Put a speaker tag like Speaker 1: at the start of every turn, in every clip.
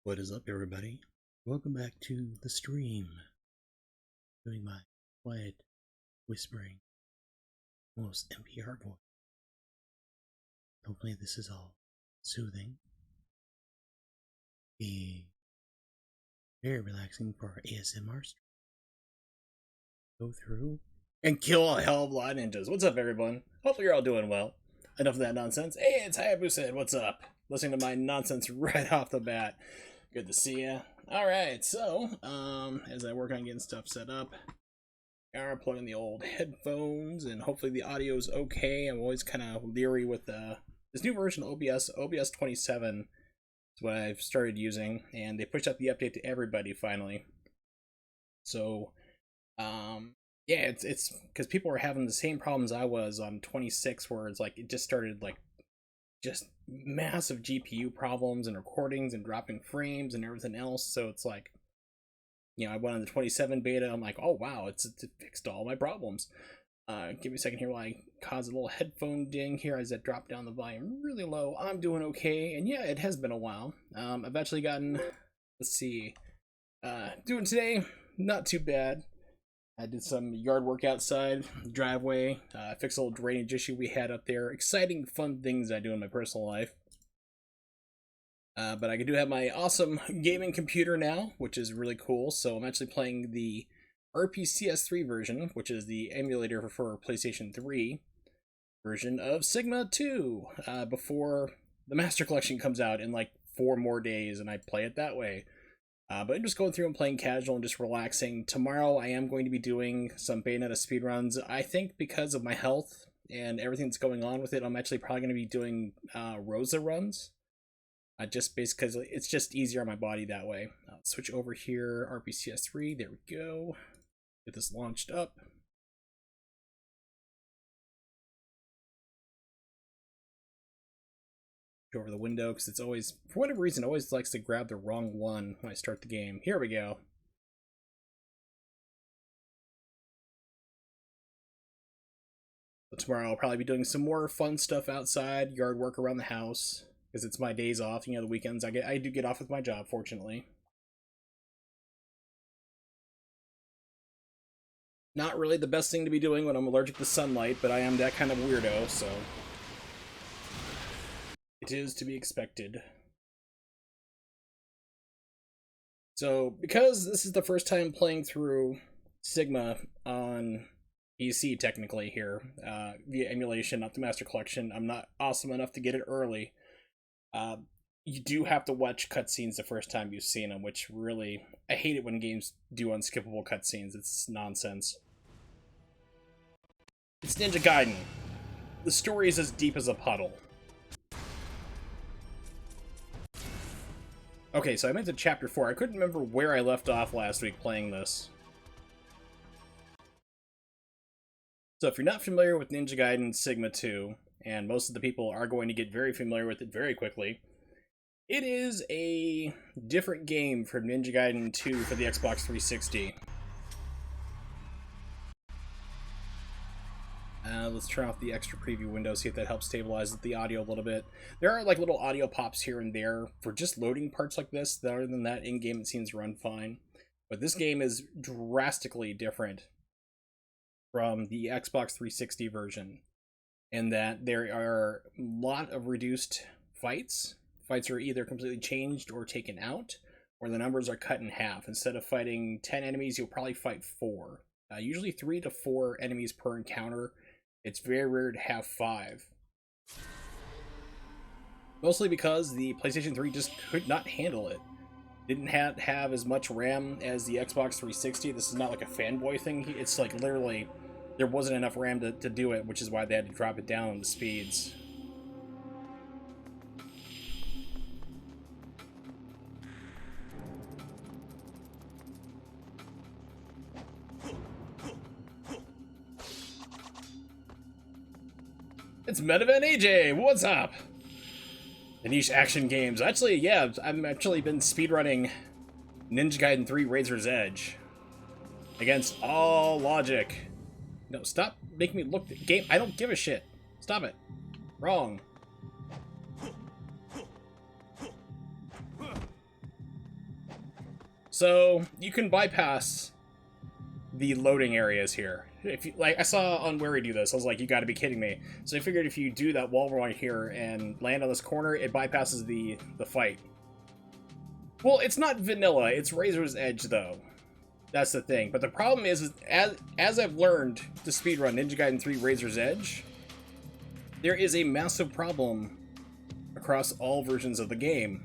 Speaker 1: What is up, everybody? Welcome back to the stream. Doing my quiet, whispering, almost NPR voice. Hopefully this is all soothing. Be very relaxing for our ASMR stream. Go through and kill a hell of a lot of ninjas. What's up, everyone? Hopefully you're all doing well. Enough of that nonsense. Hey, it's Hayabusa. What's up? Listening to my nonsense right off the bat. Good to see ya. Alright, so, as I work on getting stuff set up, I'm plugging the old headphones, and hopefully the audio is okay. I'm always kind of leery with this new version of OBS 27 is what I've started using, and they pushed out the update to everybody finally. So, yeah, it's because people were having the same problems I was on 26, where it's like, it just started like, just massive GPU problems and recordings and dropping frames and everything else. So it's like, you know, I went on the 27 beta. I'm like, oh wow, it fixed all my problems. Give me a second here while I cause a little headphone ding here as I drop down the volume really low. I'm doing okay, and yeah, it has been a while. I've actually gotten, let's see, doing today not too bad. I did some yard work outside, driveway, fixed a little drainage issue we had up there. Exciting, fun things I do in my personal life. But I do have my awesome gaming computer now, which is really cool. So I'm actually playing the RPCS3 version, which is the emulator for PlayStation 3 version of Sigma 2, before the Master Collection comes out in like 4 more days, and I play it that way. But I'm just going through and playing casual and just relaxing. Tomorrow I am going to be doing some Bayonetta speedruns. I think because of my health and everything that's going on with it, I'm actually probably going to be doing Rosa runs. Just basically because it's just easier on my body that way. I'll switch over here, RPCS3, there we go. Get this launched up. Go over the window because it's always, for whatever reason, always likes to grab the wrong one when I start the game. Here we go. So tomorrow I'll probably be doing some more fun stuff outside, yard work around the house, because it's my days off. You know, the weekends I do get off with my job, fortunately. Not really the best thing to be doing when I'm allergic to sunlight, but I am that kind of weirdo, so it is to be expected. So, because this is the first time playing through Sigma on PC, technically here, via emulation, not the Master Collection, I'm not awesome enough to get it early. You do have to watch cutscenes the first time you've seen them, which really, I hate it when games do unskippable cutscenes. It's nonsense. It's Ninja Gaiden. The story is as deep as a puddle. Okay, so I went to chapter 4. I couldn't remember where I left off last week playing this. So if you're not familiar with Ninja Gaiden Sigma 2, and most of the people are going to get very familiar with it very quickly, it is a different game from Ninja Gaiden 2 for the Xbox 360. Let's turn off the extra preview window, see if that helps stabilize the audio a little bit. There are like little audio pops here and there for just loading parts like this. Other than that, in-game it seems to run fine. But this game is drastically different from the Xbox 360 version, in that there are a lot of reduced fights. Fights are either completely changed or taken out, or the numbers are cut in half. Instead of fighting 10 enemies, you'll probably fight 4. Usually 3 to 4 enemies per encounter. It's very rare to have 5. Mostly because the PlayStation 3 just could not handle it. Didn't have as much RAM as the Xbox 360. This is not like a fanboy thing. It's like literally, there wasn't enough RAM to do it, which is why they had to drop it down on the speeds. It's Metavan AJ, what's up? The niche action games. Actually, yeah, I've actually been speedrunning Ninja Gaiden 3 Razor's Edge. Against all logic. No, stop making me look the game. I don't give a shit. Stop it. Wrong. So you can bypass the loading areas here. If you, like, I saw on where we do this, I was like, you got to be kidding me. So I figured if you do that wall run here and land on this corner, it bypasses the fight. Well, it's not vanilla. It's Razor's Edge though. That's the thing. But the problem is as I've learned to speedrun Ninja Gaiden 3 Razor's Edge, there is a massive problem across all versions of the game.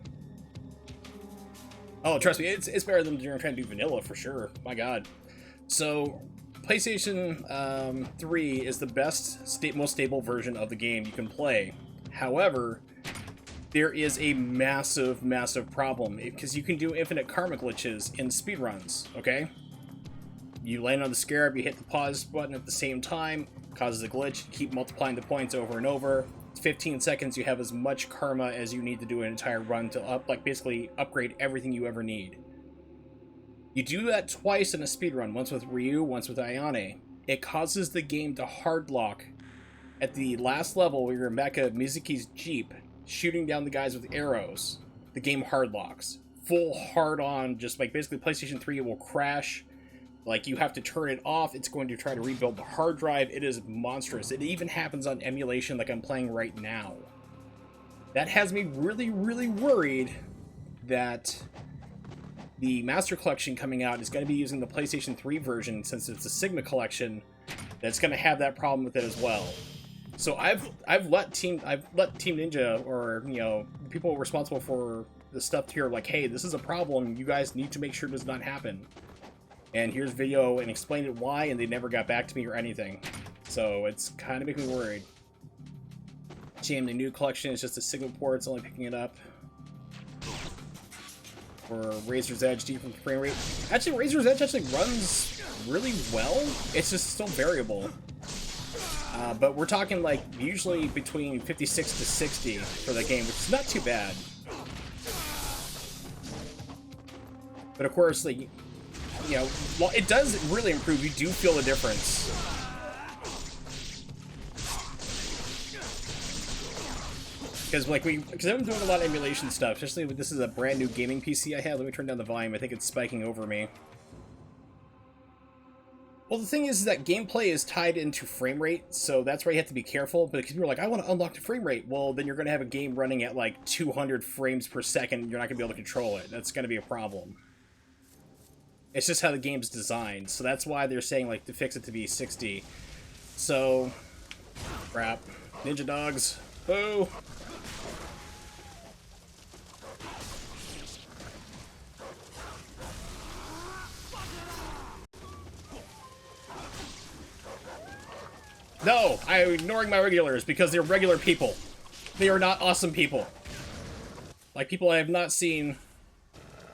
Speaker 1: Oh, trust me, it's better than you're trying to do vanilla for sure. My God. So, PlayStation 3 is the best, most stable version of the game you can play. However, there is a massive, massive problem because you can do infinite karma glitches in speedruns. Okay, you land on the scarab, you hit the pause button at the same time, causes a glitch. Keep multiplying the points over and over. 15 seconds, you have as much karma as you need to do an entire run to basically upgrade everything you ever need. You do that twice in a speedrun, once with Ryu, once with Ayane. It causes the game to hard lock at the last level where you're in back of Mizuki's Jeep, shooting down the guys with arrows. The game hard locks. Full hard on, just like basically PlayStation 3 will crash. Like, you have to turn it off. It's going to try to rebuild the hard drive. It is monstrous. It even happens on emulation like I'm playing right now. That has me really, really worried that the Master Collection coming out is going to be using the PlayStation 3 version, since it's a Sigma collection, that's going to have that problem with it as well. So I've let Team Ninja, or, you know, people responsible for the stuff here, like, hey, this is a problem. You guys need to make sure it does not happen. And here's video and explained it why, and they never got back to me or anything. So it's kind of making me worried. Shame the new collection is just a Sigma port, it's only picking it up. For Razor's Edge, different frame rate. Actually, Razor's Edge actually runs really well. It's just still variable. But we're talking like usually between 56 to 60 for the game, which is not too bad. But of course, like, you know, while it does really improve, you do feel the difference. Because like because I've been doing a lot of emulation stuff, especially with this is a brand new gaming PC I have. Let me turn down the volume. I think it's spiking over me. Well, the thing is that gameplay is tied into frame rate, so that's where you have to be careful. But because people are like, I want to unlock the frame rate, well, then you're going to have a game running at like 200 frames per second. You're not going to be able to control it. That's going to be a problem. It's just how the game's designed, so that's why they're saying like to fix it to be 60. So, crap. Ninja dogs. Boo! No! I'm ignoring my regulars because they're regular people. They are not awesome people. Like people I have not seen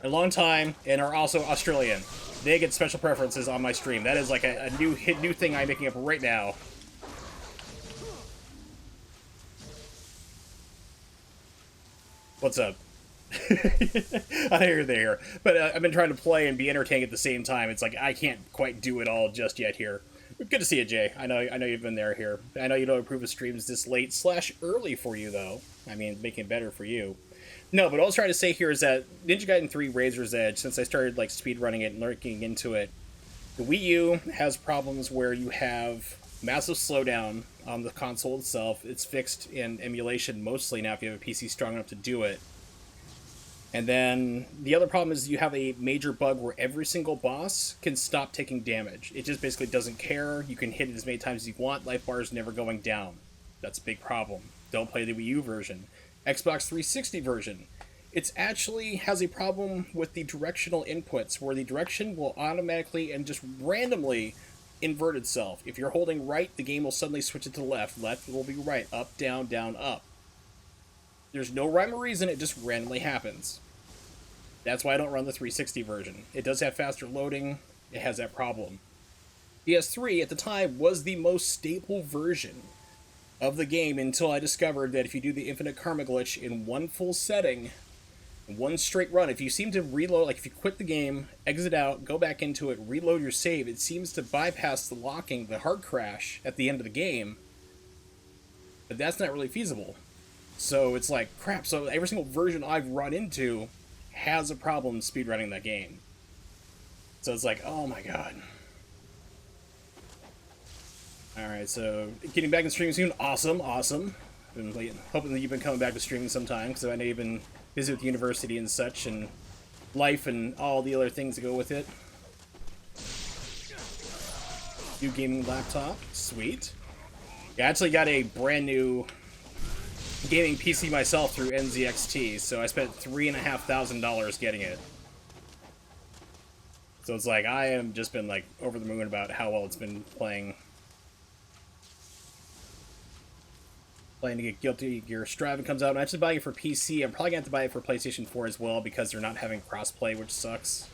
Speaker 1: in a long time and are also Australian. They get special preferences on my stream. That is like a new thing I'm making up right now. What's up? I hear you're there. But I've been trying to play and be entertaining at the same time. It's like I can't quite do it all just yet here. Good to see you, Jay. I know you've been there here. I know you don't approve of streams this late / early for you, though. I mean, making it better for you. No, but what I was trying to say here is that Ninja Gaiden 3 Razor's Edge, since I started like speedrunning it and lurking into it, the Wii U has problems where you have massive slowdown on the console itself. It's fixed in emulation mostly now if you have a PC strong enough to do it. And then the other problem is you have a major bug where every single boss can stop taking damage. It just basically doesn't care. You can hit it as many times as you want. Life bar is never going down. That's a big problem. Don't play the Wii U version. Xbox 360 version. It actually has a problem with the directional inputs, where the direction will automatically and just randomly invert itself. If you're holding right, the game will suddenly switch it to left. Left will be right. Up, down, down, up. There's no rhyme or reason, it just randomly happens. That's why I don't run the 360 version. It does have faster loading, it has that problem. PS3 at the time was the most stable version of the game until I discovered that if you do the infinite karma glitch in one full setting, one straight run, if you seem to reload, like if you quit the game, exit out, go back into it, reload your save, it seems to bypass the locking, the hard crash at the end of the game. But that's not really feasible. So it's like, crap, so every single version I've run into has a problem speedrunning that game. So it's like, oh my god. Alright, so getting back in streaming soon. Awesome, awesome. Been hoping that you've been coming back to streaming sometime, because I know you've been busy with university and such, and life and all the other things that go with it. New gaming laptop. Sweet. Yeah, I actually got a brand new gaming PC myself through NZXT, so I spent $3,500 getting it. So it's like, I am just been like over the moon about how well it's been playing. Playing to get Guilty Gear Strive comes out. I'm actually buying it for PC. I'm probably going to have to buy it for PlayStation 4 as well, because they're not having crossplay, which sucks.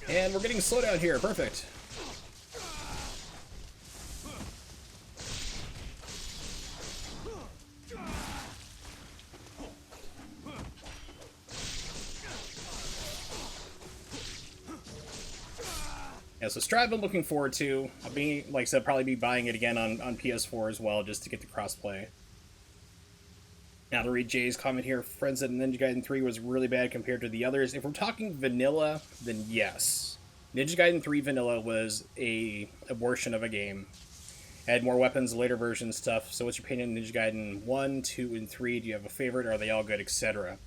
Speaker 1: And we're getting slowdown here. Perfect. Yeah, so Strive I'm looking forward to. I'll be, like I said, probably be buying it again on PS4 as well, just to get the crossplay. Now to read Jay's comment here, friends said Ninja Gaiden 3 was really bad compared to the others. If we're talking vanilla, then yes. Ninja Gaiden 3 vanilla was a abortion of a game. Add more weapons, later version stuff. So what's your opinion on Ninja Gaiden 1, 2, and 3? Do you have a favorite? Are they all good, etc.?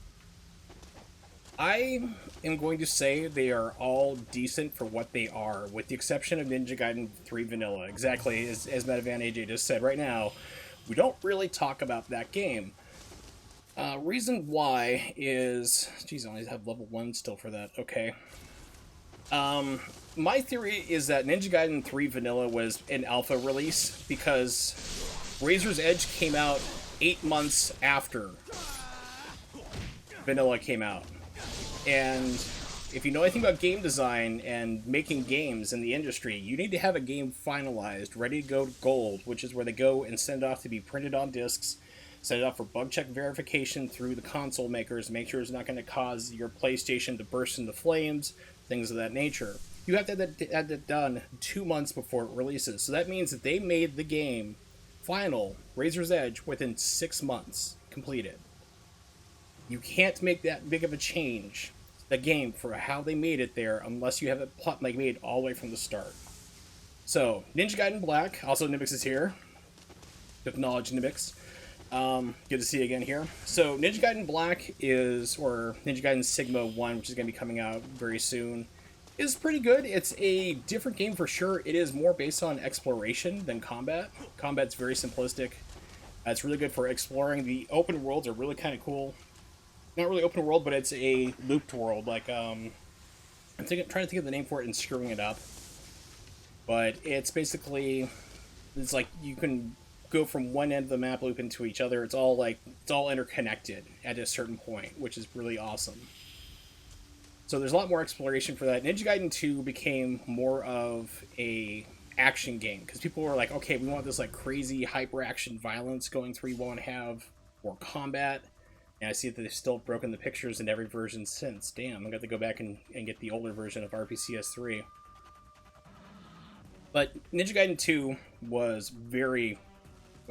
Speaker 1: I am going to say they are all decent for what they are, with the exception of Ninja Gaiden 3 Vanilla. Exactly, as Metavan AJ just said right now, we don't really talk about that game. Reason why is... Geez, I only have level 1 still for that. Okay. My theory is that Ninja Gaiden 3 Vanilla was an alpha release, because Razor's Edge came out 8 months after Vanilla came out. And if you know anything about game design and making games in the industry, you need to have a game finalized, ready to go to gold, which is where they go and send it off to be printed on discs, send it off for bug check verification through the console makers, make sure it's not going to cause your PlayStation to burst into flames, things of that nature. You have to have that done 2 months before it releases. So that means that they made the game final, Razor's Edge, within 6 months completed. You can't make that big of a change, the game, for how they made it there, unless you have it plot like made all the way from the start. So, Ninja Gaiden Black, also Nibix is here. Good knowledge, Nibix. Good to see you again here. So, Ninja Gaiden Black is, or Ninja Gaiden Sigma 1, which is going to be coming out very soon, is pretty good. It's a different game for sure. It is more based on exploration than combat. Combat's very simplistic. It's really good for exploring. The open worlds are really kind of cool. Not really open world, but it's a looped world. Like, I'm trying to think of the name for it and screwing it up. But it's basically, it's like you can go from one end of the map loop into each other. It's all interconnected at a certain point, which is really awesome. So there's a lot more exploration for that. Ninja Gaiden 2 became more of a action game, because people were like, okay, we want this like crazy hyper action violence going through. We want to have more combat. And I see that they've still broken the pictures in every version since. Damn, I'm going to have to go back and get the older version of RPCS3. But Ninja Gaiden 2 was very...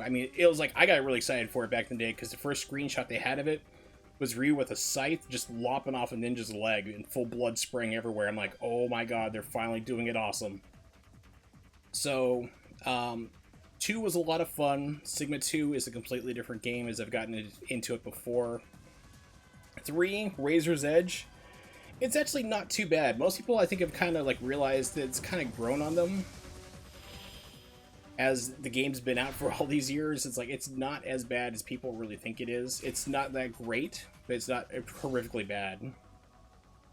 Speaker 1: I mean, it was like, I got really excited for it back in the day, because the first screenshot they had of it was Ryu with a scythe just lopping off a ninja's leg and full blood spraying everywhere. I'm like, oh my god, they're finally doing it awesome. So, 2 was a lot of fun. Sigma 2 is a completely different game, as I've gotten into it before. 3, Razor's Edge. It's actually not too bad. Most people, I think, have kind of like realized that it's kind of grown on them. As the game's been out for all these years, it's like, it's not as bad as people really think it is. It's not that great, but it's not horrifically bad. Am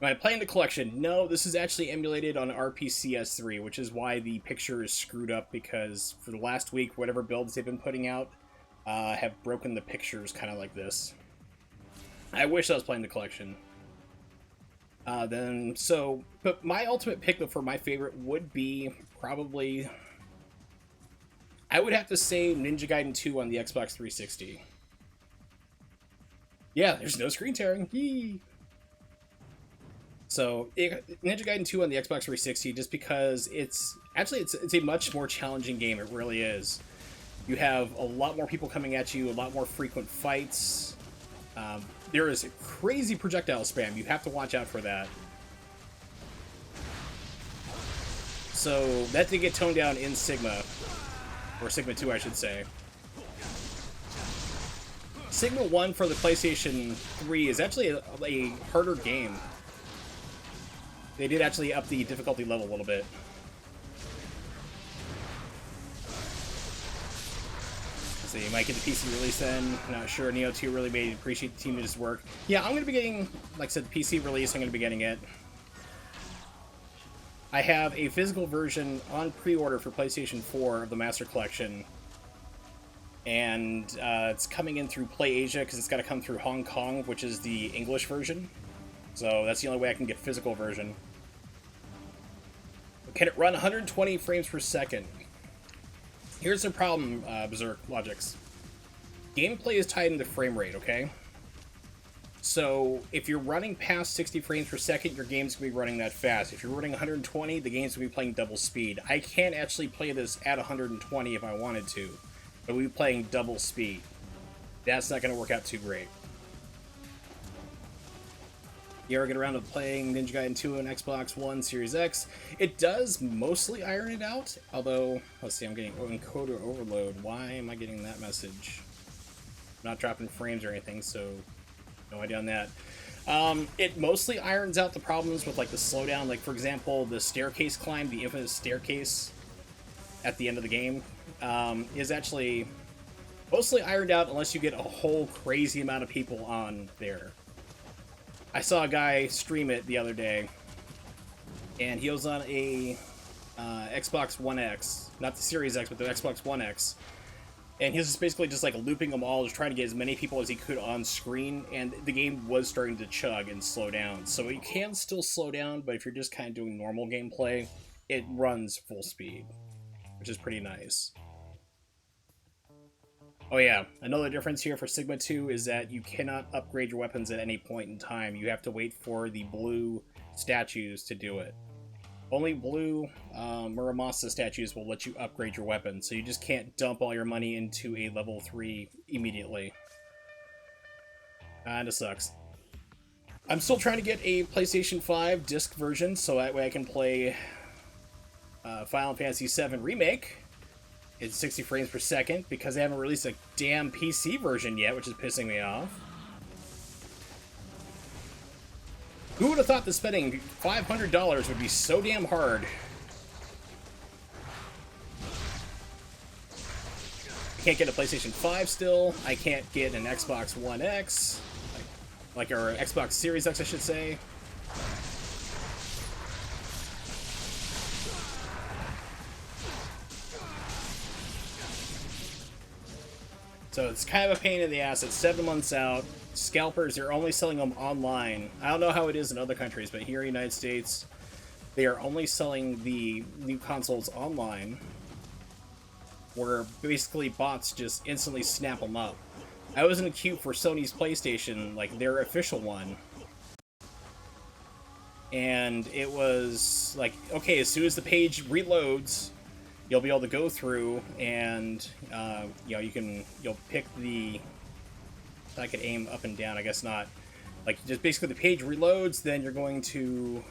Speaker 1: I playing the collection? No, this is actually emulated on RPCS3, which is why the picture is screwed up, because for the last week, whatever builds they've been putting out have broken the pictures kind of like this. I wish I was playing the collection. But my ultimate pick for my favorite would be probably... I would have to say Ninja Gaiden 2 on the Xbox 360. Yeah, there's no screen tearing. Yee! So, Ninja Gaiden 2 on the Xbox 360, just because it's a much more challenging game. It really is. You have a lot more people coming at you, a lot more frequent fights. There is crazy projectile spam. You have to watch out for that. So that did get toned down in Sigma, or Sigma 2, I should say. Sigma 1 for the PlayStation 3 is actually a harder game. They did actually up the difficulty level a little bit. So you might get the PC release then. Not sure. Neo 2 really made appreciate the team's work. Yeah, I'm going to be getting, like I said, the PC release. I'm going to be getting it. I have a physical version on pre-order for PlayStation 4 of the Master Collection. And it's coming in through PlayAsia because it's got to come through Hong Kong, which is the English version. So that's the only way I can get physical version. Can it run 120 frames per second? Here's the problem, Berserk Logics. Gameplay is tied into frame rate, okay? So if you're running past 60 frames per second, your game's going to be running that fast. If you're running 120, the game's going to be playing double speed. I can't actually play this at 120 if I wanted to, but we'll be playing double speed. That's not going to work out too great. You ever get around to playing Ninja Gaiden 2 on Xbox One Series X? It does mostly iron it out, although, let's see, I'm getting encoder overload. Why am I getting that message? I'm not dropping frames or anything, so no idea on that. It mostly irons out the problems with, like, the slowdown. Like, for example, the staircase climb, the infamous staircase at the end of the game, is actually mostly ironed out unless you get a whole crazy amount of people on there. I saw a guy stream it the other day, and he was on a Xbox One X, not the Series X, but the Xbox One X, and he was basically just like looping them all, just trying to get as many people as he could on screen, and the game was starting to chug and slow down. So it can still slow down, but if you're just kind of doing normal gameplay, it runs full speed, which is pretty nice. Oh yeah, another difference here for Sigma 2 is that you cannot upgrade your weapons at any point in time. You have to wait for the blue statues to do it. Only blue Muramasa statues will let you upgrade your weapon, so you just can't dump all your money into a level 3 immediately. Kinda sucks. I'm still trying to get a PlayStation 5 disc version, so that way I can play Final Fantasy VII Remake. It's 60 frames per second because they haven't released a damn PC version yet, which is pissing me off. Who would have thought that spending $500 would be so damn hard? I can't get a PlayStation 5 still. I can't get an Xbox One X. Like our Xbox Series X, I should say. So it's kind of a pain in the ass. It's 7 months out. Scalpers, they're only selling them online. I don't know how it is in other countries, but here in the United States, they are only selling the new consoles online, where basically bots just instantly snap them up. I was in a queue for Sony's PlayStation, like their official one, and it was like, okay, as soon as the page reloads, you'll be able to go through and, you know, you'll pick the, I could aim up and down, I guess not. Like, just basically the page reloads, then you're going to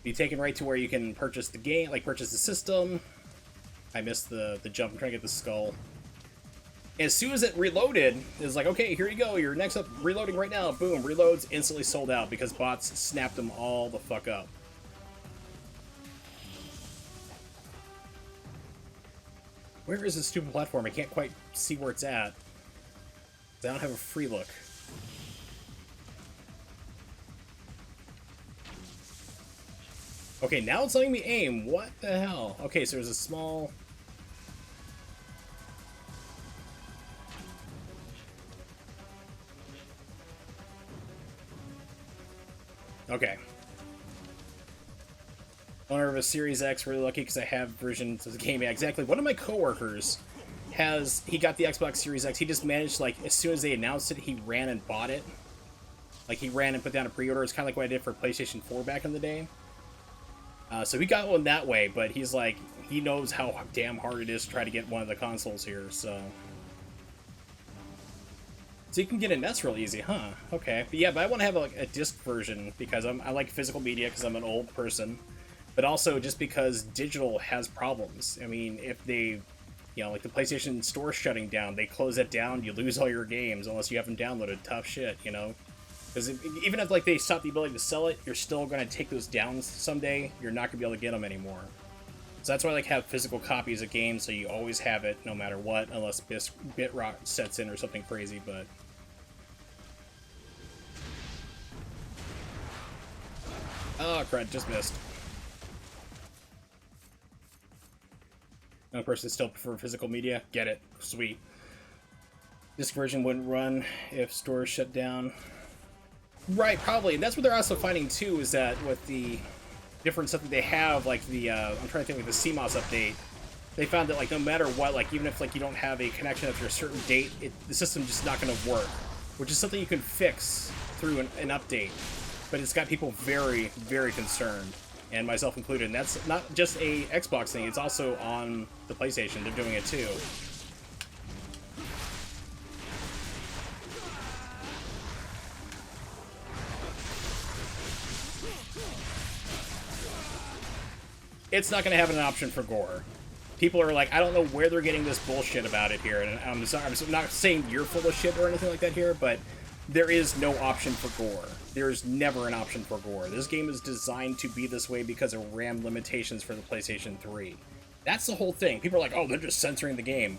Speaker 1: be taken right to where you can purchase the game, like purchase the system. I missed the jump, I'm trying to get the skull. As soon as it reloaded, it's like, okay, here you go, you're next up, reloading right now, boom, reloads, instantly sold out because bots snapped them all the fuck up. Where is this stupid platform? I can't quite see where it's at. I don't have a free look. Okay, now it's letting me aim. What the hell? Okay, so there's a small... Okay. Owner of a Series X, really lucky because I have versions of the game. Yeah, exactly. One of my coworkers he got the Xbox Series X. He just managed, like, as soon as they announced it, he ran and bought it. Like, he ran and put down a pre-order. It's kind of like what I did for PlayStation 4 back in the day. So he got one that way, but he's like, he knows how damn hard it is to try to get one of the consoles here, so... So you can get in NES real easy, huh? Okay, but yeah, but I want to have like a disc version because I like physical media because I'm an old person, but also just because digital has problems. I mean, if they, like the PlayStation Store shutting down, they close it down, you lose all your games unless you have them downloaded. Tough shit. Because even if like they stop the ability to sell it, you're still going to take those down someday. You're not going to be able to get them anymore. So that's why I like have physical copies of games, so you always have it no matter what, unless BitRot sets in or something crazy. But oh crap, just missed. One person still prefer physical media. Get it? Sweet. Disc version wouldn't run if stores shut down. Right, probably. And that's what they're also finding too, is that with the different stuff that they have, like the I'm trying to think, like the CMOS update, they found that like no matter what, like even if like you don't have a connection after a certain date, the system's just not going to work, which is something you can fix through an update. But it's got people very, very concerned, and myself included. And that's not just a Xbox thing; it's also on the PlayStation. They're doing it too. It's not going to have an option for gore. People are like, I don't know where they're getting this bullshit about it here, and I'm sorry, I'm not saying you're full of shit or anything like that here, but there is no option for gore. There's never an option for gore. This game is designed to be this way because of RAM limitations for the PlayStation 3. That's the whole thing. People are like, oh, they're just censoring the game.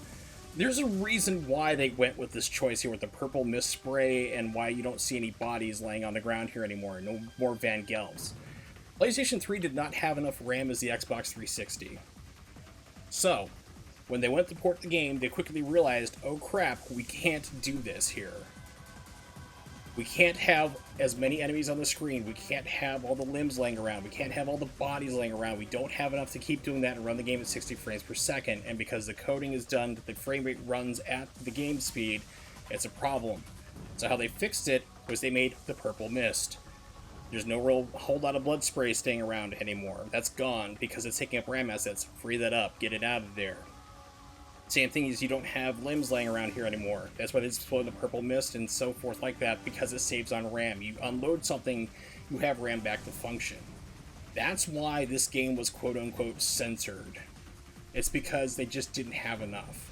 Speaker 1: There's a reason why they went with this choice here with the purple mist spray, and why you don't see any bodies laying on the ground here anymore. No more Van Gels. PlayStation 3 did not have enough RAM as the Xbox 360. So, when they went to port the game, they quickly realized, oh crap, we can't do this here. We can't have as many enemies on the screen, we can't have all the limbs laying around, we can't have all the bodies laying around, we don't have enough to keep doing that and run the game at 60 frames per second, and because the coding is done, the frame rate runs at the game speed, it's a problem. So how they fixed it was they made the purple mist. There's no real whole lot of blood spray staying around anymore. That's gone because it's taking up RAM assets. Free that up. Get it out of there. Same thing is you don't have limbs laying around here anymore. That's why they explode the purple mist and so forth like that, because it saves on RAM. You unload something, you have RAM back to function. That's why this game was quote-unquote censored. It's because they just didn't have enough.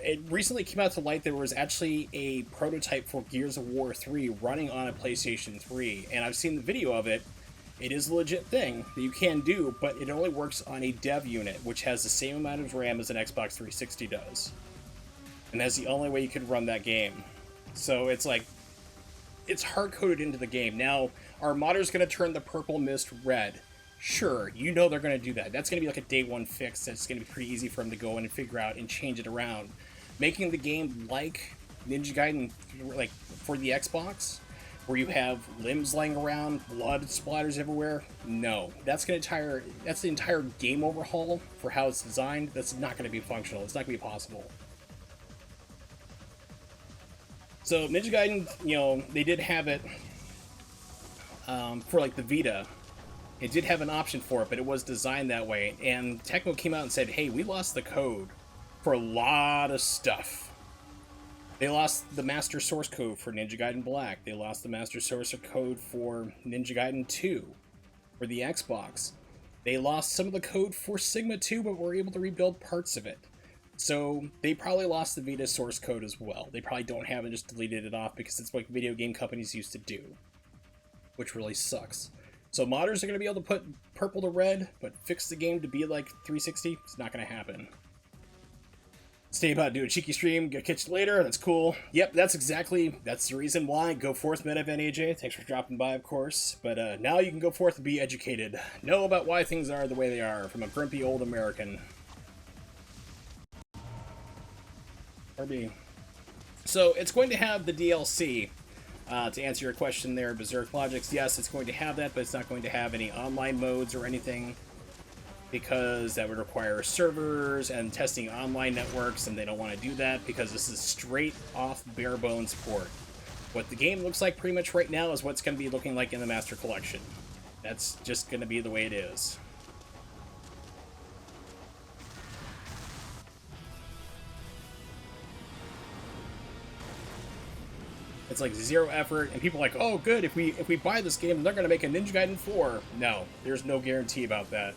Speaker 1: It recently came out to light there was actually a prototype for Gears of War 3 running on a PlayStation 3, and I've seen the video of it. It is a legit thing that you can do, but it only works on a dev unit, which has the same amount of RAM as an Xbox 360 does. And that's the only way you could run that game. So it's like, it's hard-coded into the game. Now, are modders going to turn the purple mist red? Sure, you know they're going to do that. That's going to be like a day one fix that's going to be pretty easy for them to go in and figure out and change it around. Making the game like Ninja Gaiden, like for the Xbox, where you have limbs laying around, blood splatters everywhere, no. That's the entire game overhaul for how it's designed. That's not going to be functional. It's not going to be possible. So Ninja Gaiden, they did have it for like the Vita. It did have an option for it, but it was designed that way. And Tecmo came out and said, hey, we lost the code for a lot of stuff. They lost the master source code for Ninja Gaiden Black. They lost the master source code for Ninja Gaiden 2 for the Xbox. They lost some of the code for Sigma 2, but were able to rebuild parts of it. So they probably lost the Vita source code as well. They probably don't have it, just deleted it off, because it's what video game companies used to do, which really sucks. So modders are going to be able to put purple to red, but fix the game to be like 360? It's not going to happen. Stay about to do a cheeky stream, get catch you later, that's cool. Yep, that's the reason why. Go forth, MetaVNAJ. Thanks for dropping by, of course. But now you can go forth and be educated. Know about why things are the way they are, from a grumpy old American. RB. So it's going to have the DLC. To answer your question there, Berserk Logics, yes, it's going to have that, but it's not going to have any online modes or anything, because that would require servers and testing online networks, and they don't want to do that because this is straight off bare bones port. What the game looks like pretty much right now is what's going to be looking like in the Master Collection. That's just going to be the way it is. It's like zero effort, and people are like, oh, good, if we buy this game, they're gonna make a Ninja Gaiden 4. No, there's no guarantee about that.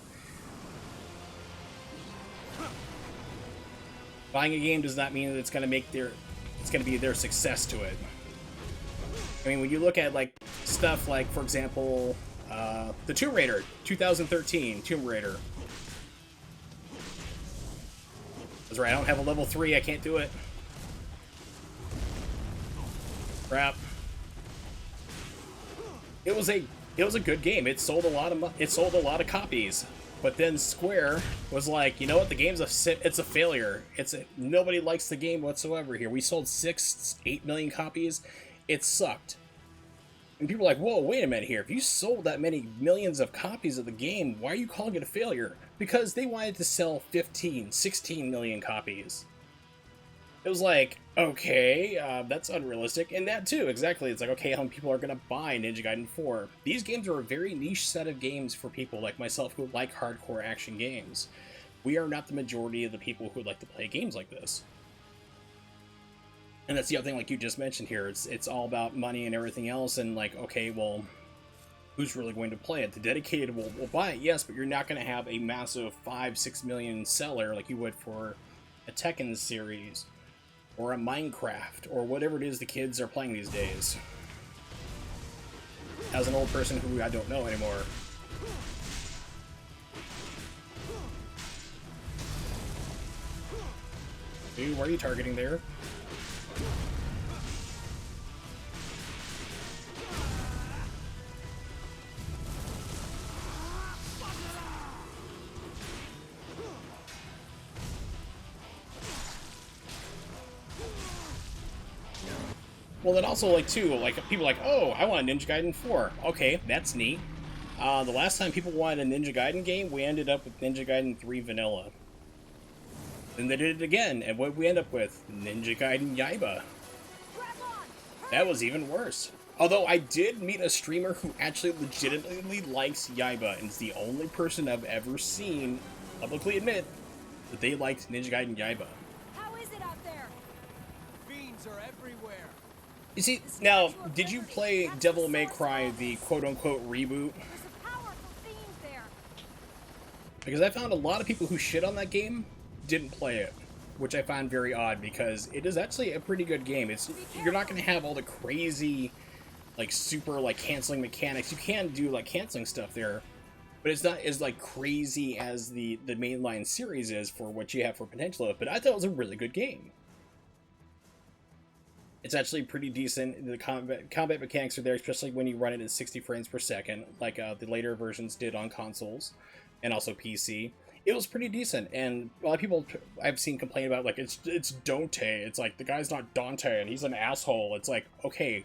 Speaker 1: Buying a game does not mean that it's gonna be their success to it. I mean, when you look at like stuff like, for example, the Tomb Raider 2013 Tomb Raider. That's right, I don't have a level 3, I can't do it. Crap. It was a good game. It sold a lot of copies. But then Square was like, you know what? The game's it's a failure. Nobody likes the game whatsoever here. We sold 8 million copies. It sucked. And people are like, whoa, wait a minute here. If you sold that many millions of copies of the game, why are you calling it a failure? Because they wanted to sell 15, 16 million copies. It was like, okay, that's unrealistic. And that too, exactly. It's like, okay, how many people are going to buy Ninja Gaiden 4? These games are a very niche set of games for people like myself who like hardcore action games. We are not the majority of the people who would like to play games like this. And that's the other thing, like you just mentioned here. It's all about money and everything else. And like, okay, well, who's really going to play it? The dedicated will buy it, yes, but you're not going to have a massive 5-6 million seller like you would for a Tekken series or a Minecraft or whatever it is the kids are playing these days. As an old person who I don't know anymore. Dude, what are you targeting there? Well, then also, like, too, like, people are like, oh, I want a Ninja Gaiden 4. Okay, that's neat. The last time people wanted a Ninja Gaiden game, we ended up with Ninja Gaiden 3 Vanilla. Then they did it again, and what we end up with? Ninja Gaiden Yaiba. That was even worse. Although I did meet a streamer who actually legitimately likes Yaiba, and is the only person I've ever seen publicly admit that they liked Ninja Gaiden Yaiba.
Speaker 2: How is it out there? Fiends are everywhere.
Speaker 1: You see, now, did you play Devil May Cry, the quote-unquote reboot?
Speaker 2: There's a powerful fiend there.
Speaker 1: Because I found a lot of people who shit on that game didn't play it, which I find very odd, because it is actually a pretty good game. You're not going to have all the crazy, like, super, like, canceling mechanics. You can do, like, canceling stuff there, but it's not as, like, crazy as the mainline series is for what you have for potential of it. But I thought it was a really good game. It's actually pretty decent. The combat mechanics are there, especially when you run it at 60 frames per second, like the later versions did on consoles and also PC. It was pretty decent, and a lot of people I've seen complain about, like, it's Dante. It's like, the guy's not Dante, and he's an asshole. It's like, okay,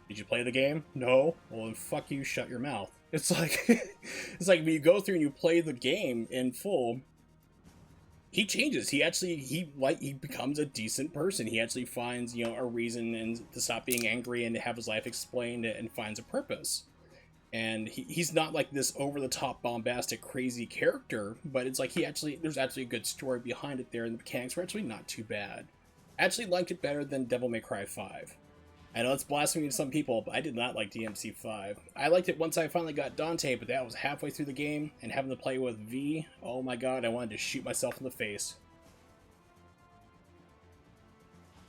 Speaker 1: did you play the game? No? Well, then fuck you, shut your mouth. It's like, it's like when you go through and you play the game in full, he changes. He becomes a decent person. He actually finds, you know, a reason and to stop being angry and to have his life explained and finds a purpose. And he's not like this over-the-top, bombastic, crazy character, but it's like there's actually a good story behind it there, and the mechanics were actually not too bad. I actually liked it better than Devil May Cry 5. I know it's blasphemy to some people, but I did not like DMC 5. I liked it once I finally got Dante, but that was halfway through the game, and having to play with V, oh my god, I wanted to shoot myself in the face.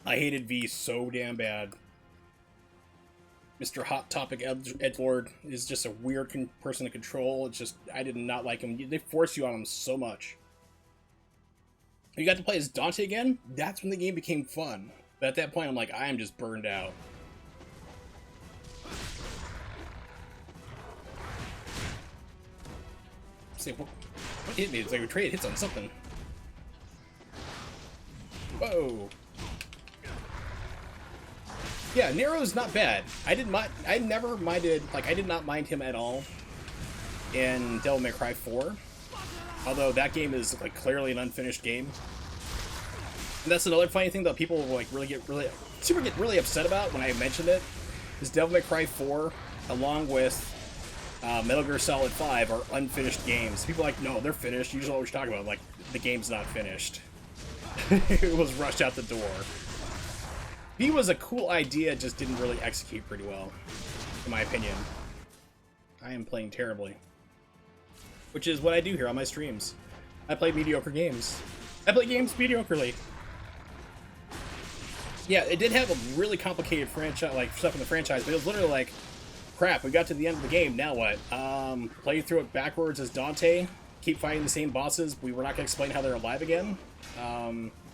Speaker 1: I hated V so damn bad. Mr. Hot Topic Edgelord is just a weird person to control. It's just, I did not like him. They force you on him so much. You got to play as Dante again? That's when the game became fun. But at that point, I'm like, I am just burned out. See, what hit me? It's like we traded hits on something. Whoa. Yeah, Nero's not bad. I never minded, like, I did not mind him at all in Devil May Cry 4. Although that game is, like, clearly an unfinished game. And that's another funny thing that people will, like, get really upset about when I mentioned it. Is Devil May Cry 4, along with Metal Gear Solid 5, are unfinished games. People are like, no, they're finished. You just know what you're talking about. Like, the game's not finished. It was rushed out the door. B was a cool idea, just didn't really execute pretty well, in my opinion. I am playing terribly. Which is what I do here on my streams. I play mediocre games. I play games mediocrely. Yeah, it did have a really complicated franchise, like stuff in the franchise, but it was literally like, crap, we got to the end of the game, now what? Play through it backwards as Dante, keep fighting the same bosses, we were not going to explain how they're alive again.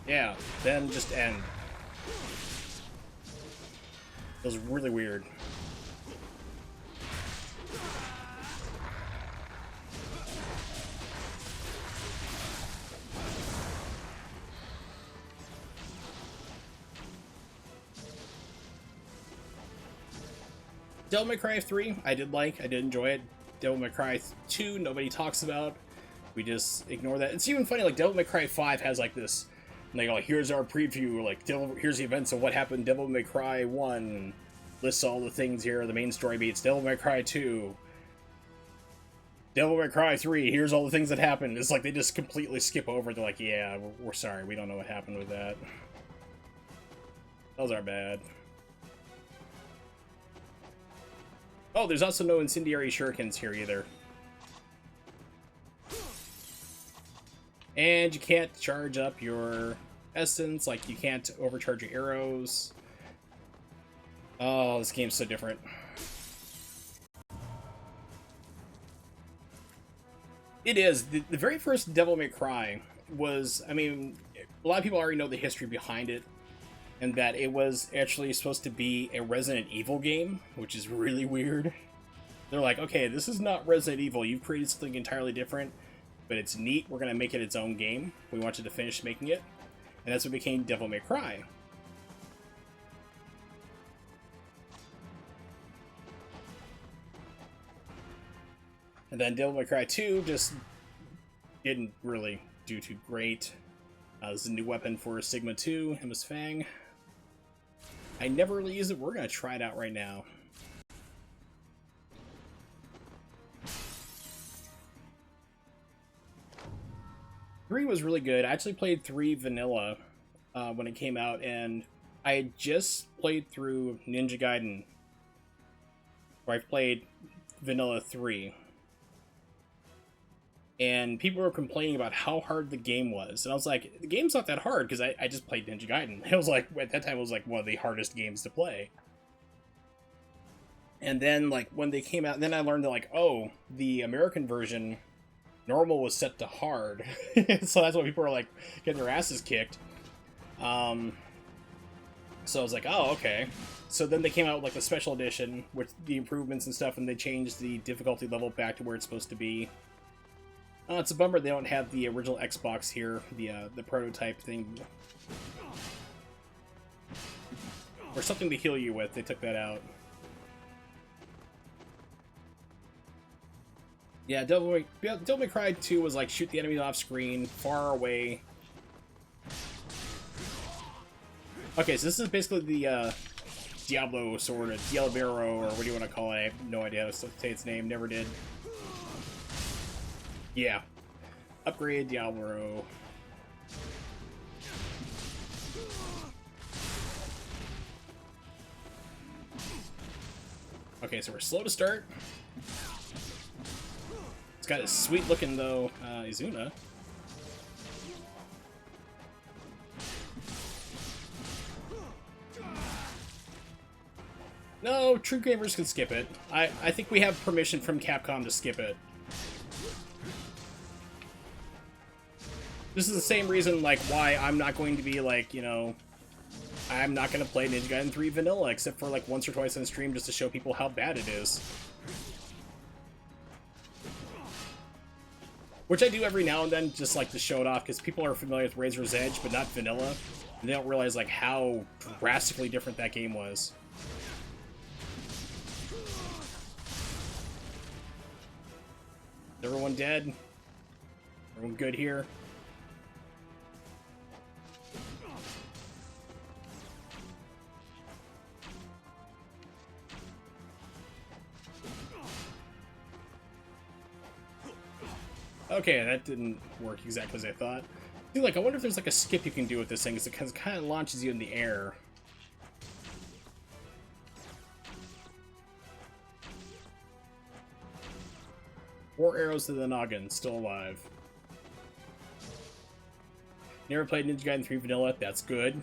Speaker 1: Yeah, then just end. It was really weird. Devil May Cry 3, I did enjoy it. Devil May Cry 2, nobody talks about. We just ignore that. It's even funny, like, Devil May Cry 5 has, like, this, like, oh, here's our preview, like, here's the events of what happened in Devil May Cry 1, lists all the things here, the main story beats. Devil May Cry 2, Devil May Cry 3, here's all the things that happened. It's like they just completely skip over. They're like, yeah, we're sorry, we don't know what happened with that. Those are bad. Oh, there's also no incendiary shurikens here either. And you can't charge up your essence, like you can't overcharge your arrows. Oh, this game's so different. It is. The very first Devil May Cry was, I mean, a lot of people already know the history behind it, and that it was actually supposed to be a Resident Evil game, which is really weird. They're like, okay, this is not Resident Evil, you've created something entirely different, but it's neat, we're going to make it its own game. We want you to finish making it. And that's what became Devil May Cry. And then Devil May Cry 2 just didn't really do too great. This is a new weapon for Sigma 2, him as Fang. I never really use it. We're going to try it out right now. Three was really good. I actually played 3 vanilla when it came out, and I had just played through Ninja Gaiden, where I played vanilla 3. And people were complaining about how hard the game was. And I was like, the game's not that hard, because I just played Ninja Gaiden. It was like, at that time, it was like one of the hardest games to play. And then, like, when they came out, then I learned that, like, oh, the American version, normal was set to hard. So that's why people were, like, getting their asses kicked. So I was like, oh, okay. So then they came out with, like, the special edition with the improvements and stuff, and they changed the difficulty level back to where it's supposed to be. It's a bummer they don't have the original Xbox here, the prototype thing. Or something to heal you with, they took that out. Yeah, Devil May Cry 2 was like, shoot the enemies off screen, far away. Okay, so this is basically the Diablo sword, or Diablo, or what do you want to call it? I have no idea how to say its name, never did. Yeah. Upgrade Diablo. Okay, so we're slow to start. It's got a sweet looking, though, Izuna. No, true gamers can skip it. I think we have permission from Capcom to skip it. This is the same reason, like, why I'm not going to be, like, you know, I'm not going to play Ninja Gaiden 3 Vanilla, except for, like, once or twice on stream just to show people how bad it is. Which I do every now and then, just, like, to show it off, because people are familiar with Razor's Edge, but not Vanilla, and they don't realize, like, how drastically different that game was. Is everyone dead? Everyone good here? Okay, that didn't work exactly as I thought. See, like, I wonder if there's like a skip you can do with this thing, because it kind of launches you in the air. 4 arrows to the noggin, still alive. Never played Ninja Gaiden 3 Vanilla, that's good.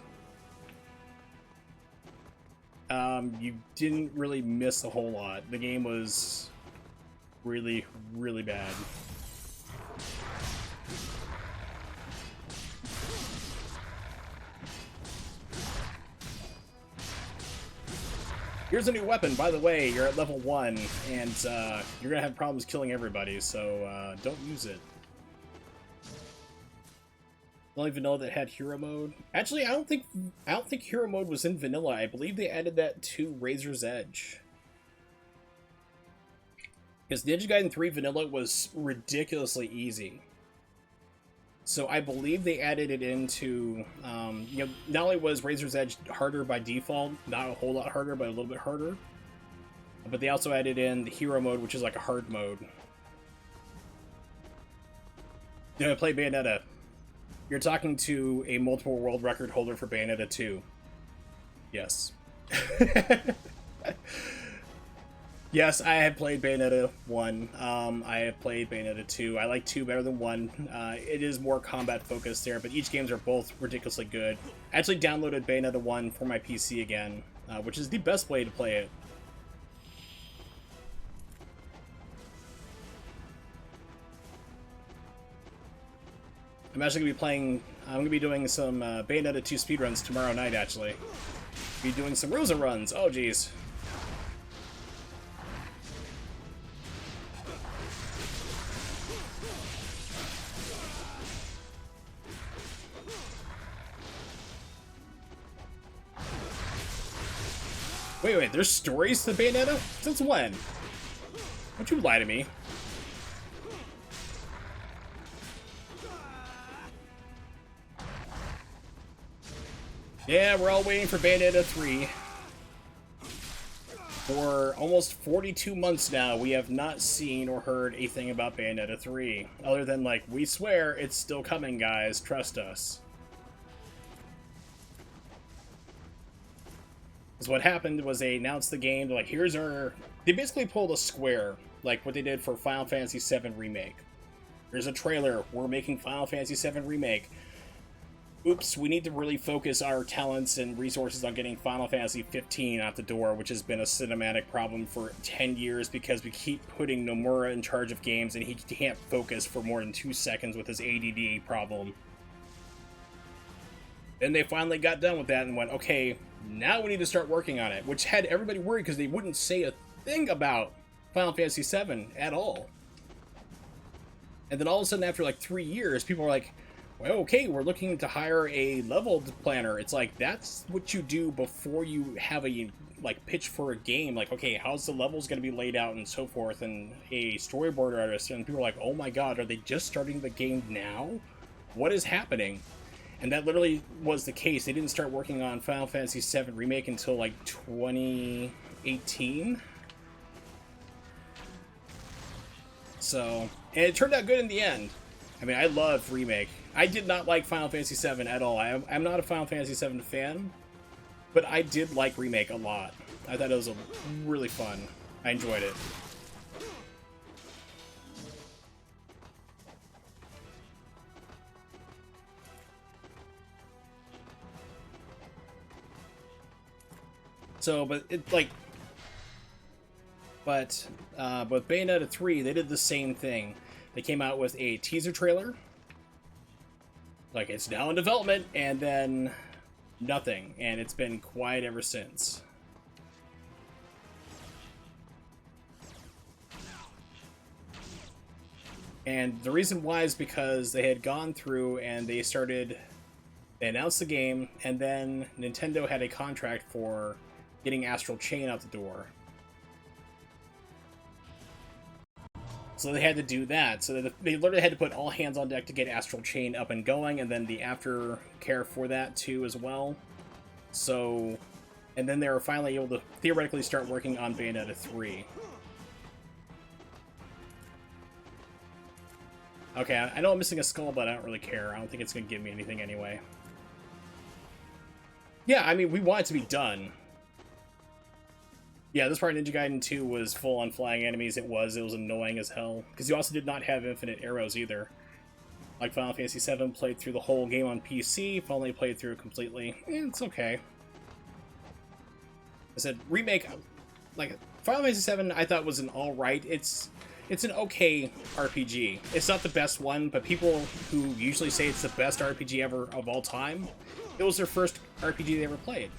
Speaker 1: You didn't really miss a whole lot. The game was really, really bad. Here's a new weapon, by the way, you're at level 1, and you're gonna have problems killing everybody, so don't use it. The only vanilla that had hero mode. Actually, I don't think hero mode was in vanilla. I believe they added that to Razor's Edge. Because Ninja Gaiden 3 vanilla was ridiculously easy. So I believe they added it into, you know, not only was Razor's Edge harder by default, not a whole lot harder, but a little bit harder, but they also added in the hero mode, which is like a hard mode. You know, I play Bayonetta. You're talking to a multiple world record holder for Bayonetta 2. Yes. Yes, I have played Bayonetta 1. I have played Bayonetta 2. I like 2 better than 1. It is more combat focused there, but each games are both ridiculously good. I actually downloaded Bayonetta 1 for my PC again, which is the best way to play it. I'm actually going to be playing, I'm going to be doing some Bayonetta 2 speedruns tomorrow night, actually. Be doing some Rosa runs. Oh, jeez. Wait, there's stories to Bayonetta? Since when? Don't you lie to me. Yeah, we're all waiting for Bayonetta 3. For almost 42 months now, we have not seen or heard a thing about Bayonetta 3. Other than, like, we swear it's still coming, guys. Trust us. Because what happened was they announced the game, like, here's our... They basically pulled a square, like what they did for Final Fantasy VII Remake. Here's a trailer. We're making Final Fantasy VII Remake. Oops, we need to really focus our talents and resources on getting Final Fantasy 15 out the door, which has been a cinematic problem for 10 years because we keep putting Nomura in charge of games and he can't focus for more than 2 seconds with his ADD problem. Then they finally got done with that and went, okay, now we need to start working on it, which had everybody worried because they wouldn't say a thing about Final Fantasy VII at all. And then all of a sudden, after like 3 years, people were like, well, okay, we're looking to hire a leveled planner. It's like, that's what you do before you have a, like, pitch for a game. Like, okay, how's the levels going to be laid out and so forth, and a storyboard artist. And people are like, oh my god, are they just starting the game now? What is happening? And that literally was the case. They didn't start working on Final Fantasy VII Remake until, like, 2018. So, and it turned out good in the end. I mean, I love Remake. I did not like Final Fantasy VII at all. I'm not a Final Fantasy VII fan, but I did like Remake a lot. I thought it was really fun. I enjoyed it. So, but it, like, but with Bayonetta 3, they did the same thing. They came out with a teaser trailer, like it's now in development, and then nothing, and it's been quiet ever since. And the reason why is because they had gone through and they announced the game, and then Nintendo had a contract for getting Astral Chain out the door. So they had to do that. So they literally had to put all hands on deck to get Astral Chain up and going, and then the aftercare for that too as well. So, and then they were finally able to theoretically start working on Bayonetta 3. Okay, I know I'm missing a skull, but I don't really care. I don't think it's going to give me anything anyway. Yeah, I mean, we want it to be done. Yeah, this part of Ninja Gaiden 2 was full on flying enemies. It was annoying as hell. Because you also did not have infinite arrows either. Like Final Fantasy VII, played through the whole game on PC, finally played through it completely. It's okay. I said, remake, like, Final Fantasy VII I thought was an alright. It's an okay RPG. It's not the best one, but people who usually say it's the best RPG ever of all time, it was their first RPG they ever played.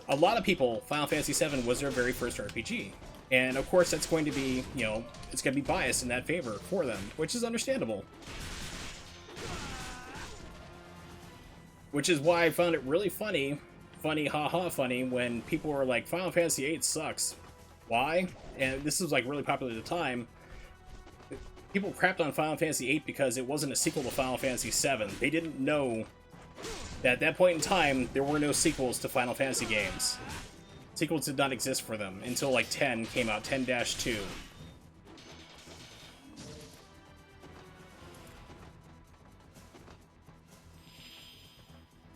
Speaker 1: A lot of people, Final Fantasy VII was their very first RPG. And of course that's going to be, you know, it's going to be biased in that favor for them, which is understandable. Which is why I found it really funny, haha funny, when people were like, Final Fantasy VIII sucks. Why? And this was like really popular at the time. People crapped on Final Fantasy VIII because it wasn't a sequel to Final Fantasy VII. They didn't know that at that point in time, there were no sequels to Final Fantasy games. Sequels did not exist for them until like 10 came out, 10-2.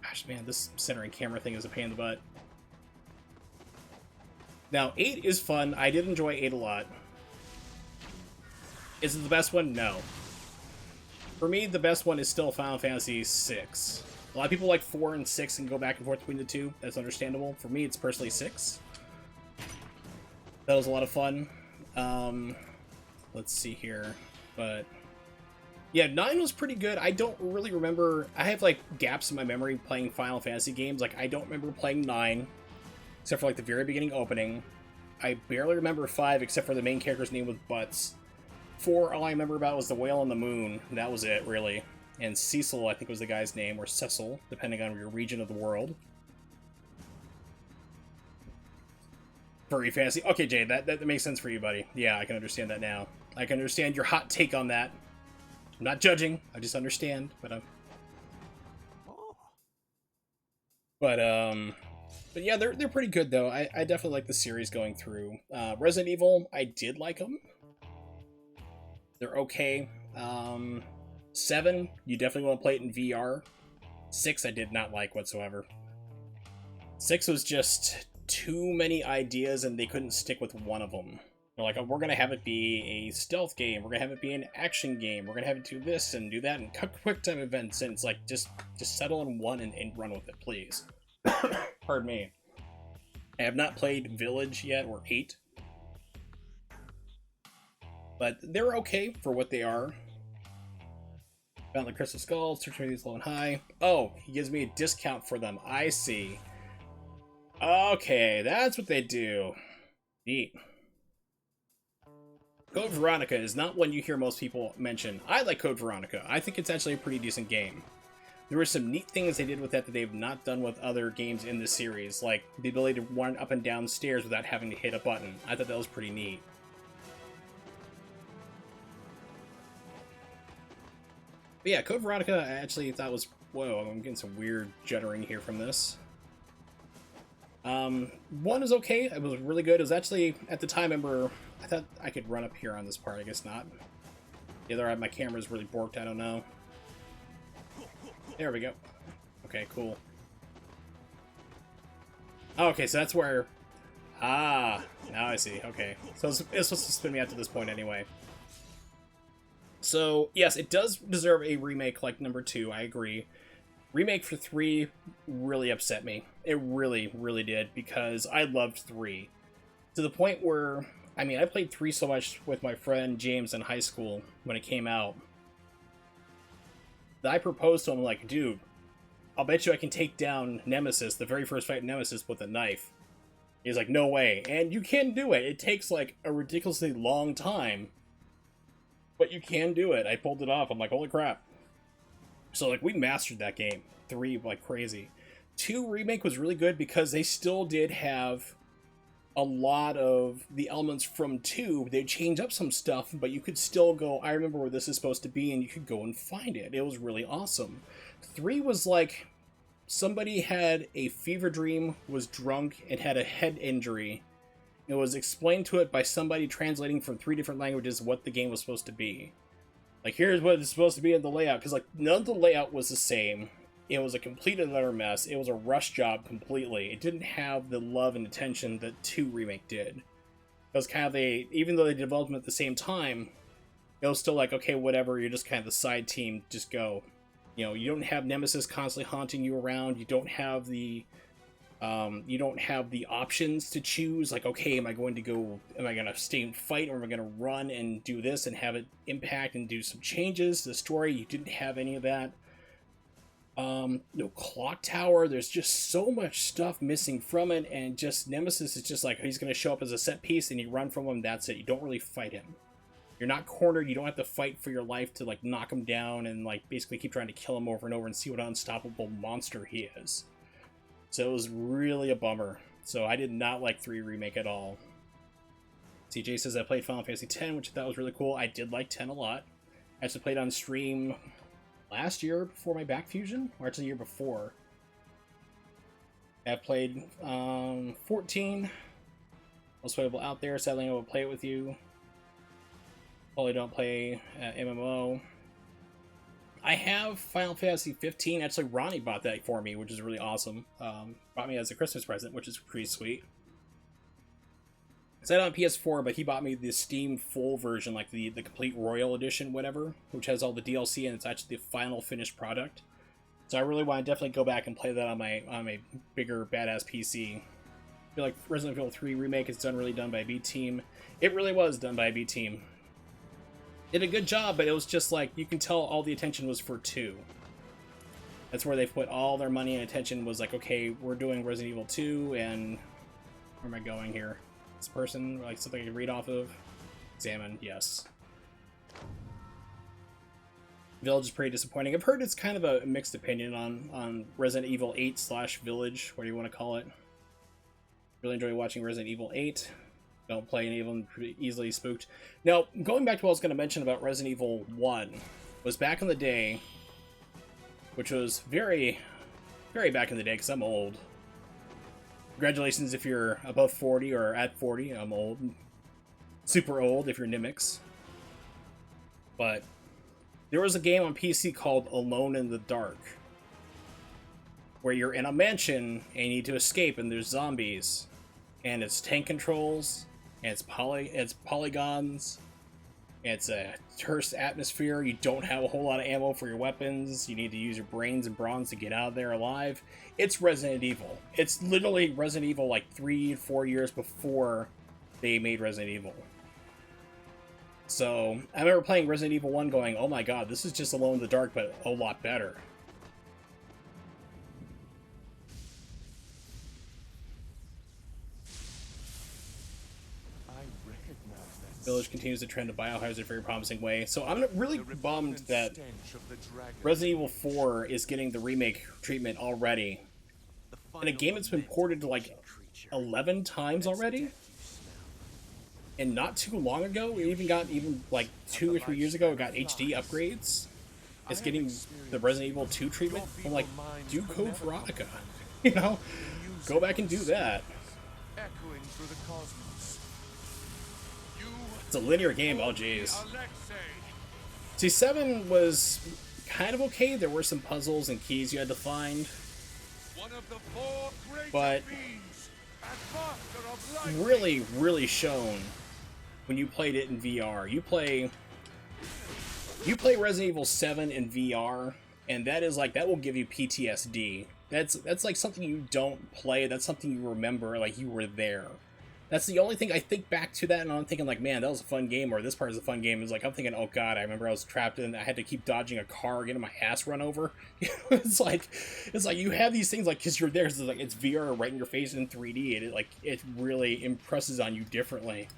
Speaker 1: Gosh, man, this centering camera thing is a pain in the butt. Now, 8 is fun. I did enjoy 8 a lot. Is it the best one? No. For me, the best one is still Final Fantasy VI. A lot of people like 4 and 6 and go back and forth between the two. That's understandable. For me, it's personally 6. That was a lot of fun. Let's see here. But yeah, 9 was pretty good. I don't really remember. I have like gaps in my memory playing Final Fantasy games. Like, I don't remember playing 9, except for like the very beginning opening. I barely remember 5, except for the main character's name with Butts. 4, all I remember about was the whale on the moon. And that was it, really. And Cecil, I think, was the guy's name, or Cecil, depending on your region of the world. Furry fantasy. Okay, Jay, that makes sense for you, buddy. Yeah, I can understand that now. I can understand your hot take on that. I'm not judging. I just understand. But yeah, they're pretty good though. I definitely like the series going through. Resident Evil, I did like them. They're okay. 7, you definitely want to play it in VR. 6, I did not like whatsoever. 6 was just too many ideas and they couldn't stick with one of them. They're like, oh, we're going to have it be a stealth game. We're going to have it be an action game. We're going to have it do this and do that and quick time events. And it's like, just settle on one and run with it, please. Pardon me. I have not played Village yet, or 8. But they're okay for what they are. Found the Crystal Skull, search for these low and high. Oh, he gives me a discount for them. I see. Okay, that's what they do. Neat. Code Veronica is not one you hear most people mention. I like Code Veronica. I think it's actually a pretty decent game. There were some neat things they did with that they've not done with other games in the series, like the ability to run up and down stairs without having to hit a button. I thought that was pretty neat. But yeah, Code Veronica I actually thought was... Whoa, I'm getting some weird juddering here from this. 1 is okay. It was really good. It was actually, at the time, I remember... I thought I could run up here on this part. I guess not. The other eye, my camera's really borked. I don't know. There we go. Okay, cool. Oh, okay, so that's where... Ah, now I see. Okay. So it's supposed to spin me out to this point anyway. So, yes, it does deserve a remake like number 2, I agree. Remake for 3 really upset me. It really, really did, because I loved 3. To the point where, I mean, I played 3 so much with my friend James in high school when it came out, that I proposed to him, like, dude, I'll bet you I can take down Nemesis, the very first fight in Nemesis, with a knife. He's like, no way. And you can do it. It takes, like, a ridiculously long time, but you can do it. I pulled it off. I'm like, holy crap. So, like, we mastered that game. 3, like, crazy. 2 Remake was really good because they still did have a lot of the elements from 2. They'd change up some stuff, but you could still go, I remember where this is supposed to be, and you could go and find it. It was really awesome. 3 was like, somebody had a fever dream, was drunk, and had a head injury. It was explained to it by somebody translating from 3 different languages what the game was supposed to be. Like, here's what it's supposed to be in the layout, because, like, none of the layout was the same. it was a complete and utter mess. It was a rush job completely. It didn't have the love and attention that 2 Remake did. It was kind of even though they developed them at the same time, it was still like, okay, whatever, you're just kind of the side team, just go. You know, you don't have Nemesis constantly haunting you around, you don't have the options to choose, like, okay, am I going to stay and fight, or am I going to run and do this and have it impact and do some changes to the story? You didn't have any of that. No clock tower. There's just so much stuff missing from it, and just Nemesis is just like, he's going to show up as a set piece and you run from him, that's it. You don't really fight him. You're not cornered, you don't have to fight for your life to like knock him down and like basically keep trying to kill him over and over and see what an unstoppable monster he is. So it was really a bummer. So I did not like 3 Remake at all. CJ says I played Final Fantasy X, which I thought was really cool. I did like 10 a lot. I actually played on stream last year before my back fusion, or actually the year before. I've played 14. Most playable out there. Sadly, I will play it with you. Probably don't play MMO. I have Final Fantasy 15. Actually, Ronnie bought that for me, which is really awesome. Bought me as a Christmas present, which is pretty sweet. It's not on PS4, but he bought me the Steam full version, like the complete Royal Edition, whatever, which has all the DLC, and it's actually the final finished product. So I really want to definitely go back and play that on my bigger badass PC. I feel like Resident Evil 3 Remake is really done by a B team. It really was done by a B team. Did a good job, but it was just like, you can tell all the attention was for 2. That's where they put all their money and attention, was like, okay, we're doing Resident Evil 2, and where am I going here? This person, like something I can read off of? Examine, yes. Village is pretty disappointing. I've heard it's kind of a mixed opinion on Resident Evil 8 / Village, whatever you want to call it. Really enjoy watching Resident Evil 8. Don't play any of them, pretty easily spooked. Now, going back to what I was going to mention about Resident Evil 1, was back in the day, which was very, very back in the day, because I'm old. Congratulations if you're above 40 or at 40, I'm old. Super old if you're Nimix. But there was a game on PC called Alone in the Dark, where you're in a mansion and you need to escape, and there's zombies. And it's tank controls, and it's polygons, and it's a terse atmosphere. You don't have a whole lot of ammo for your weapons. You need to use your brains and bronze to get out of there alive. It's Resident Evil. It's literally Resident Evil like 3-4 years before they made Resident Evil. So I remember playing Resident Evil 1 going, oh my god, this is just Alone in the Dark, but a lot better. Village continues the trend of Biohazard in a very promising way. So I'm really bummed that Resident Evil 4 is getting the remake treatment already. In a game that's been ported to like 11 times already. And not too long ago, we even got like 2 or 3 years ago, it got HD upgrades. It's getting the Resident Evil 2 treatment. I'm like, do Code Veronica. You know? Go back and do that. It's a linear game, oh jeez. See, 7 was kind of okay. There were some puzzles and keys you had to find. But really, really shown when you played it in VR. You play Resident Evil 7 in VR, and that is like, that will give you PTSD. That's like something you don't play, that's something you remember, like you were there. That's the only thing I think back to that, and I'm thinking like, man, that was a fun game, or this part is a fun game. It's like, I'm thinking, oh god, I remember I was trapped in, I had to keep dodging a car, getting my ass run over. It's like you have these things like, because you're there, so it's VR right in your face in 3D, and it really impresses on you differently.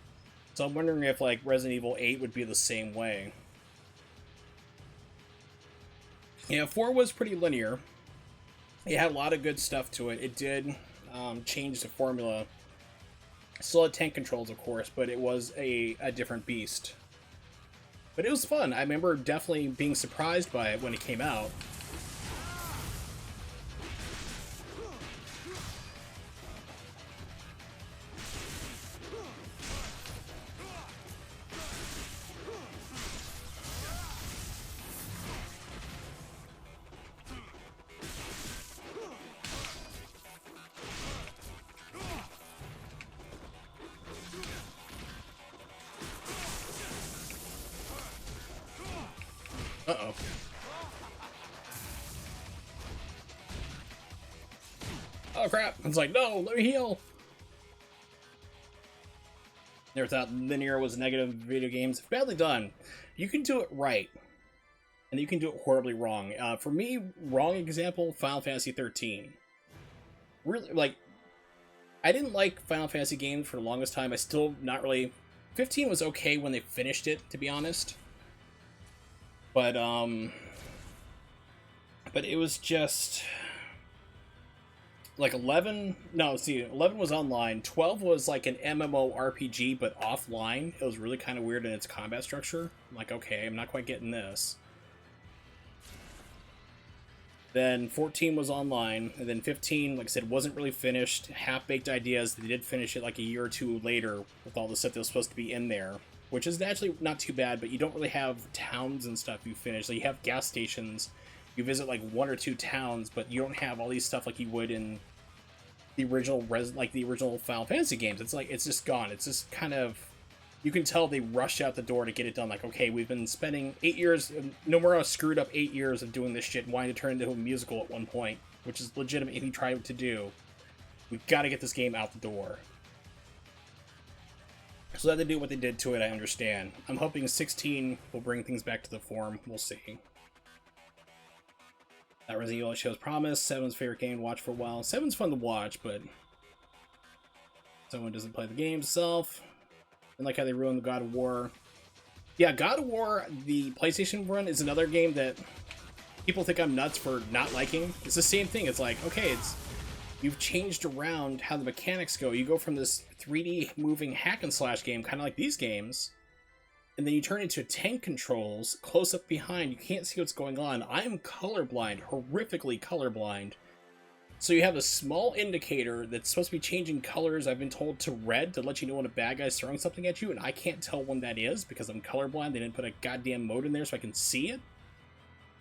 Speaker 1: So I'm wondering if like Resident Evil 8 would be the same way. Yeah, 4 was pretty linear. It had a lot of good stuff to it. It did change the formula. Still had tank controls, of course, but it was a different beast. But it was fun. I remember definitely being surprised by it when it came out. Uh-oh. Oh crap! It's like, no, let me heal! Never thought linear was negative in video games. Badly done. You can do it right, and you can do it horribly wrong. For me, wrong example, Final Fantasy 13. Really, like, I didn't like Final Fantasy games for the longest time. I still not really... 15 was okay when they finished it, to be honest. But it was just... like 11, no, see, 11 was online, 12 was like an MMORPG, but offline. It was really kind of weird in its combat structure. I'm like, okay, I'm not quite getting this. Then 14 was online, and then 15, like I said, wasn't really finished. Half-baked ideas. They did finish it like a year or two later with all the stuff that was supposed to be in there, which is actually not too bad, but you don't really have towns and stuff you finish. Like, you have gas stations. You visit like 1 or 2 towns, but you don't have all these stuff like you would in the original the original Final Fantasy games. It's like, it's just gone. It's just kind of, you can tell they rushed out the door to get it done. Like, okay, we've been spending 8 years, Nomura screwed up 8 years of doing this shit and wanting to turn it into a musical at one point, which is legitimate if he tried to do. We've got to get this game out the door. So that they do what they did to it, I understand. I'm hoping 16 will bring things back to the form. We'll see. That Resident Evil shows promise. 7's favorite game to watch for a while. 7's fun to watch, but someone doesn't play the game itself. And like how they ruined the God of War. Yeah, God of War, the PlayStation run, is another game that people think I'm nuts for not liking. It's the same thing. It's like, okay, you've changed around how the mechanics go. You go from this 3D moving hack and slash game, kind of like these games, and then you turn into tank controls, close up behind. You can't see what's going on. I'm colorblind, horrifically colorblind. So you have a small indicator that's supposed to be changing colors, I've been told, to red to let you know when a bad guy's throwing something at you, and I can't tell when that is because I'm colorblind. They didn't put a goddamn mode in there so I can see it.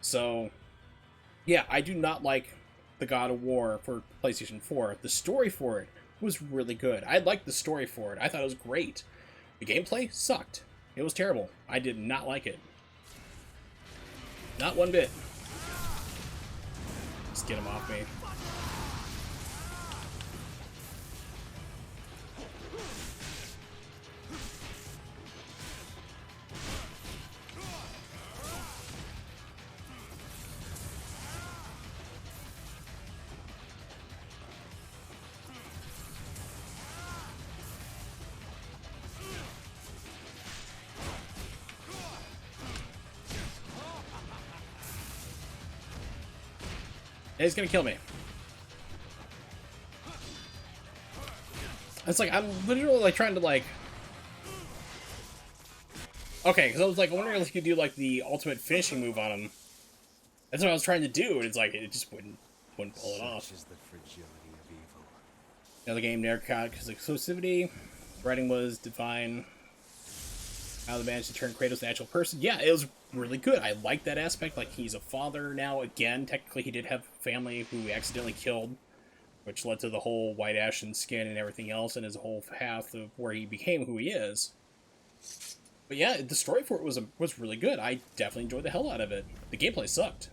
Speaker 1: So, yeah, I do not like the God of War for PlayStation 4. The story for it was really good. I liked the story for it. I thought it was great. The gameplay sucked. It was terrible. I did not like it. Not one bit. Just get him off me. He's gonna kill me. It's like, I'm literally like trying to like... Okay, because I was like, I wonder if you could do like the ultimate finishing move on him. That's what I was trying to do, and it's like, it just wouldn't pull it off.
Speaker 2: Such is the fragility of evil.
Speaker 1: Another game never caught because of exclusivity. Writing was divine. How they managed to turn Kratos into an actual person. Yeah, it was really good. I like that aspect. Like, he's a father now. Again, technically he did have family who he accidentally killed, which led to the whole white ashen skin and everything else, and his whole path of where he became who he is. But yeah, the story for it was really good. I definitely enjoyed the hell out of it. The gameplay sucked.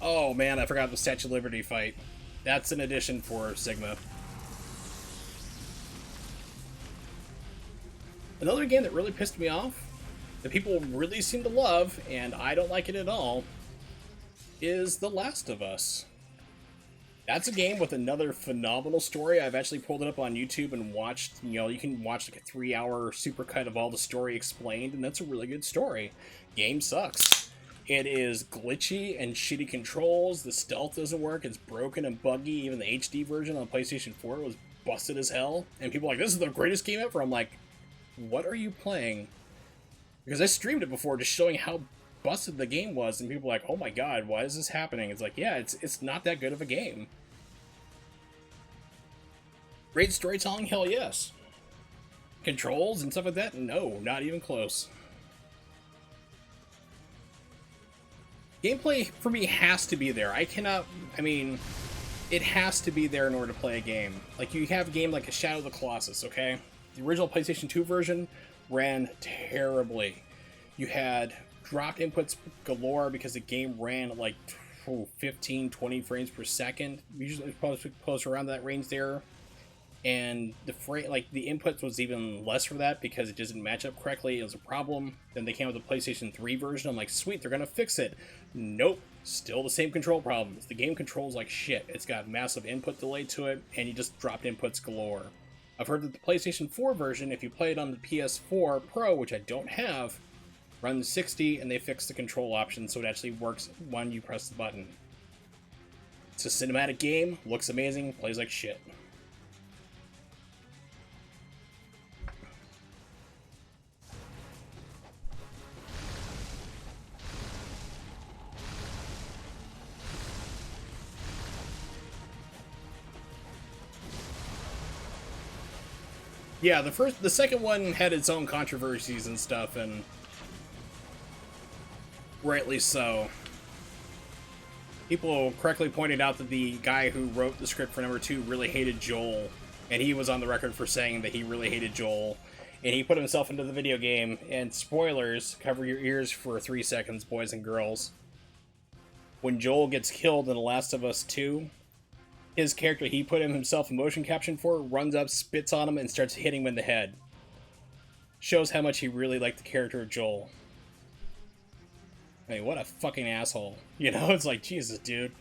Speaker 1: Oh man, I forgot the Statue of Liberty fight. That's an addition for Sigma. Another game that really pissed me off, that people really seem to love, and I don't like it at all, is The Last of Us. That's a game with another phenomenal story. I've actually pulled it up on YouTube and watched, you know, you can watch like a 3-hour supercut of all the story explained, and that's a really good story. Game sucks. It is glitchy and shitty controls. The stealth doesn't work. It's broken and buggy. Even the HD version on PlayStation 4 was busted as hell. And people are like, this is the greatest game ever. I'm like, what are you playing? Because I streamed it before just showing how busted the game was. And people are like, oh my god, why is this happening? It's like, yeah, it's not that good of a game. Great storytelling? Hell yes. Controls and stuff like that? No, not even close. Gameplay, for me, has to be there. I mean, it has to be there in order to play a game. Like, you have a game like a Shadow of the Colossus, okay? The original PlayStation 2 version ran terribly. You had dropped inputs galore because the game ran at like 15, 20 frames per second. Usually it's close around that range there. And the the inputs was even less for that because it doesn't match up correctly. It was a problem. Then they came with the PlayStation 3 version. I'm like, sweet, they're gonna fix it. Nope, still the same control problems. The game controls like shit. It's got massive input delay to it, and you just dropped inputs galore. I've heard that the PlayStation 4 version, if you play it on the PS4 Pro, which I don't have, runs 60, and they fixed the control option so it actually works when you press the button. It's a cinematic game, looks amazing, plays like shit. Yeah, the second one had its own controversies and stuff, and rightly so. People correctly pointed out that the guy who wrote the script for number 2 really hated Joel, and he was on the record for saying that he really hated Joel, and he put himself into the video game, and spoilers, cover your ears for 3 seconds, boys and girls. When Joel gets killed in The Last of Us 2, his character he put himself in motion caption for runs up, spits on him, and starts hitting him in the head. Shows how much he really liked the character of Joel. I mean, what a fucking asshole. You know, it's like, Jesus, dude.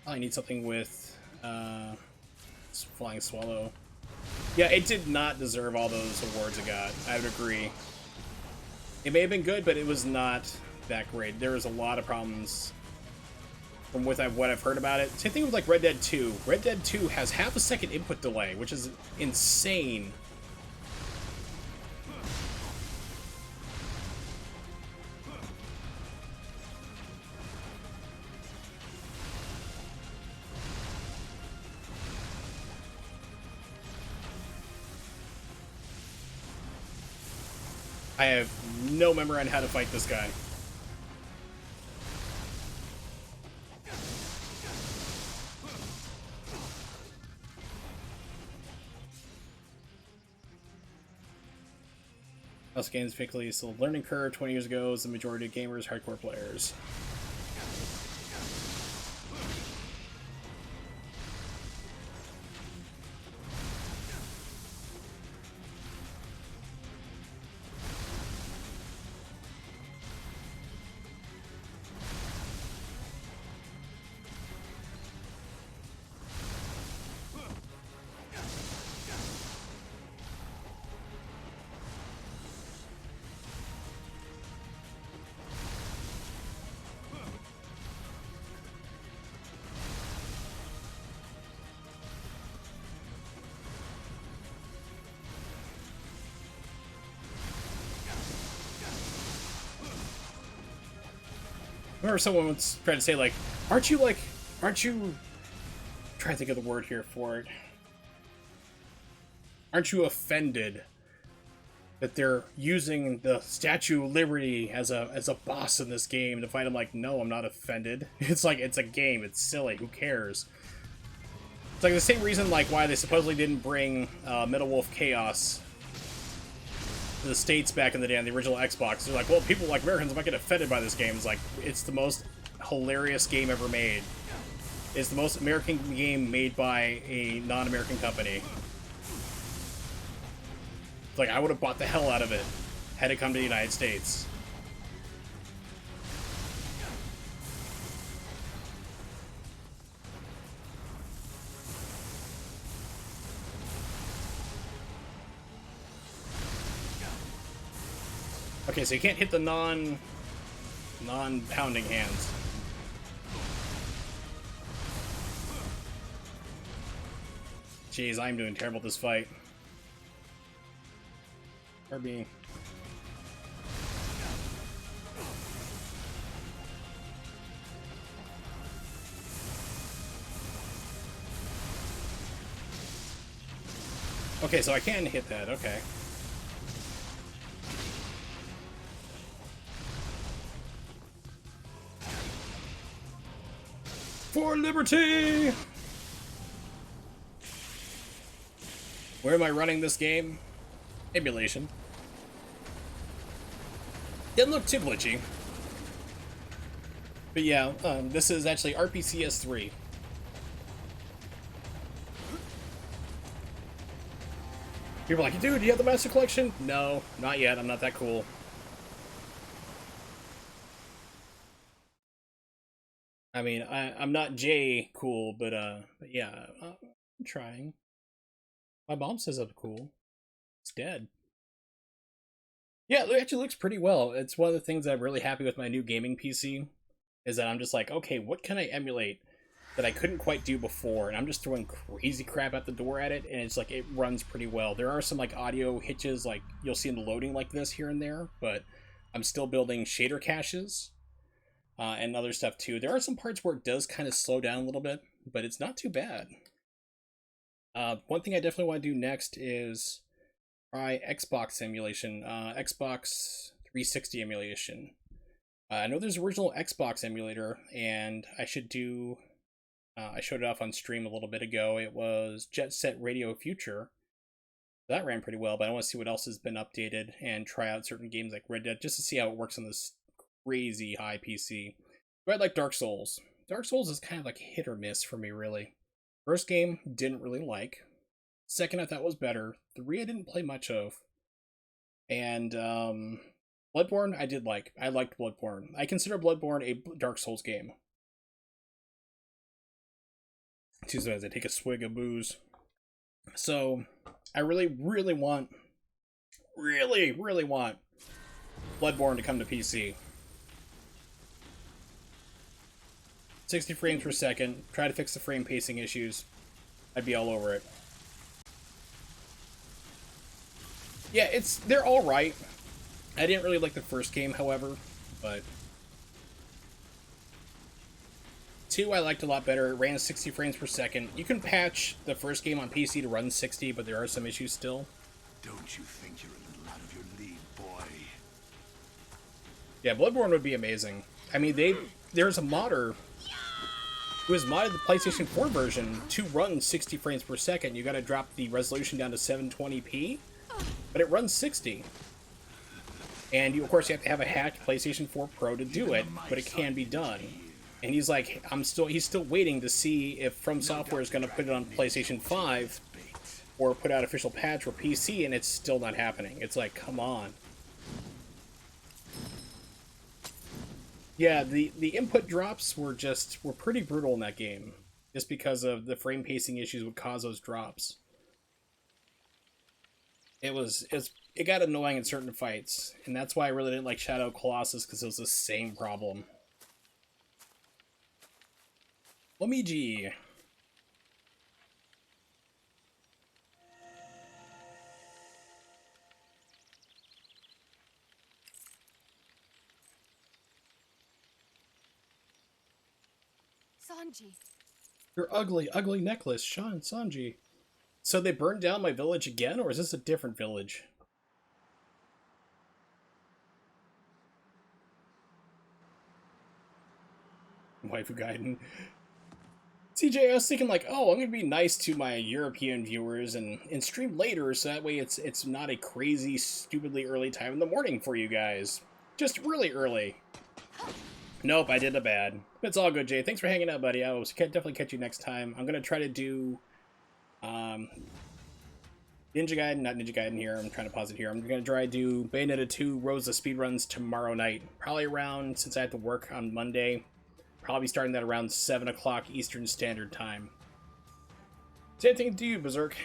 Speaker 1: I need something with Flying Swallow. Yeah, it did not deserve all those awards it got. I would agree. It may have been good, but it was not that great. There was a lot of problems from what I've heard about it. Same thing with like Red Dead 2. Red Dead 2 has half a second input delay, which is insane. I have no memory on how to fight this guy. Us games particularly still learning curve 20 years ago is the majority of gamers, hardcore players. I remember someone once tried to say, like, aren't you, I'm trying to think of the word here for it. Aren't you offended that they're using the Statue of Liberty as a boss in this game to fight? I'm like, no, I'm not offended. It's like, it's a game, it's silly, who cares? It's like the same reason, like, why they supposedly didn't bring Metal Wolf Chaos to the States back in the day on the original Xbox. They're like, well, people like Americans might get offended by this game. It's like, it's the most hilarious game ever made. It's the most American game made by a non-American company. It's like, I would have bought the hell out of it had it come to the United States. Okay, so you can't hit the non-pounding hands. Jeez, I'm doing terrible at this fight. Or me. Okay, so I can hit that, okay. For liberty! Where am I running this game? Emulation. Didn't look too glitchy. But yeah, this is actually RPCS 3. People are like, dude, do you have the Master Collection? No, not yet. I'm not that cool. I mean, I'm not J cool, but yeah, I'm trying. My mom says I'm cool. It's dead. Yeah, it actually looks pretty well. It's one of the things I'm really happy with my new gaming PC, is that I'm just like, okay, what can I emulate that I couldn't quite do before? And I'm just throwing crazy crap at the door at it, and it's like, it runs pretty well. There are some like audio hitches, like you'll see in the loading like this here and there, but I'm still building shader caches and other stuff too. There are some parts where it does kind of slow down a little bit, but it's not too bad. One thing I definitely want to do next is try Xbox emulation, Xbox 360 emulation. I know there's original Xbox emulator, and I should do. I showed it off on stream a little bit ago. It was Jet Set Radio Future. That ran pretty well, but I want to see what else has been updated and try out certain games like Red Dead just to see how it works on this crazy high PC. But I like Dark Souls. Dark Souls is kind of like hit or miss for me, really. First game, didn't really like. Second, I thought was better. 3, I didn't play much of. And Bloodborne, I did like. I liked Bloodborne. I consider Bloodborne a Dark Souls game. Excuse me as I take a swig of booze. So, I really want Bloodborne to come to PC. 60 frames per second, try to fix the frame pacing issues. I'd be all over it. Yeah, they're alright. I didn't really like the first game, however, but 2 I liked a lot better. It ran 60 frames per second. You can patch the first game on PC to run 60, but there are some issues still.
Speaker 3: Don't you think you're a little out of your league, boy?
Speaker 1: Yeah, Bloodborne would be amazing. I mean, there's a modder who has modded the PlayStation 4 version to run 60 frames per second. You gotta drop the resolution down to 720p, but it runs 60. And you, of course, you have to have a hacked PlayStation 4 Pro to do it, but it can be done. And he's like, he's still waiting to see if From Software is gonna put it on PlayStation 5 or put out official patch for PC, and it's still not happening. It's like, come on. Yeah, the input drops were pretty brutal in that game, just because of the frame pacing issues would cause those drops. It got annoying in certain fights, and that's why I really didn't like Shadow Colossus, because it was the same problem. Omiji.
Speaker 4: Sanji.
Speaker 1: Your ugly, ugly necklace, Sanji. So they burned down my village again, or is this a different village? Waifu Gaiden. CJ, I was thinking like, oh, I'm gonna be nice to my European viewers and stream later, so that way it's not a crazy, stupidly early time in the morning for you guys. Just really early. Nope, I did a bad. But it's all good, Jay. Thanks for hanging out, buddy. I will definitely catch you next time. I'm gonna try to do Ninja Gaiden, not Ninja Gaiden here. I'm trying to pause it here. I'm gonna try to do Bayonetta 2 Rosa speedruns tomorrow night. Probably around, since I have to work on Monday, probably starting that around 7 o'clock Eastern Standard Time. Same thing to you, Berserk.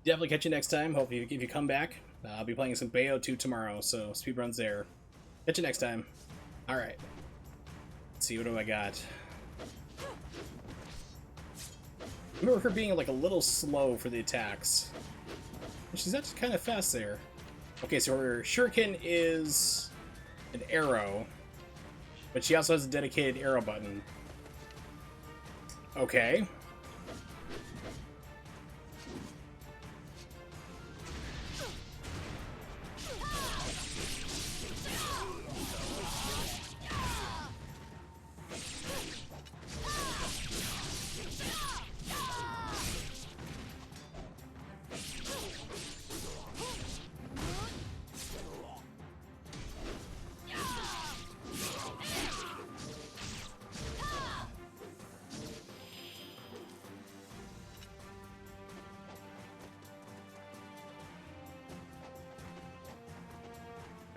Speaker 1: Definitely catch you next time. Hope if you come back. I'll be playing some Bayo 2 tomorrow, so speedruns there. Catch you next time. Alright. Let's see, what do I got? I remember her being like a little slow for the attacks. She's actually kind of fast there. Okay, so her shuriken is an arrow, but she also has a dedicated arrow button.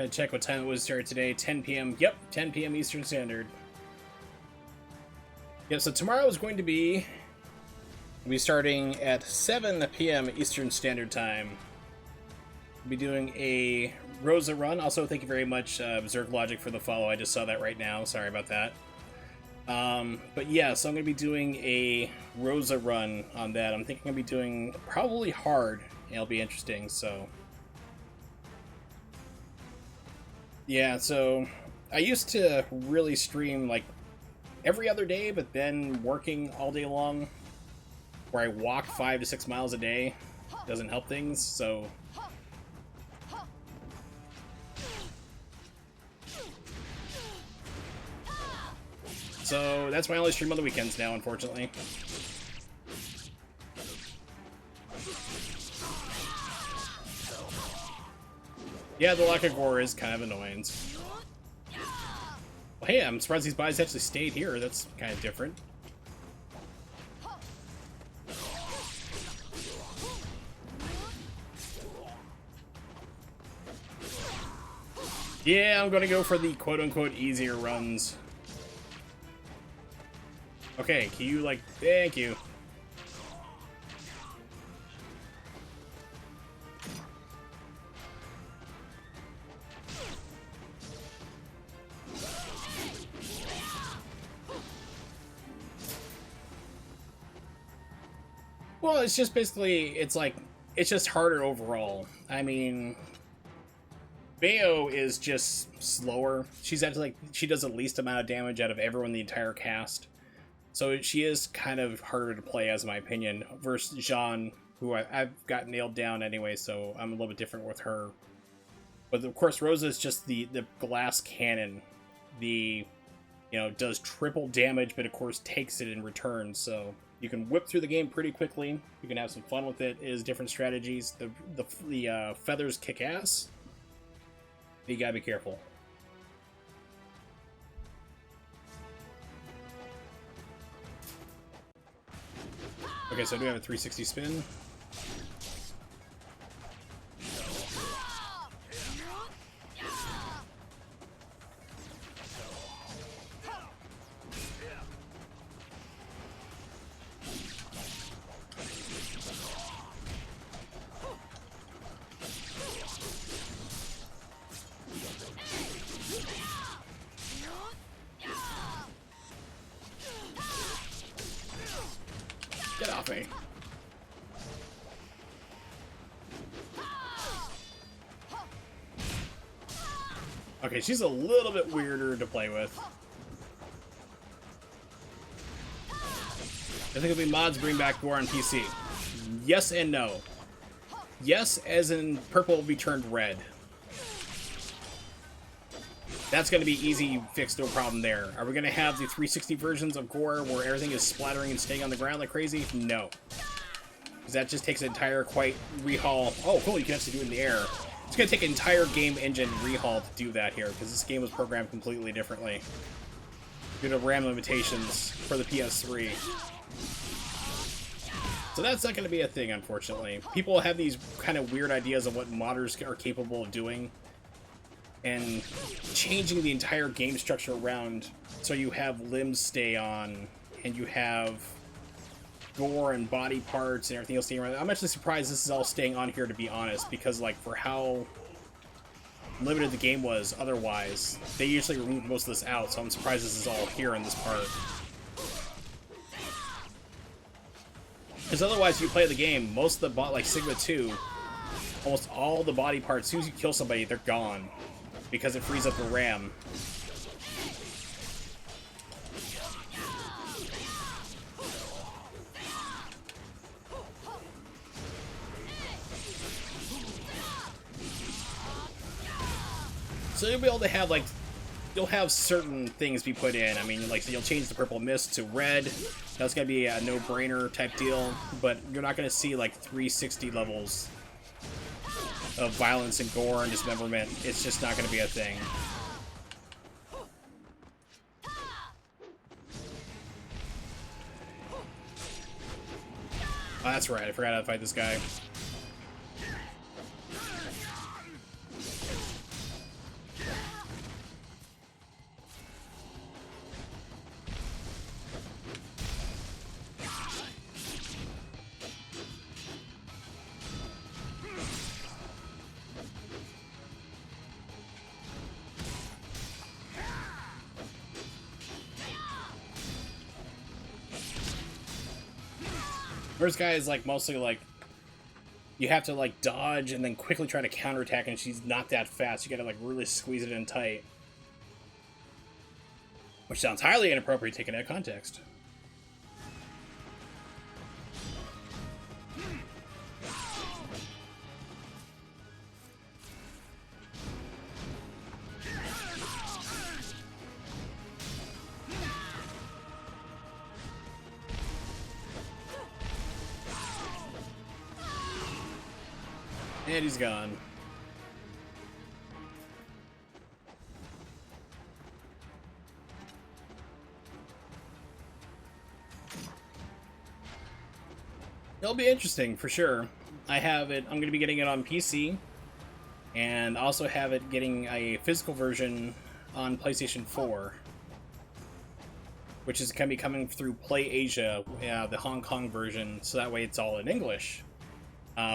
Speaker 1: I check what time it was started today. 10 p.m. Yep, 10 p.m. Eastern Standard. Yep, so tomorrow is going to be... We'll be starting at 7 p.m. Eastern Standard Time. We'll be doing a Rosa run. Also, thank you very much, Berserk Logic, for the follow. I just saw that right now. Sorry about that. But yeah, so I'm going to be doing a Rosa run on that. I'm thinking I'm going to be doing probably hard. It'll be interesting, so... Yeah, so I used to really stream like every other day, but then working all day long, where I walk 5 to 6 miles a day, doesn't help things, so... So that's why I only stream on the weekends now, unfortunately. Yeah, the lack of gore is kind of annoying. Well, hey, I'm surprised these bodies actually stayed here. That's kind of different. Yeah, I'm gonna go for the quote-unquote easier runs. Okay, can you, like... Thank you. Well, it's just basically, it's like, it's just harder overall. I mean, Bayo is just slower. She's actually like, she does the least amount of damage out of everyone in the entire cast. So she is kind of harder to play, as my opinion, versus Jean, who I've got nailed down anyway, so I'm a little bit different with her. But of course, Rosa is just the glass cannon. The, you know, does triple damage, but of course takes it in return, so... You can whip through the game pretty quickly. You can have some fun with it. It is different strategies. The feathers kick ass. You gotta be careful. Okay, so I do have a 360 spin. Get off me. Okay, she's a little bit weirder to play with. I think it'll be mods bring back War on PC. Yes and no. Yes, as in purple will be turned red. That's going to be easy fix, no problem there. Are we going to have the 360 versions of Gore where everything is splattering and staying on the ground like crazy? No. Because that just takes an entire quite rehaul. Oh, cool, you can actually do it in the air. It's going to take an entire game engine rehaul to do that here, because this game was programmed completely differently due to RAM limitations for the PS3. So that's not going to be a thing, unfortunately. People have these kind of weird ideas of what modders are capable of doing, and changing the entire game structure around so you have limbs stay on, and you have gore and body parts and everything else staying around. I'm actually surprised this is all staying on here, to be honest, because, like, for how limited the game was otherwise, they usually remove most of this out, so I'm surprised this is all here in this part. Because otherwise, if you play the game, most of the like Sigma 2, almost all the body parts, as soon as you kill somebody, they're gone. Because it frees up the RAM. So you'll be able to have, like, you'll have certain things be put in. I mean, like, so you'll change the purple mist to red. That's gonna be a no-brainer type deal. But you're not gonna see, like, 360 levels of violence and gore and dismemberment. It's just not going to be a thing. Oh, that's right. I forgot how to fight this guy. First guy is like mostly like you have to like dodge and then quickly try to counterattack, and she's not that fast. You gotta like really squeeze it in tight. Which sounds highly inappropriate taken out of context. And he's gone. It'll be interesting for sure. I have it. I'm going to be getting it on PC, and also have it getting a physical version on PlayStation 4, which is going to be coming through Play Asia, the Hong Kong version. So that way it's all in English.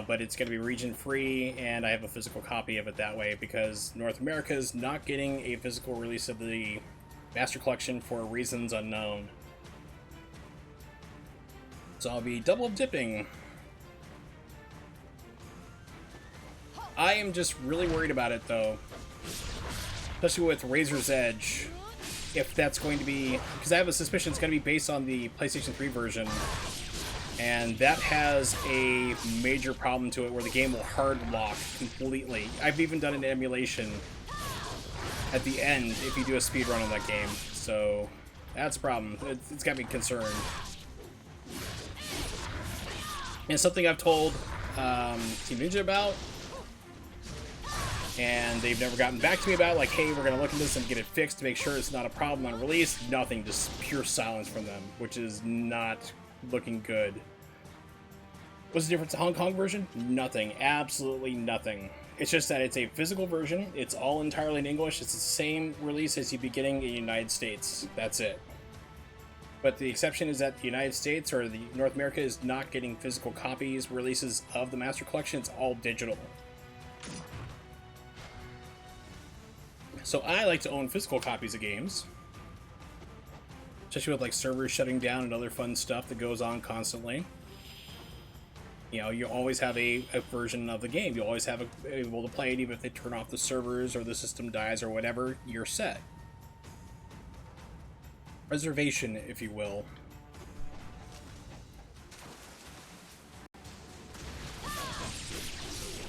Speaker 1: But it's going to be region free, and I have a physical copy of it that way because North America is not getting a physical release of the Master Collection for reasons unknown. So I'll be double dipping. I am just really worried about it though, especially with Razor's Edge, if that's going to be, because I have a suspicion it's going to be based on the PlayStation 3 version. And that has a major problem to it where the game will hard lock completely. I've even done an emulation at the end if you do a speed run on that game. So that's a problem. It's got me concerned. And something I've told Team Ninja about, and they've never gotten back to me about, like, hey, we're going to look at this and get it fixed to make sure it's not a problem on release. Nothing, just pure silence from them, which is not looking good. What's the difference in the Hong Kong version? Nothing. Absolutely nothing. It's just that it's a physical version. It's all entirely in English. It's the same release as you'd be getting in the United States. That's it. But the exception is that the United States or the North America is not getting physical copies, releases of the Master Collection. It's all digital. So I like to own physical copies of games. Especially with like servers shutting down and other fun stuff that goes on constantly. You know, you always have a version of the game. You always have able to play it even if they turn off the servers or the system dies or whatever, you're set. Reservation, if you will.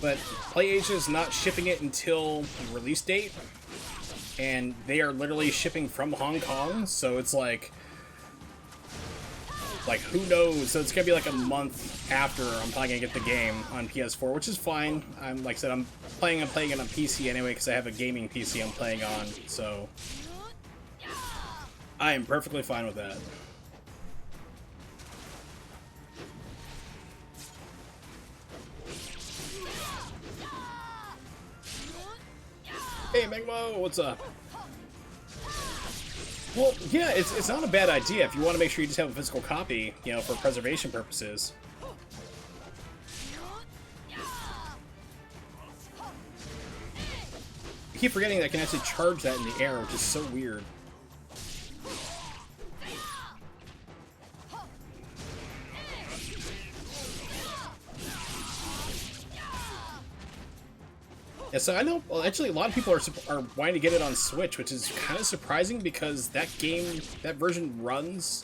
Speaker 1: But PlayAsia is not shipping it until the release date. And they are literally shipping from Hong Kong, so it's like who knows? So it's gonna be like a month after I'm probably gonna get the game on PS4, which is fine. I'm like I said, I'm playing it on PC anyway because I have a gaming PC I'm playing on, so I am perfectly fine with that. Hey Megmo, what's up? Well, yeah, it's not a bad idea if you want to make sure you just have a physical copy, you know, for preservation purposes. I keep forgetting that I can actually charge that in the air, which is so weird. Yeah, so I know, well, actually, a lot of people are wanting to get it on Switch, which is kind of surprising because that game, that version runs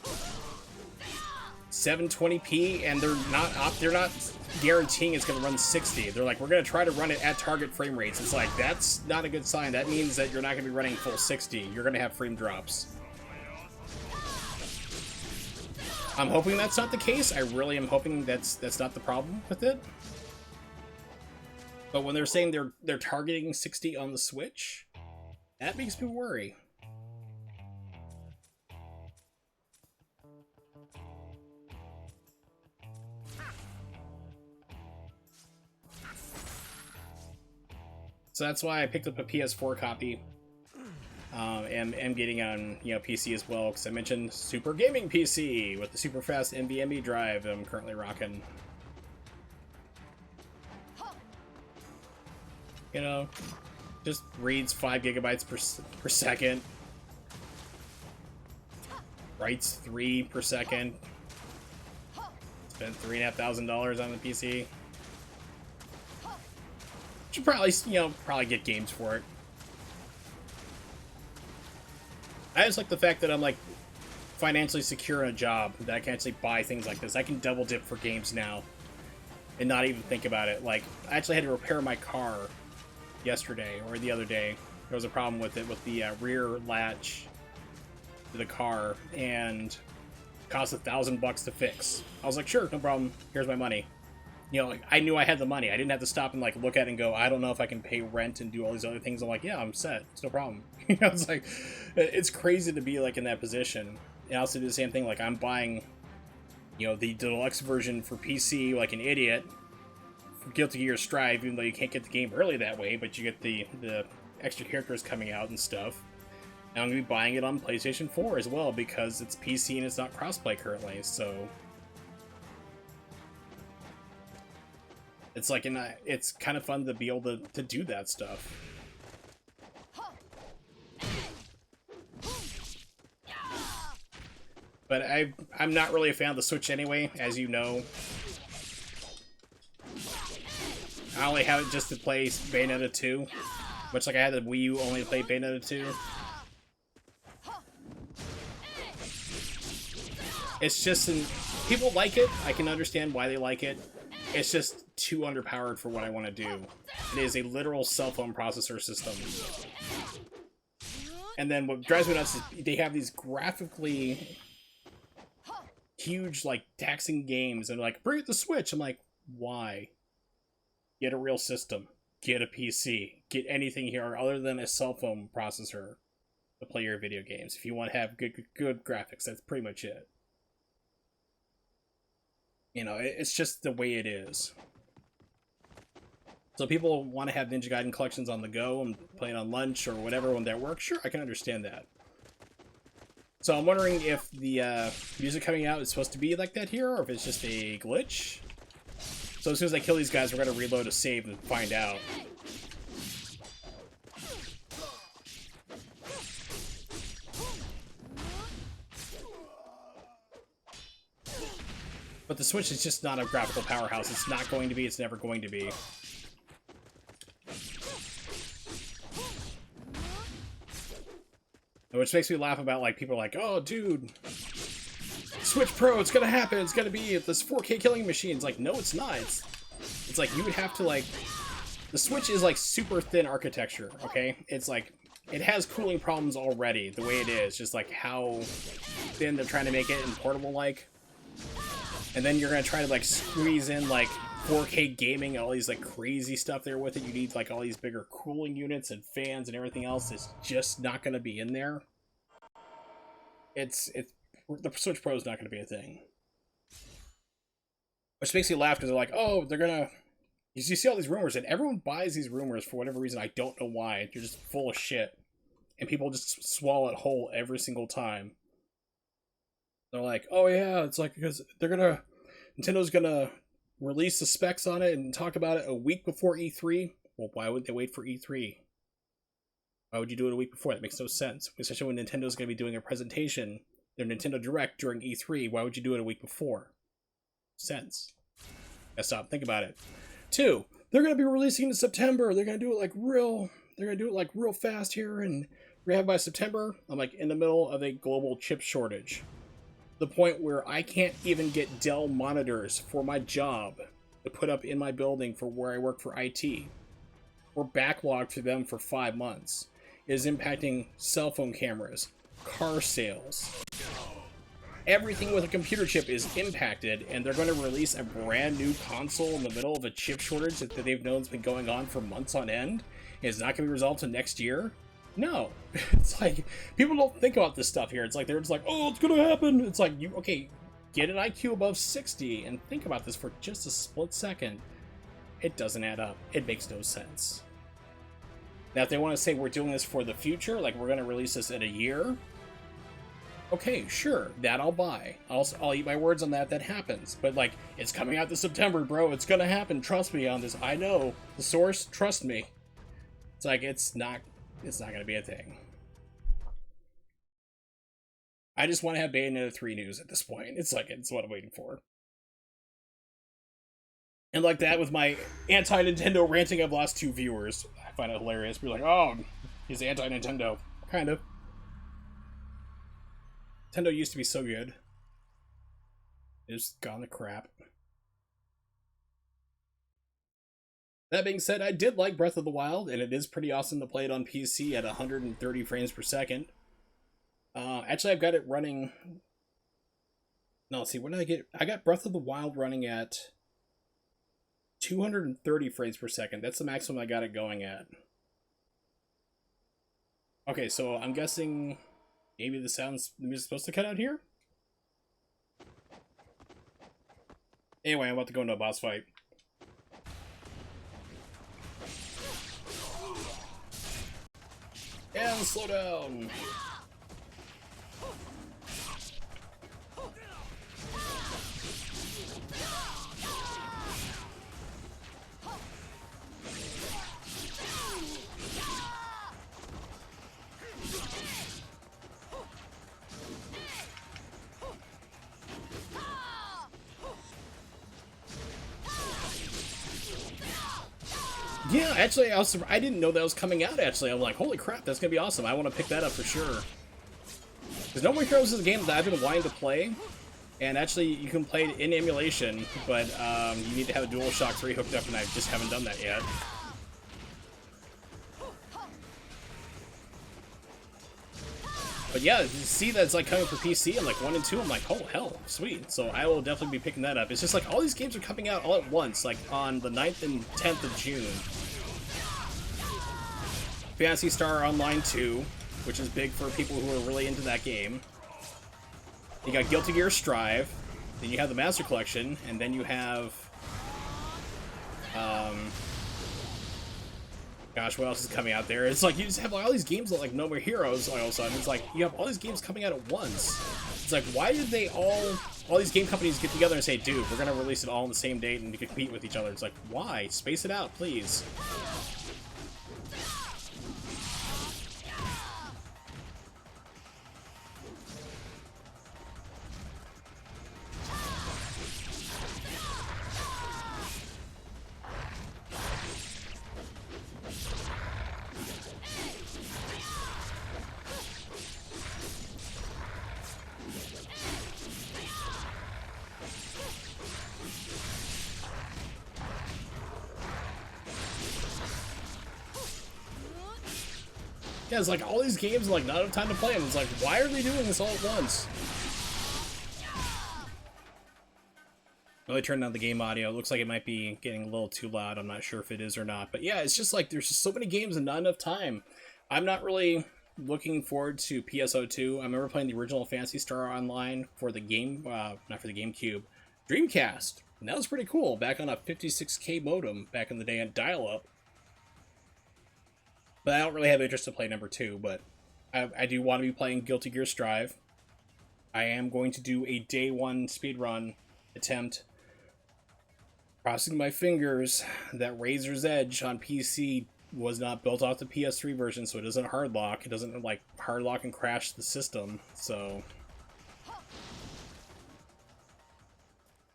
Speaker 1: 720p, and they're not guaranteeing it's going to run 60. They're like, we're going to try to run it at target frame rates. It's like, that's not a good sign. That means that you're not going to be running full 60. You're going to have frame drops. I'm hoping that's not the case. I really am hoping that's not the problem with it. But when they're saying they're targeting 60 on the Switch, that makes me worry. So that's why I picked up a PS4 copy. And am getting on, you know, PC as well, because I mentioned Super Gaming PC with the super fast NVMe drive that I'm currently rocking. You know, just reads 5 gigabytes per second. Writes 3 per second. Spent $3,500 on the PC. Should probably, you know, probably get games for it. I just like the fact that I'm like financially secure in a job, that I can actually buy things like this. I can double dip for games now and not even think about it. Like, I actually had to repair my car yesterday or the other day. There was a problem with it, with the rear latch to the car, and it cost $1,000 to fix. I was like, sure, no problem. Here's my money. You know, like, I knew I had the money. I didn't have to stop and like look at it and go, I don't know if I can pay rent and do all these other things. I'm like, yeah, I'm set. It's no problem. You know, it's like, it's crazy to be like in that position. And I also do the same thing. Like, I'm buying, you know, the deluxe version for PC like an idiot for Guilty Gear Strive, even though you can't get the game early that way, but you get the extra characters coming out and stuff. And I'm going to be buying it on PlayStation 4 as well because it's PC and it's not crossplay currently, so it's like, it's kind of fun to be able to do that stuff. But I'm not really a fan of the Switch anyway, as you know. I only have it just to play Bayonetta 2. Much like I had the Wii U only to play Bayonetta 2. It's just, people like it. I can understand why they like it. It's just too underpowered for what I want to do. It is a literal cell phone processor system. And then what drives me nuts is they have these graphically huge, like, taxing games, and like, bring it to Switch. I'm like, why? Get a real system. Get a PC. Get anything here other than a cell phone processor to play your video games. If you want to have good graphics, that's pretty much it. You know, it's just the way it is. So people want to have Ninja Gaiden collections on the go and playing on lunch or whatever when they're at work. Sure, I can understand that. So I'm wondering if the music coming out is supposed to be like that here, or if it's just a glitch. So as soon as I kill these guys, we're going to reload a save and find out. But the Switch is just not a graphical powerhouse. It's not going to be. It's never going to be. Which makes me laugh about, like, people are like, oh, dude, Switch Pro, it's gonna happen. It's gonna be this 4K killing machine. It's like, no, it's not. It's like, you would have to, like, the Switch is, like, super thin architecture, okay? It's like, it has cooling problems already, the way it is. Just, like, how thin they're trying to make it and portable-like. And then you're gonna try to, like, squeeze in, like, 4K gaming, all these, like, crazy stuff there with it. You need, like, all these bigger cooling units and fans and everything else. It's just not gonna be in there. The Switch Pro is not gonna be a thing. Which makes me laugh because they're like, oh, they're gonna... You see all these rumors, and everyone buys these rumors for whatever reason. I don't know why. They're just full of shit. And people just swallow it whole every single time. They're like, oh yeah, it's like, because Nintendo's gonna release the specs on it and talk about it a week before E3. Well, why would they wait for E3? Why would you do it a week before? That makes no sense. Especially when Nintendo's gonna be doing a presentation, their Nintendo Direct during E3. Why would you do it a week before? Sense. Gotta stop. Think about it. 2, they're gonna be releasing in September. They're gonna do it like real fast here, and we're gonna have by September. I'm like in the middle of a global chip shortage. The point where I can't even get Dell monitors for my job to put up in my building for where I work for IT. We're backlogged for them for 5 months. It is impacting cell phone cameras, car sales. Everything with a computer chip is impacted, and they're going to release a brand new console in the middle of a chip shortage that they've known has been going on for months on end. It's not going to be resolved until next year. No. It's like, people don't think about this stuff here. It's like, they're just like, oh, it's going to happen. It's like, okay, get an IQ above 60 and think about this for just a split second. It doesn't add up. It makes no sense. Now, if they want to say we're doing this for the future, like we're going to release this in a year, okay, sure, that I'll buy. I'll eat my words on that. That happens. But, like, it's coming out this September, bro. It's going to happen. Trust me on this. I know. The source, trust me. It's like, it's not going to be a thing. I just want to have Bayonetta 3 news at this point. It's like, it's what I'm waiting for. And like that with my anti-Nintendo ranting I've lost 2 viewers. I find it hilarious. Be like, oh, he's anti-Nintendo. Kind of. Nintendo used to be so good. It's gone to crap. That being said, I did like Breath of the Wild, and it is pretty awesome to play it on PC at 130 frames per second. Actually, I've got it running... No, let's see, what did I get? I got Breath of the Wild running at 230 frames per second. That's the maximum I got it going at. Okay, so I'm guessing maybe the music's supposed to cut out here? Anyway, I'm about to go into a boss fight. And slow down! Yeah, actually, I didn't know that was coming out, actually. I'm like, holy crap, that's gonna be awesome. I want to pick that up for sure. Because No More Heroes is a game that I've been wanting to play. And actually, you can play it in emulation, but you need to have a DualShock 3 hooked up, and I just haven't done that yet. But yeah, you see that it's like coming for PC and like 1 and 2, I'm like, oh hell, sweet. So I will definitely be picking that up. It's just like all these games are coming out all at once, like on the 9th and 10th of June. Phantasy Star Online 2, which is big for people who are really into that game. You got Guilty Gear Strive, then you have the Master Collection, and then you have... Gosh, what else is coming out there? It's like you just have all these games that like No More Heroes all of a sudden. It's like you have all these games coming out at once. It's like, why did they all these game companies get together and say, dude, we're gonna release it all on the same date and compete with each other? It's like, why? Space it out, please. Yeah, it's like all these games, like not enough time to play them. It's like, why are they doing this all at once? Really turned down the game audio. It looks like it might be getting a little too loud. I'm not sure if it is or not. But yeah, it's just like there's just so many games and not enough time. I'm not really looking forward to PSO2. I remember playing the original Phantasy Star Online for the game, not for the GameCube, Dreamcast. And that was pretty cool. Back on a 56K modem back in the day on dial-up. But I don't really have interest to play number 2, but I do want to be playing Guilty Gear Strive. I am going to do a day 1 speedrun attempt. Crossing my fingers that Razor's Edge on PC was not built off the PS3 version, so it doesn't hard lock. It doesn't like hard lock and crash the system, so...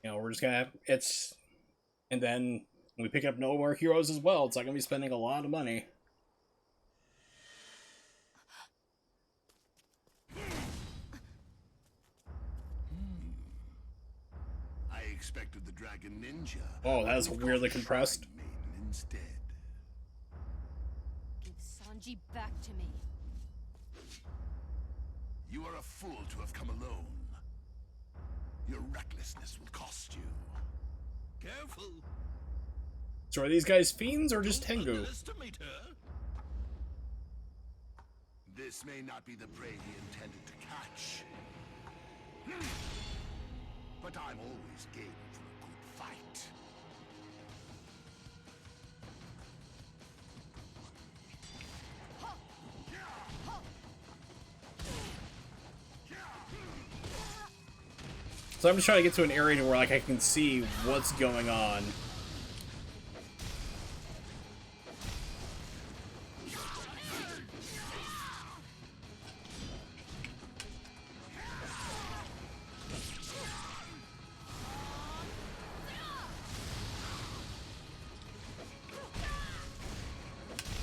Speaker 1: You know, we're just gonna have... It's... And then when we pick up No More Heroes as well, it's like I'm gonna be spending a lot of money.
Speaker 3: Expected the Dragon Ninja.
Speaker 1: Oh, that was weirdly compressed.
Speaker 3: Instead.
Speaker 4: Give Sanji back to me.
Speaker 3: You are a fool to have come alone. Your recklessness will cost you. Careful.
Speaker 1: So are these guys fiends or just Tengu?
Speaker 3: Underestimate her. This may not be the prey he intended to catch. But I'm always game for a good fight.
Speaker 1: So I'm just trying to get to an area where like I can see what's going on.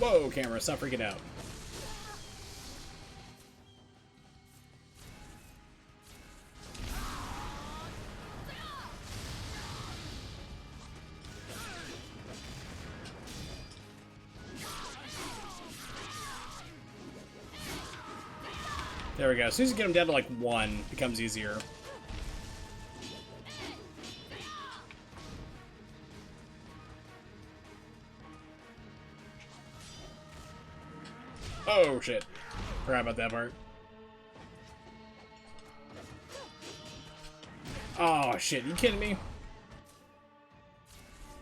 Speaker 1: Whoa, camera, stop freaking out. There we go. As soon as you get him down to like 1, it becomes easier. Oh shit. Forgot about that part. Oh shit, you kidding me?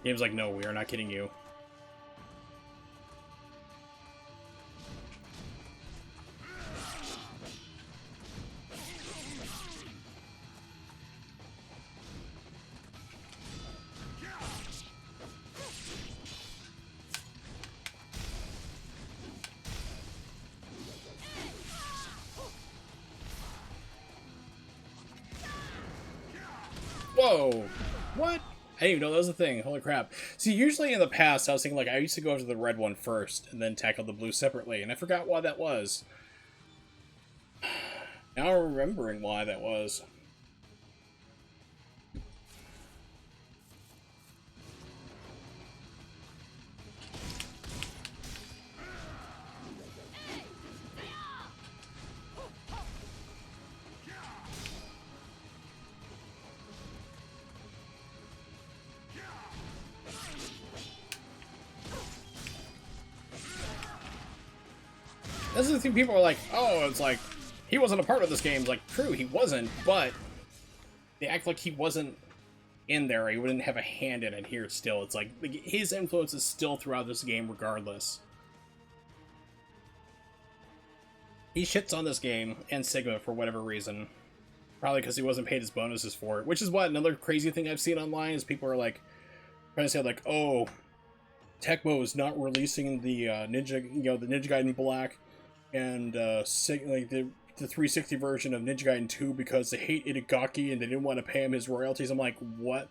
Speaker 1: Game's like, no, we are not kidding you. Whoa! What? I didn't even know that was a thing. Holy crap. See, usually in the past, I was thinking, like, I used to go after the red one first, and then tackle the blue separately, and I forgot why that was. Now I'm remembering why that was. This is the thing, people are like, oh, it's like, he wasn't a part of this game. It's like, true, he wasn't, but they act like he wasn't in there. He wouldn't have a hand in it here still. It's like, his influence is still throughout this game regardless. He shits on this game and Sigma for whatever reason. Probably because he wasn't paid his bonuses for it. Which is what, another crazy thing I've seen online is people are like, trying to say like, oh, Tecmo is not releasing the the Ninja Gaiden Black and like the 360 version of Ninja Gaiden 2 because they hate Itagaki and they didn't want to pay him his royalties. I'm like, what?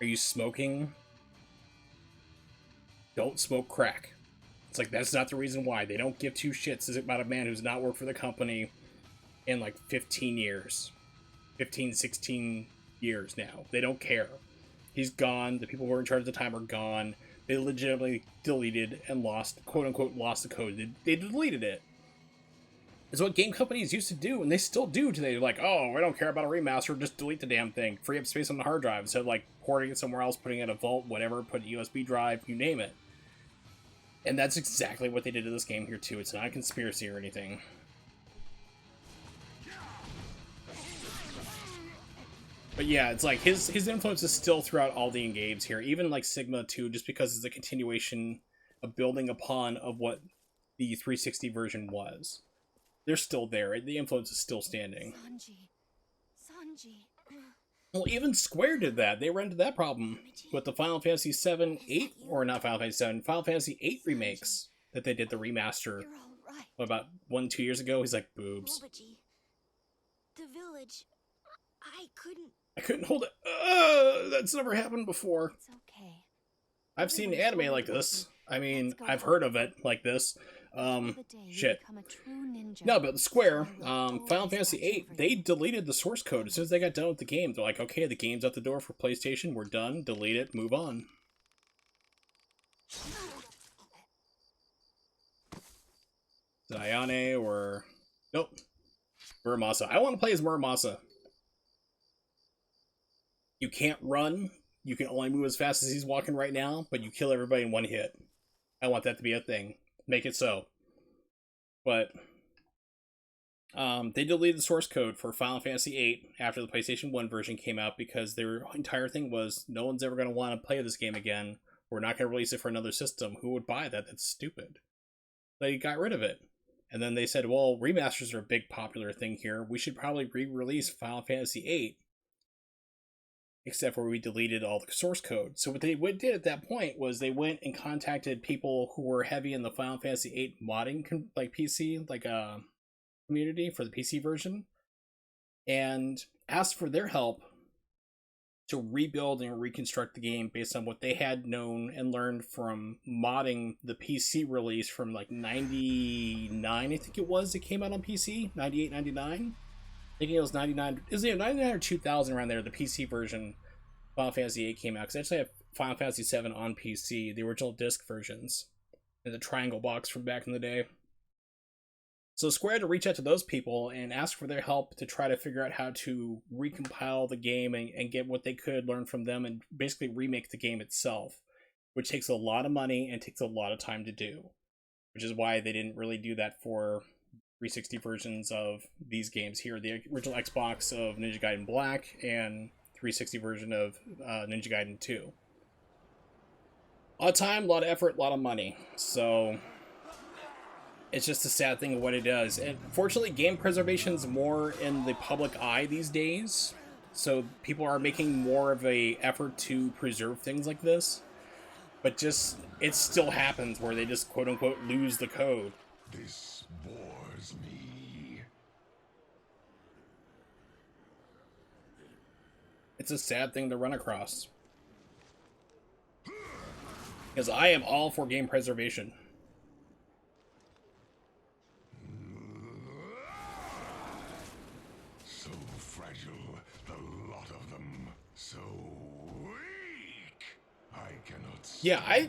Speaker 1: Are you smoking? Don't smoke crack. It's like, that's not the reason why. They don't give two shits about a man who's not worked for the company in like 15 years. 15, 16 years now. They don't care. He's gone. The people who were in charge at the time are gone. They legitimately deleted and lost, quote-unquote, lost the code. They deleted it. It's what game companies used to do, and they still do today. They're like, oh, we don't care about a remaster, just delete the damn thing. Free up space on the hard drive instead of, like, porting it somewhere else, putting it in a vault, whatever, put a USB drive, you name it. And that's exactly what they did to this game here, too. It's not a conspiracy or anything. But yeah, it's like his influence is still throughout all the games here, even like Sigma 2, just because it's a continuation of building upon of what the 360 version was. They're still there. The influence is still standing.
Speaker 4: Sanji.
Speaker 1: Well, even Square did that. They ran into that problem with the Final Fantasy 7, 8, or not Final Fantasy 7, Final Fantasy 8 remakes that they did the remaster.
Speaker 4: You're all right.
Speaker 1: What, about 1-2 years ago? He's like, boobs.
Speaker 4: The village.
Speaker 1: I couldn't hold it. That's never happened before.
Speaker 4: It's okay.
Speaker 1: I've seen anime like this. I mean, I've heard of it like this. Shit. No, but Square, Final Fantasy VIII, they deleted the source code as soon as they got done with the game. They're like, okay, the game's out the door for PlayStation. We're done. Delete it. Move on. Is it Ayane or... Nope. Muramasa. I want to play as Muramasa. You can't run. You can only move as fast as he's walking right now, but you kill everybody in one hit. I want that to be a thing. Make it so. But they deleted the source code for Final Fantasy VIII after the PlayStation 1 version came out because their entire thing was no one's ever going to want to play this game again. We're not going to release it for another system. Who would buy that? That's stupid. They got rid of it. And then they said, well, remasters are a big popular thing here. We should probably re-release Final Fantasy VIII. Except for we deleted all the source code. So what they did at that point was they went and contacted people who were heavy in the Final Fantasy VIII modding, like PC, like community for the PC version, and asked for their help to rebuild and reconstruct the game based on what they had known and learned from modding the PC release from like 99, I think it was, it came out on PC, 98, 99. I think it was 99, is it 99 or 2000 around there, the PC version Final Fantasy VIII came out, because I actually have Final Fantasy VII on PC, the original disc versions, and the triangle box from back in the day. So Square had to reach out to those people and ask for their help to try to figure out how to recompile the game and get what they could learn from them and basically remake the game itself, which takes a lot of money and takes a lot of time to do, which is why they didn't really do that for 360 versions of these games here. The original Xbox of Ninja Gaiden Black and 360 version of Ninja Gaiden 2. A lot of time, a lot of effort, a lot of money. So it's just a sad thing of what it does. And fortunately, game preservation's more in the public eye these days. So people are making more of a effort to preserve things like this. But just, it still happens where they just quote unquote lose the code.
Speaker 3: This bores me.
Speaker 1: It's a sad thing to run across. Because I am all for game preservation.
Speaker 3: So fragile, the lot of them. So weak. I cannot.
Speaker 1: Yeah,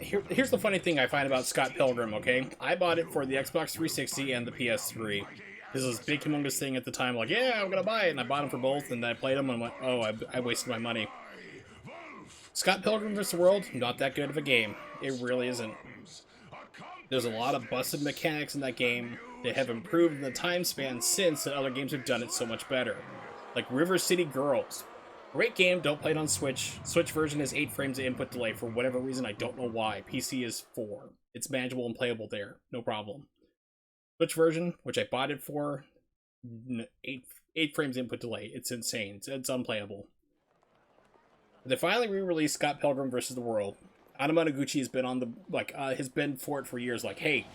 Speaker 1: here's the funny thing I find about Scott Pilgrim, okay? I bought it for the Xbox 360 and the PS3. This was a big humongous thing at the time, like, yeah, I'm gonna buy it, and I bought them for both, and I played them, and went, oh, I wasted my money. Scott Pilgrim vs. the World, not that good of a game. It really isn't. There's a lot of busted mechanics in that game that have improved in the time span since that other games have done it so much better. Like River City Girls. Great game, don't play it on Switch. Switch version is 8 frames of input delay for whatever reason, I don't know why. PC is 4. It's manageable and playable there, no problem. Switch version, which I bought it for, 8 frames input delay. It's insane. It's unplayable. They finally re-released Scott Pilgrim vs. the World. Anamanaguchi has been on the has been for it for years. Like, hey,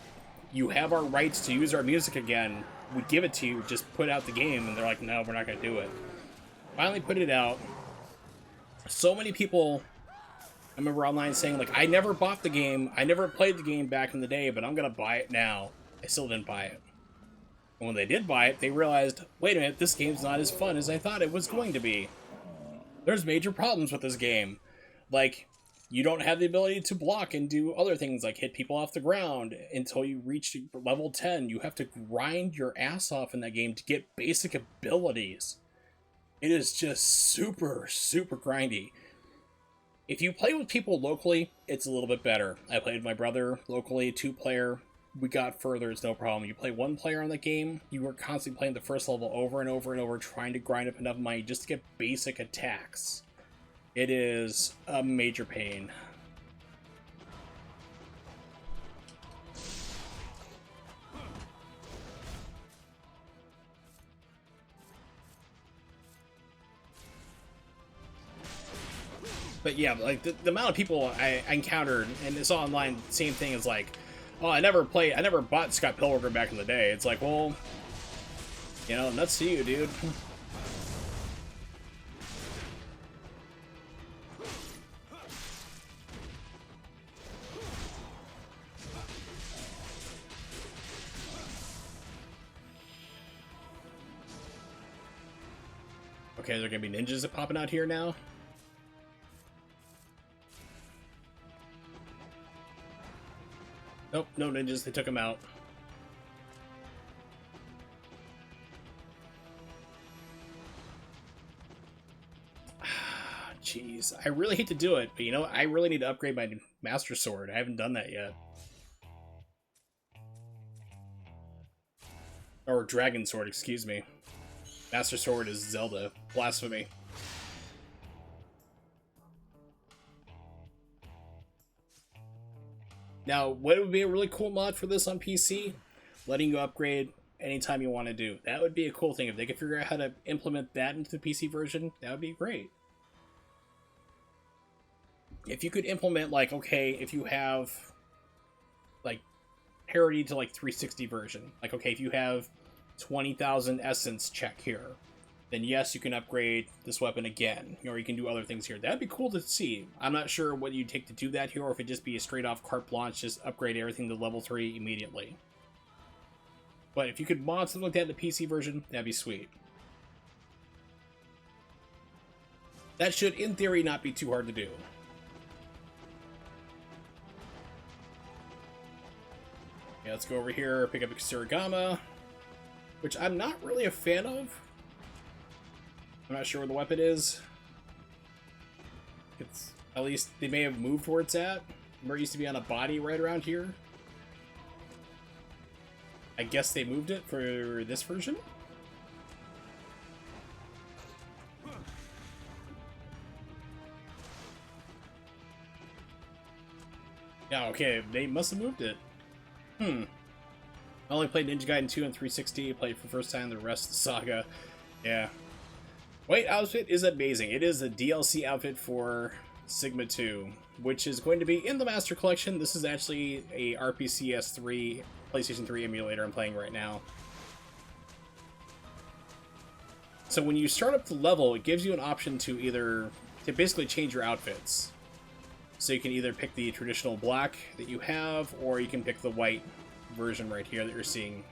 Speaker 1: you have our rights to use our music again. We give it to you. Just put out the game. And they're like, no, we're not gonna do it. Finally put it out. So many people, I remember online saying like, I never bought the game. I never played the game back in the day, but I'm gonna buy it now. I still didn't buy it. And when they did buy it, they realized, wait a minute, this game's not as fun as I thought it was going to be. There's major problems with this game. Like, you don't have the ability to block and do other things like hit people off the ground until you reach level 10. You have to grind your ass off in that game to get basic abilities. It is just super, super grindy. If you play with people locally, it's a little bit better. I played with my brother locally, 2-player. We got further, it's no problem. You play 1 player on the game, you are constantly playing the first level over and over and over, trying to grind up enough money just to get basic attacks. It is a major pain. But yeah, like the amount of people I encountered, and it's online, same thing as like, oh, I never bought Scott Pilgrim back in the day. It's like, well, you know, nuts to you, dude. Okay, is there gonna be ninjas popping out here now? Nope, no ninjas, they took him out. Jeez, I really hate to do it, but you know, I really need to upgrade my Master Sword. I haven't done that yet. Or Dragon Sword, excuse me. Master Sword is Zelda. Blasphemy. Now, what would be a really cool mod for this on PC? Letting you upgrade anytime you want to do. That would be a cool thing. If they could figure out how to implement that into the PC version, that would be great. If you could implement, like, okay, if you have, like, parity to, like, 360 version. Like, okay, if you have 20,000 essence check here, then yes, you can upgrade this weapon again, or you can do other things here. That'd be cool to see. I'm not sure what you'd take to do that here, or if it'd just be a straight off carte blanche, just upgrade everything to level 3 immediately. But if you could mod something like that in the PC version, that'd be sweet. That should, in theory, not be too hard to do. Yeah, let's go over here, pick up a Censored, which I'm not really a fan of. I'm not sure where the weapon is. It's, at least they may have moved where it's at. Remember, it used to be on a body right around here. I guess they moved it for this version? Yeah, okay, they must have moved it. I only played Ninja Gaiden 2 and 360, played for the first time the rest of the saga. Yeah. White outfit is amazing. It is a DLC outfit for Sigma 2, which is going to be in the Master Collection. This is actually a RPCS3 PlayStation 3 emulator I'm playing right now. So when you start up the level, it gives you an option to basically change your outfits. So you can either pick the traditional black that you have, or you can pick the white version right here that you're seeing.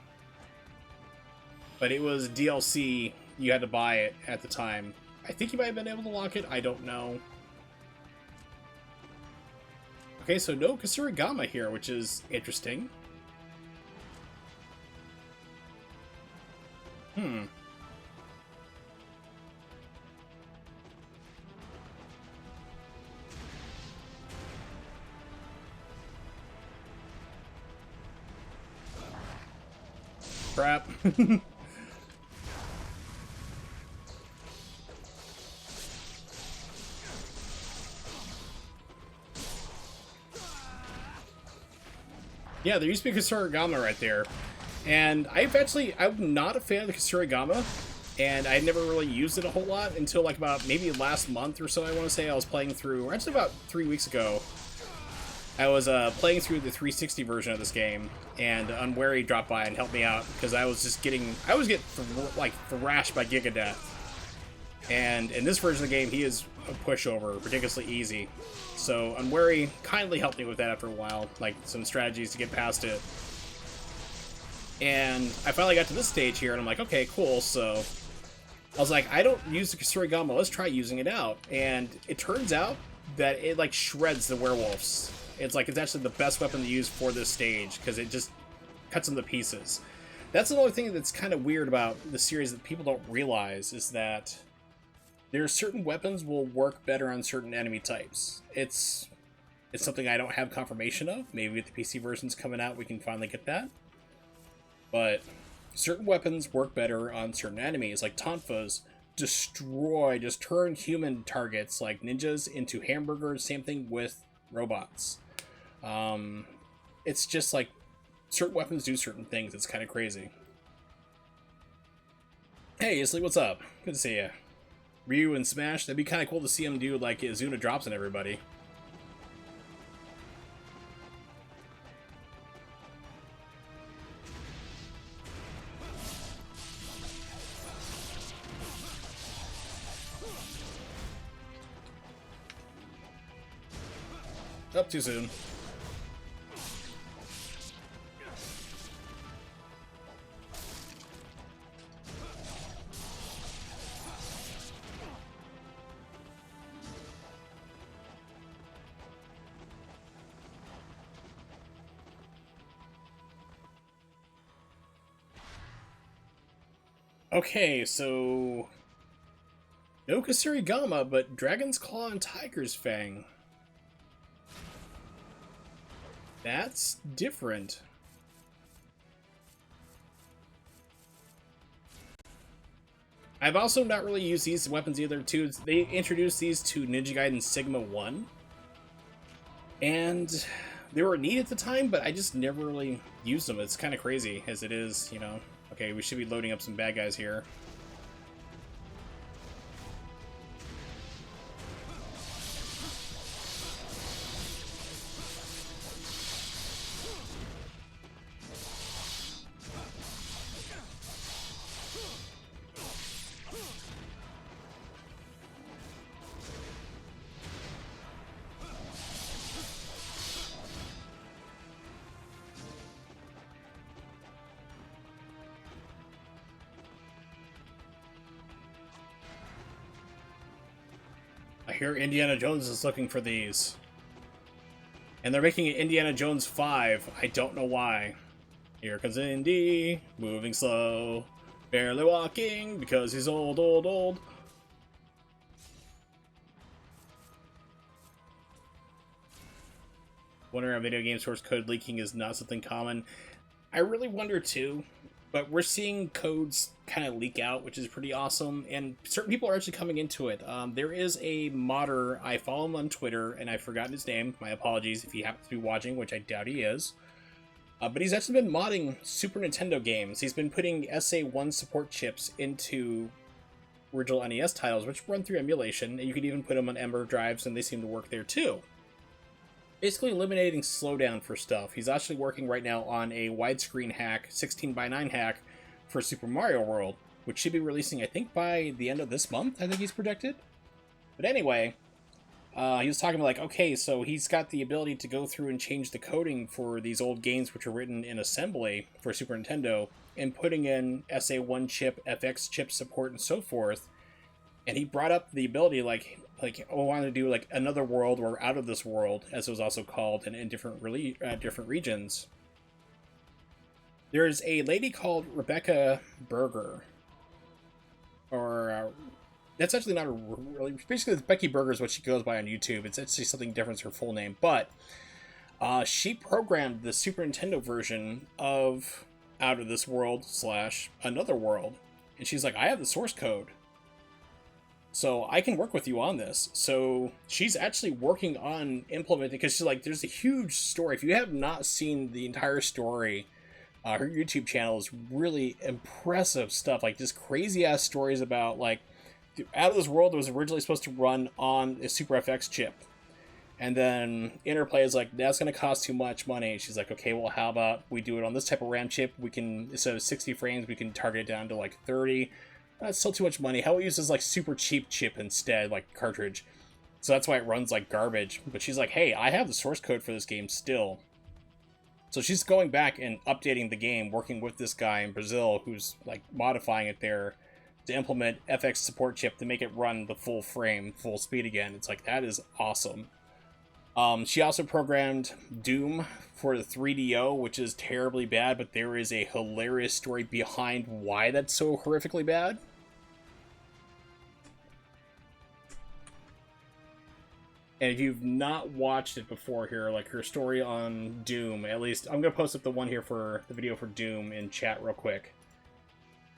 Speaker 1: But it was DLC, you had to buy it at the time. I think you might have been able to lock it, I don't know. Okay, so no Censored here, which is interesting. Crap. Yeah, there used to be Censored right there. And I'm not a fan of the Censored, and I never really used it a whole lot until like about maybe last month or so, I want to say. I was playing through, or actually about 3 weeks ago, I was playing through the 360 version of this game, and Unwary dropped by and helped me out, because I was getting thrashed by Gigadeath. And in this version of the game, he is a pushover, ridiculously easy. So Unwary kindly helped me with that after a while, like some strategies to get past it. And I finally got to this stage here, and I'm like, okay, cool, so I was like, I don't use the Censored, let's try using it out. And it turns out that it like shreds the werewolves. It's actually the best weapon to use for this stage, because it just cuts them to pieces. That's another thing that's kind of weird about the series that people don't realize, is that there are certain weapons will work better on certain enemy types. It's something I don't have confirmation of. Maybe with the PC versions coming out, we can finally get that. But certain weapons work better on certain enemies, like Tonfas just turn human targets like ninjas into hamburgers. Same thing with robots. It's just like certain weapons do certain things. It's kind of crazy. Hey, Isley, what's up? Good to see you. Ryu and Smash, that'd be kind of cool to see him do like Izuna drops on everybody. Up too soon. Okay, so no Censored, but Dragon's Claw and Tiger's Fang. That's different. I've also not really used these weapons either, too. They introduced these to Ninja Gaiden Sigma 1. And they were neat at the time, but I just never really used them. It's kind of crazy as it is, you know. Okay, we should be loading up some bad guys here. hear Indiana Jones is looking for these. And they're making it Indiana Jones 5. I don't know why. Here comes Indy, moving slow, barely walking because he's old, old, old. Wondering if video game source code leaking is not something common. I really wonder too, but we're seeing codes kind of leak out, which is pretty awesome, and certain people are actually coming into it. There is a modder, I follow him on Twitter, and I've forgotten his name. My apologies if he happens to be watching, which I doubt he is. But he's actually been modding Super Nintendo games. He's been putting SA1 support chips into original NES titles, which run through emulation, and you can even put them on Ember drives, and they seem to work there too. Basically eliminating slowdown for stuff. He's actually working right now on a widescreen hack, 16:9 hack, for Super Mario World, which should be releasing, I think, by the end of this month, I think he's projected. But anyway, he was talking about, like, okay, so he's got the ability to go through and change the coding for these old games which are written in assembly for Super Nintendo, and putting in SA1 chip, FX chip support, and so forth. And he brought up the ability, like I wanted to do like Another World or Out of This World, as it was also called, in different different regions. There's a lady called Rebecca Berger, or that's actually not a really. Basically, Becky Berger is what she goes by on YouTube. It's actually something different to her full name, but she programmed the Super Nintendo version of Out of This World / Another World, and she's like, I have the source code. So I can work with you on this. So she's actually working on implementing, because she's like, there's a huge story. If you have not seen the entire story, her YouTube channel is really impressive stuff. Like, just crazy ass stories about, like, Out of This World was originally supposed to run on a Super FX chip. And then Interplay is like, that's going to cost too much money. She's like, okay, well, how about we do it on this type of RAM chip? We can, instead of 60 frames, we can target it down to like 30. That's still too much money. How we use this like super cheap chip instead, like cartridge. So that's why it runs like garbage. But she's like, hey, I have the source code for this game still. So she's going back and updating the game, working with this guy in Brazil who's like modifying it there to implement FX support chip to make it run the full frame, full speed again. It's like, that is awesome. She also programmed Doom for the 3DO, which is terribly bad, but there is a hilarious story behind why that's so horrifically bad. And if you've not watched it before here, like her story on Doom, at least, I'm going to post up the one here for the video for Doom in chat real quick.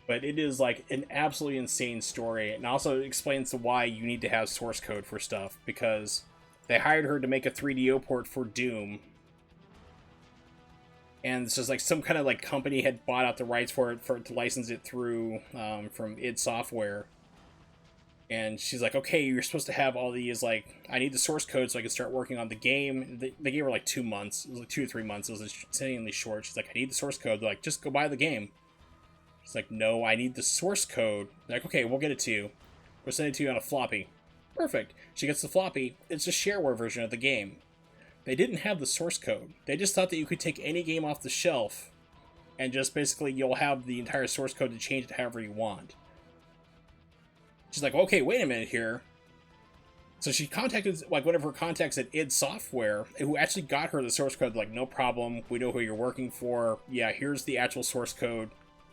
Speaker 1: But it is like an absolutely insane story, and also explains to why you need to have source code for stuff, because they hired her to make a 3DO port for Doom. And it's just like some kind of like company had bought out the rights for it to license it through from id Software. And she's like, okay, you're supposed to have all these, like, I need the source code so I can start working on the game. They gave her like 2 months. It was like 2 to 3 months. It was insanely short. She's like, I need the source code. They're like, just go buy the game. She's like, no, I need the source code. They're like, okay, we'll get it to you. We'll send it to you on a floppy. Perfect. She gets the floppy. It's a shareware version of the game. They didn't have the source code. They just thought that you could take any game off the shelf and just basically you'll have the entire source code to change it however you want. She's like, okay, wait a minute here. So she contacted, like, one of her contacts at id Software, who actually got her the source code, like, no problem, we know who you're working for, yeah, here's the actual source code,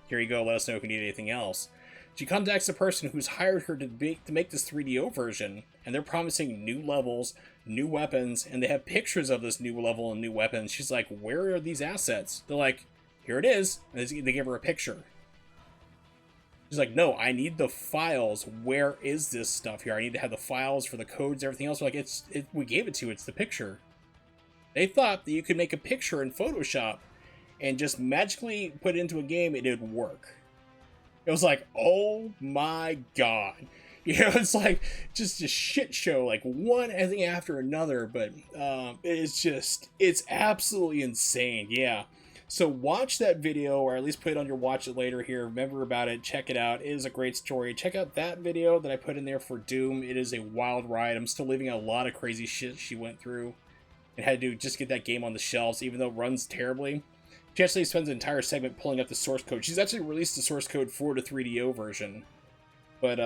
Speaker 1: here you go, let us know if you need anything else. She contacts the person who's hired her to make this 3DO version, and they're promising new levels, new weapons, and they have pictures of this new level and new weapons. She's like, where are these assets? They're like, here it is, and they give her a picture. She's like, no, I need the files. Where is this stuff here? I need to have the files for the codes, everything else. Like, we gave it to you. It's the picture. They thought that you could make a picture in Photoshop and just magically put it into a game and it would work. It was like, oh my god. You know, it's like just a shit show, like one thing after another, but it's absolutely insane. Yeah. So watch that video, or at least put it on your watch it later here. Remember about it. Check it out. It is a great story. Check out that video that I put in there for Doom. It is a wild ride. I'm still leaving a lot of crazy shit she went through and had to just get that game on the shelves, even though it runs terribly. She actually spends an entire segment pulling up the source code. She's actually released the source code for the 3DO version. But,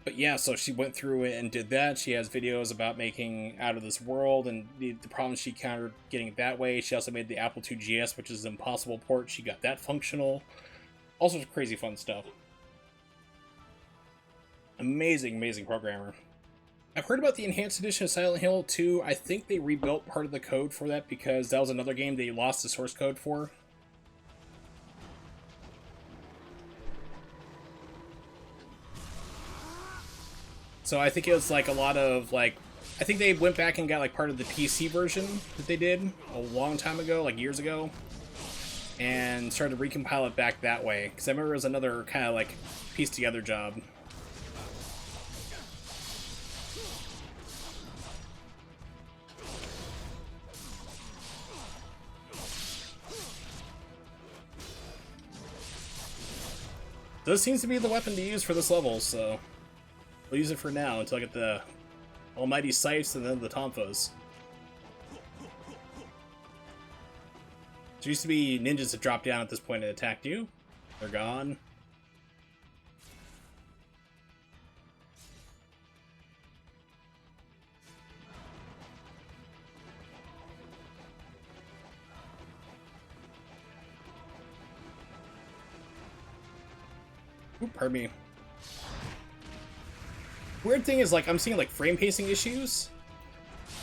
Speaker 1: But yeah, so she went through it and did that. She has videos about making Out of This World and the problems she encountered getting it that way. She also made the Apple II GS, which is an impossible port. She got that functional. All sorts of crazy fun stuff. Amazing, amazing programmer. I've heard about the enhanced edition of Silent Hill 2. I think they rebuilt part of the code for that because that was another game they lost the source code for. So I think it was like a lot of like, I think they went back and got like part of the PC version that they did a long time ago, like years ago, and started to recompile it back that way. Because I remember it was another kind of like pieced together job. This seems to be the weapon to use for this level, so we'll use it for now until I get the almighty scythes and then the tonfas. There used to be ninjas that dropped down at this point and attacked you. They're gone. Ooh, pardon me. Weird thing is, like, I'm seeing, like, frame pacing issues.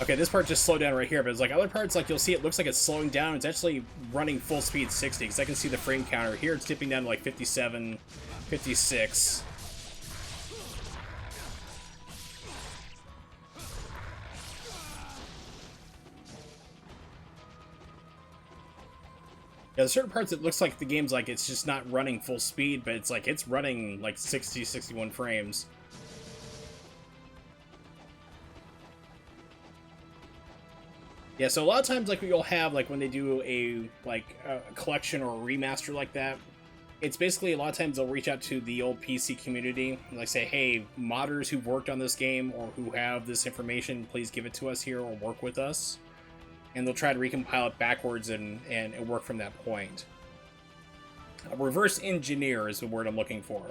Speaker 1: Okay, this part just slowed down right here, but it's like other parts, like, you'll see it looks like it's slowing down. It's actually running full speed 60, because I can see the frame counter. Here it's dipping down to, like, 57, 56. Yeah, there's certain parts it looks like the game's like it's just not running full speed, but it's like it's running like 60, 61 frames. Yeah, so a lot of times like what you'll have like when they do a collection or a remaster like that, it's basically a lot of times they'll reach out to the old PC community and like say, hey, modders who've worked on this game or who have this information, please give it to us here or work with us. And they'll try to recompile it backwards and work from that point. Reverse engineer is the word I'm looking for.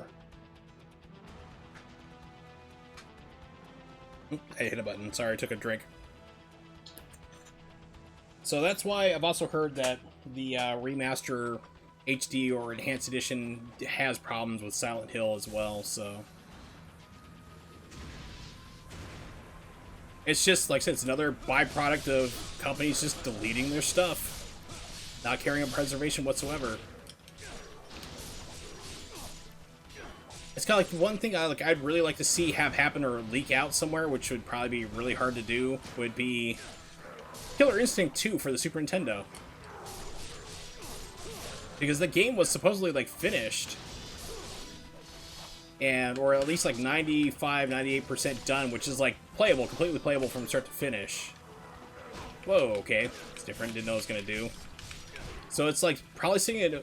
Speaker 1: Oop, I hit a button. Sorry, I took a drink. So that's why I've also heard that the remaster HD or enhanced edition has problems with Silent Hill as well, so... It's just, like I said, it's another byproduct of companies just deleting their stuff. Not caring about preservation whatsoever. It's kind of like one thing I'd really like to see have happen or leak out somewhere, which would probably be really hard to do, would be Killer Instinct 2 for the Super Nintendo. Because the game was supposedly, like, finished. And, or at least like 95, 98% done, which is like playable, completely playable from start to finish. Whoa, okay. It's different, didn't know what it was gonna do. So it's like probably sitting in,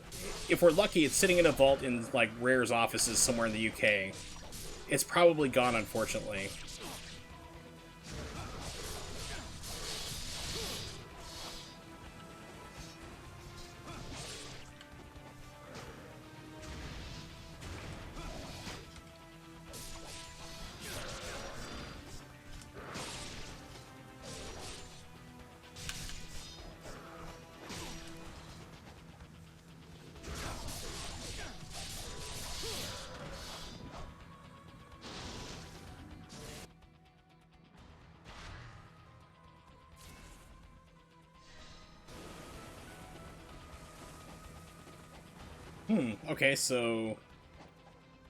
Speaker 1: if we're lucky, it's sitting in a vault in like Rare's offices somewhere in the UK. It's probably gone, unfortunately. Okay, so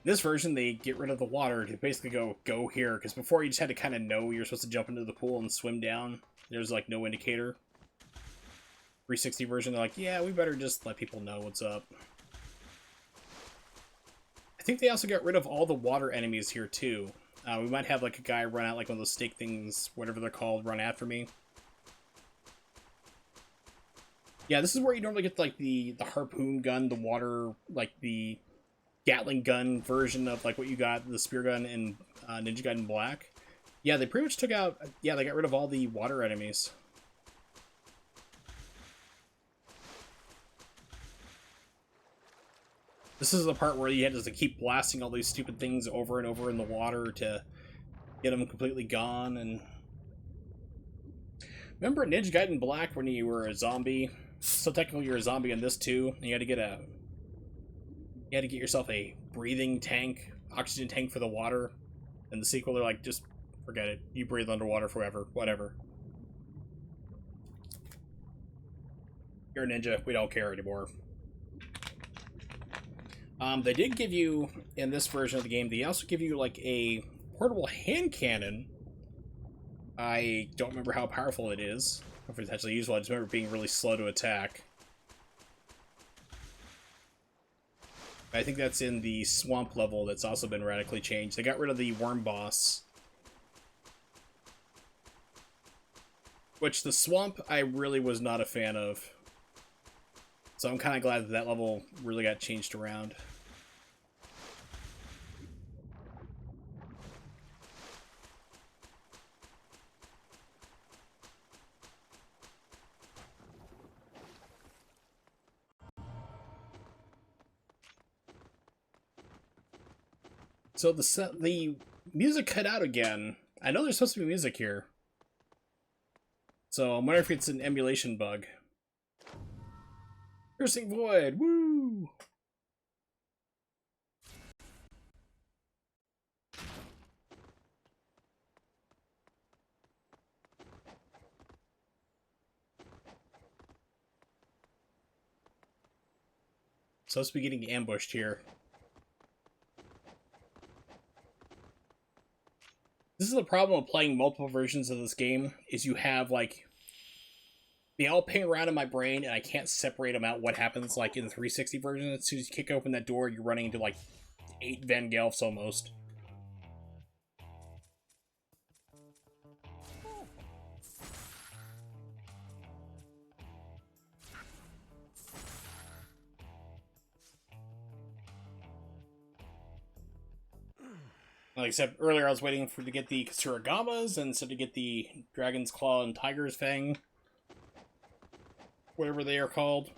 Speaker 1: this version they get rid of the water to basically go here, because before you just had to kind of know you're supposed to jump into the pool and swim down. There's like no indicator. 360 version, they're like, yeah, we better just let people know what's up. I think they also got rid of all the water enemies here too. We might have like a guy run out like one of those stake things, whatever they're called, run after me. Yeah, this is where you normally get like the harpoon gun, the water, like the Gatling gun version of like what you got, the spear gun in Ninja Gaiden Black. Yeah, they pretty much took out, yeah, they got rid of all the water enemies. This is the part where you had to keep blasting all these stupid things over and over in the water to get them completely gone. And remember Ninja Gaiden Black when you were a zombie? So technically you're a zombie in this too. And you had to get yourself a breathing tank, oxygen tank for the water. In the sequel, they're like, just forget it. You breathe underwater forever. Whatever. You're a ninja. We don't care anymore. They did give you, in this version of the game, they also give you, like, a portable hand cannon. I don't remember how powerful it is. If it's actually useful, I just remember being really slow to attack. I think that's in the swamp level that's also been radically changed. They got rid of the worm boss. Which, the swamp, I really was not a fan of. So I'm kind of glad that that level really got changed around. So the music cut out again. I know there's supposed to be music here. So I'm wondering if it's an emulation bug. Piercing Void! Woo! Supposed to be getting ambushed here. This is the problem with playing multiple versions of this game, is you have, like, they all ping around in my brain, and I can't separate them out what happens, like, in the 360 version. As soon as you kick open that door, you're running into, like, 8 Van Gelfs almost. Like I said earlier, I was waiting to get the Kasuragamas instead to get the Dragon's Claw and Tiger's Fang. Whatever they are called.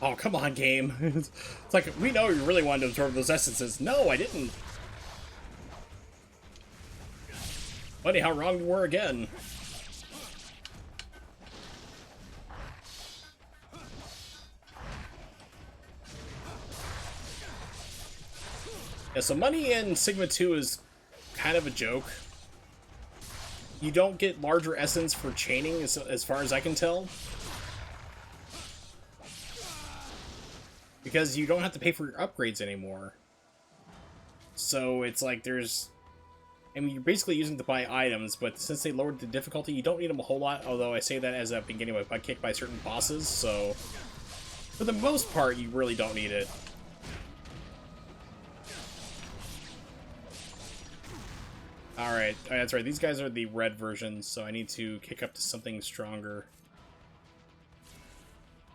Speaker 1: Oh, come on, game. It's like, we know you really wanted to absorb those essences. No, I didn't. Funny how wrong you were again. Yeah, so money in Sigma 2 is kind of a joke. You don't get larger essence for chaining, as far as I can tell. Because you don't have to pay for your upgrades anymore. So it's like there's... I mean, you're basically using to buy items, but since they lowered the difficulty, you don't need them a whole lot, although I say that as I've been getting my butt kicked by certain bosses, so... For the most part, you really don't need it. Alright, that's right, these guys are the red versions, so I need to kick up to something stronger.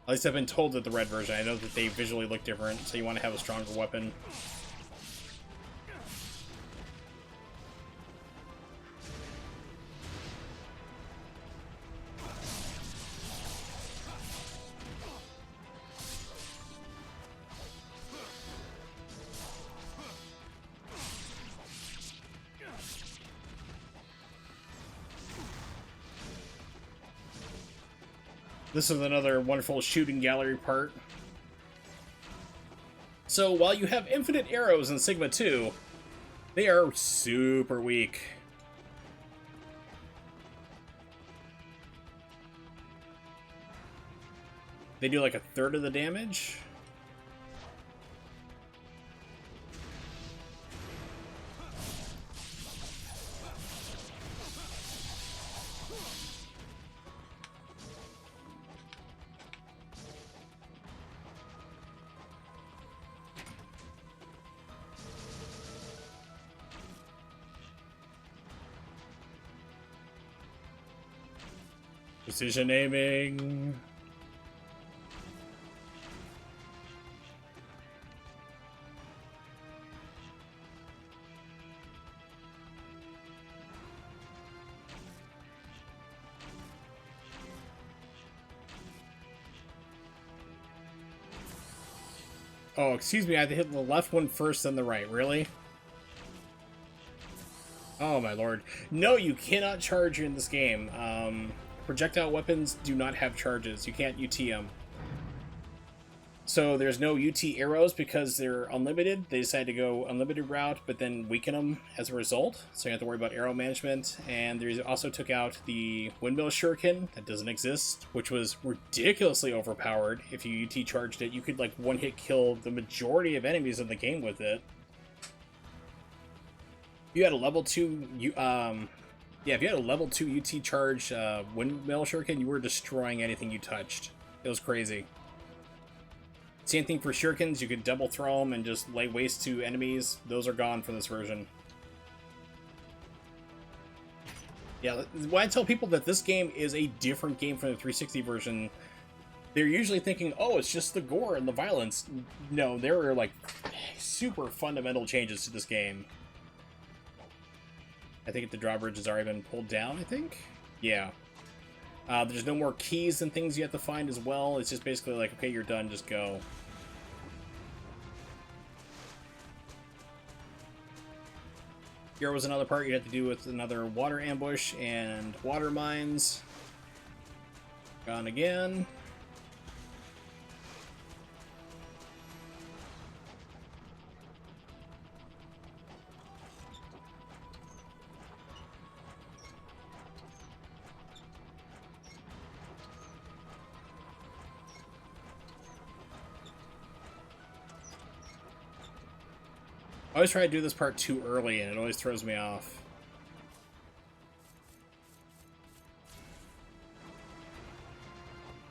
Speaker 1: At least I've been told that the red version, I know that they visually look different, so you want to have a stronger weapon. This is another wonderful shooting gallery part. So, while you have infinite arrows in Sigma 2, they are super weak. They do like a third of the damage. Precision aiming. Oh, excuse me, I had to hit the left one first, then the right. Really? Oh, my lord. No, you cannot charge in this game. Projectile weapons do not have charges. You can't UT them. So there's no UT arrows because they're unlimited. They decided to go unlimited route, but then weaken them as a result. So you have to worry about arrow management. And they also took out the windmill shuriken that doesn't exist, which was ridiculously overpowered. If you UT charged it, you could like one-hit kill the majority of enemies in the game with it. If you had a level 2, if you had a level 2 UT charge windmill shuriken, you were destroying anything you touched. It was crazy. Same thing for shurikens, you could double throw them and just lay waste to enemies. Those are gone from this version. Yeah, when I tell people that this game is a different game from the 360 version, they're usually thinking, oh, it's just the gore and the violence. No, there are like super fundamental changes to this game. I think the drawbridge has already been pulled down, I think? Yeah. There's no more keys and things you have to find as well. It's just basically like, okay, you're done, just go. Here was another part you had to do with another water ambush and water mines. Gone again. I always try to do this part too early, and it always throws me off.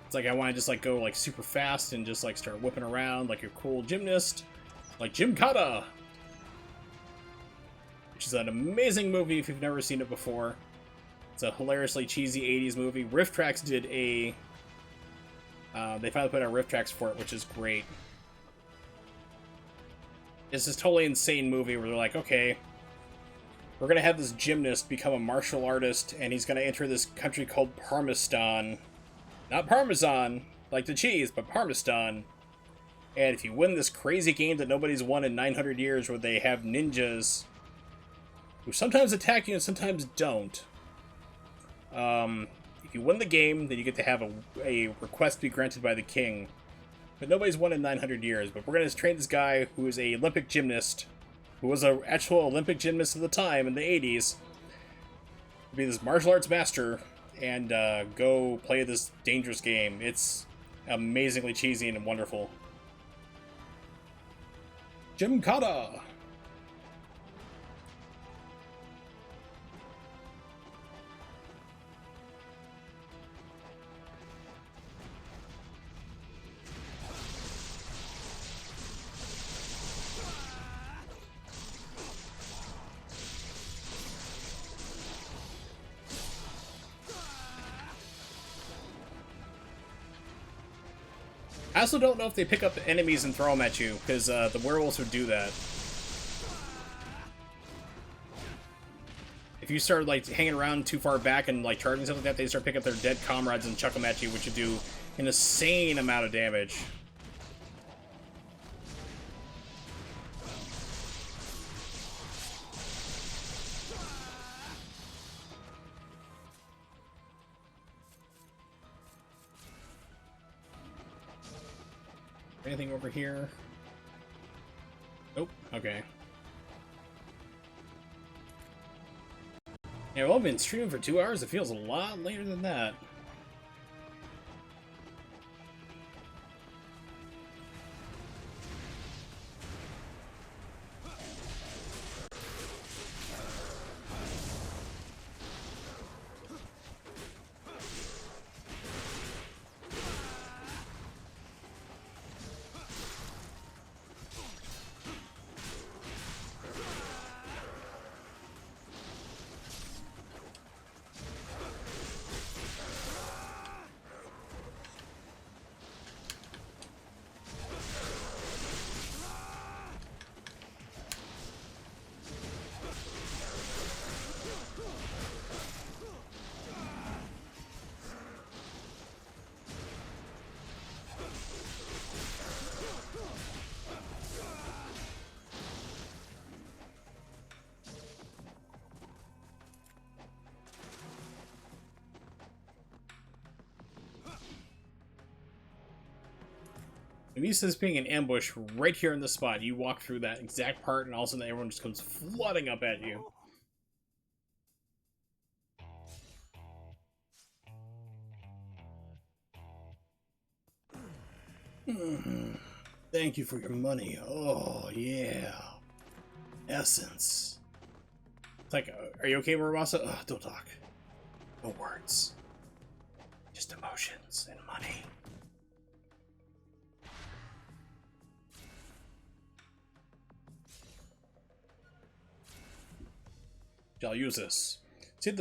Speaker 1: It's like I want to just like go like super fast and just like start whipping around like a cool gymnast, like Jim Kata, which is an amazing movie if you've never seen it before. It's a hilariously cheesy 80s movie. Riff Tracks did a... they finally put out riff tracks for it, which is great. It's this totally insane movie where they're like, okay, we're going to have this gymnast become a martial artist, and he's going to enter this country called Parmesan. Not Parmesan, like the cheese, but Parmesan. And if you win this crazy game that nobody's won in 900 years, where they have ninjas who sometimes attack you and sometimes don't, if you win the game, then you get to have a request be granted by the king. But nobody's won in 900 years. But we're going to train this guy who is a Olympic gymnast, who was an actual Olympic gymnast at the time in the 80s, to be this martial arts master, and go play this dangerous game. It's amazingly cheesy and wonderful. Jim Kata! I also don't know if they pick up enemies and throw them at you, because the werewolves would do that. If you start like hanging around too far back and like charging something like that, they start picking up their dead comrades and chuck them at you, which would do an insane amount of damage. Anything over here? Nope. Okay. Yeah, well, I've been streaming for 2 hours. It feels a lot later than that. I'm used to this being an ambush right here in the spot. You walk through that exact part, and all of a sudden everyone just comes flooding up at you. Thank you for your money. Oh, yeah. Essence. It's like, are you okay, Murabasa? Ugh, don't talk. No words. Just emotions and money. I'll use this. See,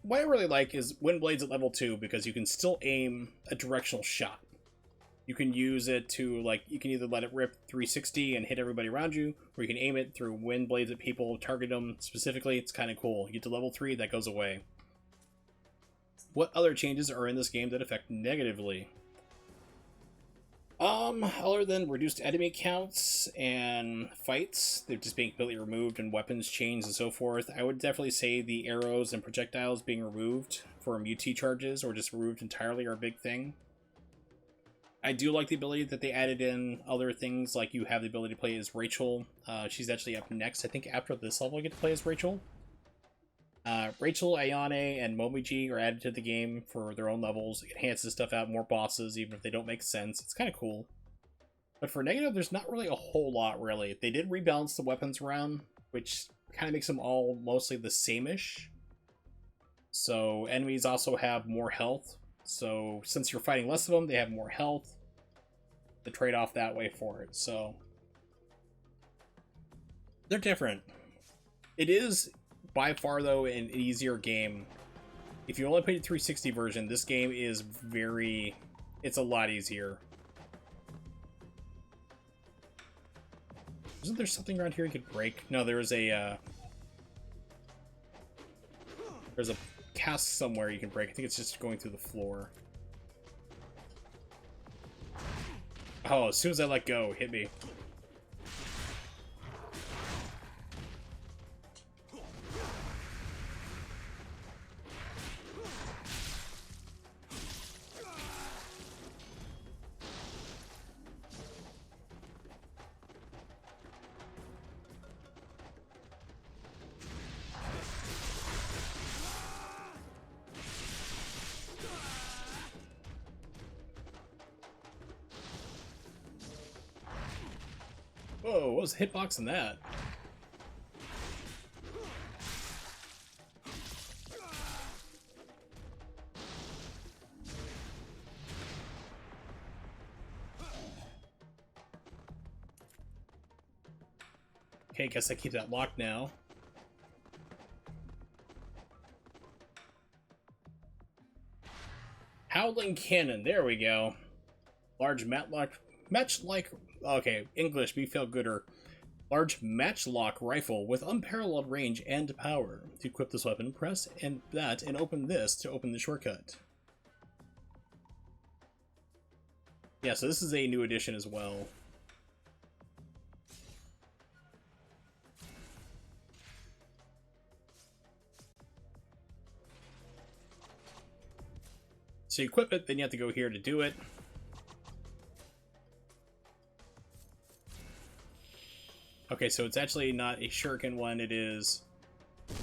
Speaker 1: what I really like is Wind Blades at level 2 because you can still aim a directional shot. You can use it to, like, you can either let it rip 360 and hit everybody around you, or you can aim it through Wind Blades at people, target them specifically. It's kind of cool. You get to level 3, that goes away. What other changes are in this game that affect negatively? Other than reduced enemy counts and fights, they're just being completely removed, and weapons changed and so forth. I would definitely say the arrows and projectiles being removed for MUT charges, or just removed entirely, are a big thing. I do like the ability that they added in other things, like you have the ability to play as Rachel. She's actually up next. I think after this level, you get to play as Rachel. Rachel, Ayane, and Momiji are added to the game for their own levels. It enhances stuff out, more bosses, even if they don't make sense. It's kind of cool. But for negative, there's not really a whole lot, really. They did rebalance the weapons around, which kind of makes them all mostly the same-ish. So enemies also have more health. So since you're fighting less of them, they have more health. The trade-off that way for it. So they're different. It is by far, though, an easier game. If you only played the 360 version, this game is it's a lot easier. Isn't there something around here you could break? No, there's a cask somewhere you can break. I think it's just going through the floor. Oh, as soon as I let go, hit me. Whoa, what was the hitbox in that? Okay, guess I keep that locked now. Howling Cannon, there we go. Large match-like... Okay, English, me feel gooder. Large matchlock rifle with unparalleled range and power. To equip this weapon, press and open this to open the shortcut. Yeah, so this is a new addition as well. So you equip it, then you have to go here to do it. Okay, so it's actually not a shuriken one, it is... You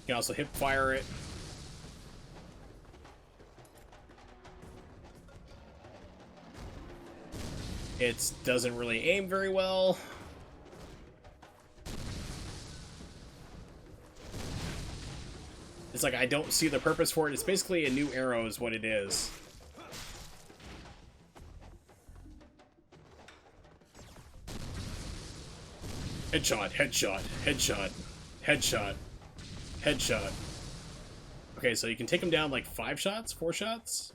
Speaker 1: can also hip fire it. It doesn't really aim very well. It's like, I don't see the purpose for it. It's basically a new arrow is what it is. Headshot, headshot, headshot, headshot, headshot. Okay, so you can take them down like 5 shots, 4 shots?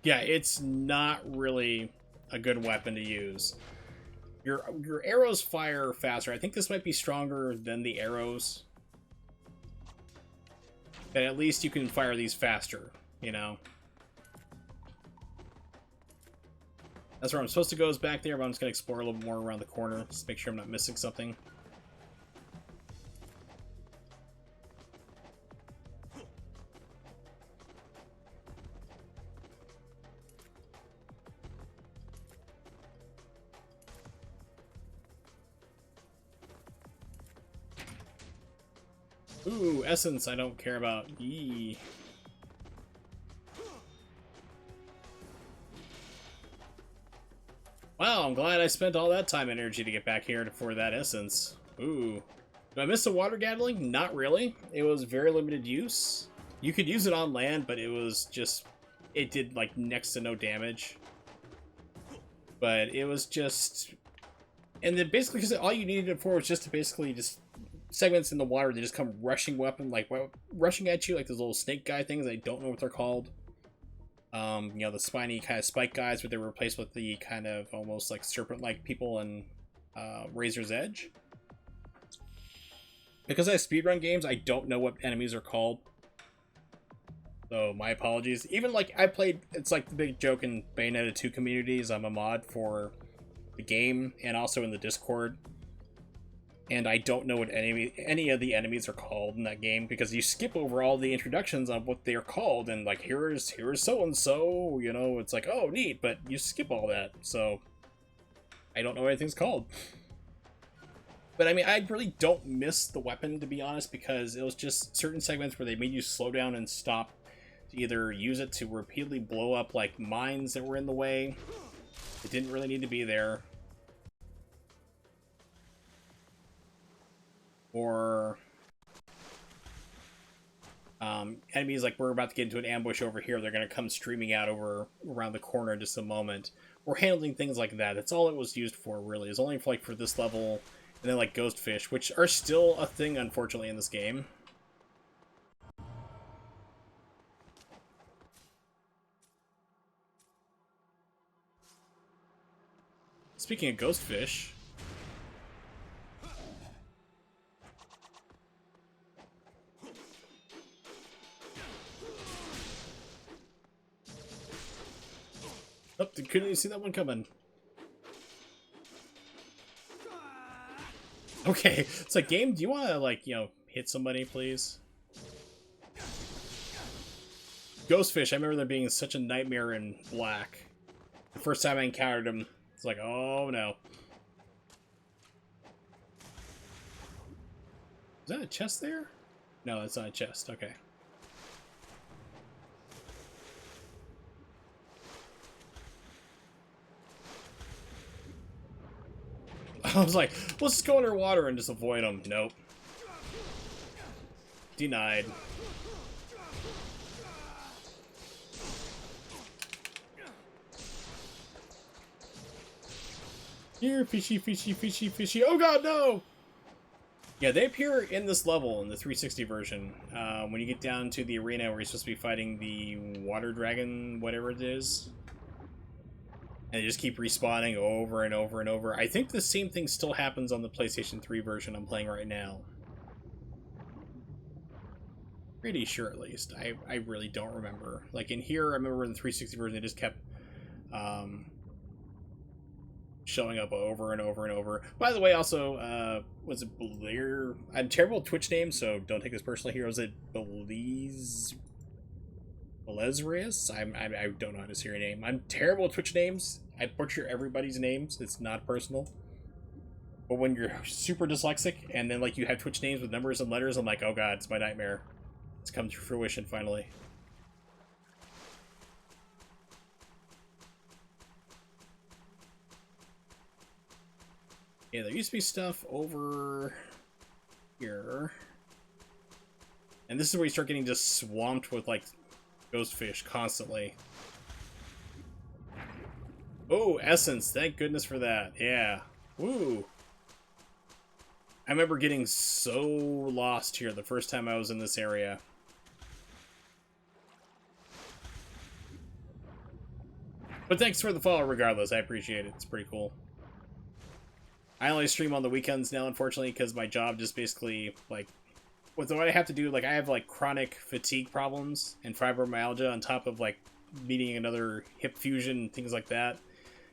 Speaker 1: Yeah, it's not really a good weapon to use. Your arrows fire faster. I think this might be stronger than the arrows. But at least you can fire these faster, you know? That's where I'm supposed to go, is back there, but I'm just going to explore a little more around the corner. Just make sure I'm not missing something. Ooh, essence I don't care about. Yee. Wow, I'm glad I spent all that time and energy to get back here for that essence. Ooh. Did I miss the water gatling? Not really. It was very limited use. You could use it on land, but it was just... It did, like, next to no damage. But it was just... And then basically, because all you needed it for was just to basically just... Segments in the water, they just come rushing rushing at you, like those little snake guy things. I don't know what they're called. You know, the spiny kind of spike guys, but they were replaced with the kind of almost like serpent-like people in Razor's Edge. Because I speedrun games, I don't know what enemies are called. So, my apologies. Even, like, I played... It's like the big joke in Bayonetta 2 communities. I'm a mod for the game and also in the Discord. And I don't know what any of the enemies are called in that game, because you skip over all the introductions on what they are called, and like, here's so-and-so, you know, it's like, oh, neat, but you skip all that, so I don't know what anything's called. But I mean, I really don't miss the weapon, to be honest, because it was just certain segments where they made you slow down and stop to either use it to repeatedly blow up, like, mines that were in the way. It didn't really need to be there. Or enemies, like, we're about to get into an ambush over here, they're going to come streaming out around the corner in just a moment. Or handling things like that. That's all it was used for, really. It's only for, like, for this level, and then, like, ghost fish, which are still a thing, unfortunately, in this game. Speaking of ghost fish... Oh, couldn't even see that one coming. Okay, it's like, game, do you want to, like, you know, hit somebody, please? Ghostfish, I remember them being such a nightmare in black. The first time I encountered them, it's like, oh no. Is that a chest there? No, that's not a chest, okay. I was like, let's just go underwater and just avoid them. Nope. Denied. Here, fishy, fishy, fishy, fishy. Oh god, no! Yeah, they appear in this level, in the 360 version. When you get down to the arena where you're supposed to be fighting the water dragon, whatever it is. And they just keep respawning over and over and over. I think the same thing still happens on the PlayStation 3 version I'm playing right now. Pretty sure, at least. I really don't remember. Like, in here, I remember in the 360 version, they just kept showing up over and over and over. By the way, also, was it Blair? I'm terrible at Twitch names, so don't take this personally here. Was it Belezrius? I don't know how to say your name. I'm terrible at Twitch names. I butcher everybody's names. It's not personal. But when you're super dyslexic, and then, like, you have Twitch names with numbers and letters, I'm like, oh god, it's my nightmare. It's come to fruition, finally. Yeah, there used to be stuff over here. And this is where you start getting just swamped with, like, ghost fish constantly. Oh, essence. Thank goodness for that. Yeah. Woo. I remember getting so lost here the first time I was in this area. But thanks for the follow regardless. I appreciate it. It's pretty cool. I only stream on the weekends now, unfortunately, because my job just basically, like, with what I have to do, like, I have, like, chronic fatigue problems and fibromyalgia on top of, like, needing another hip fusion and things like that.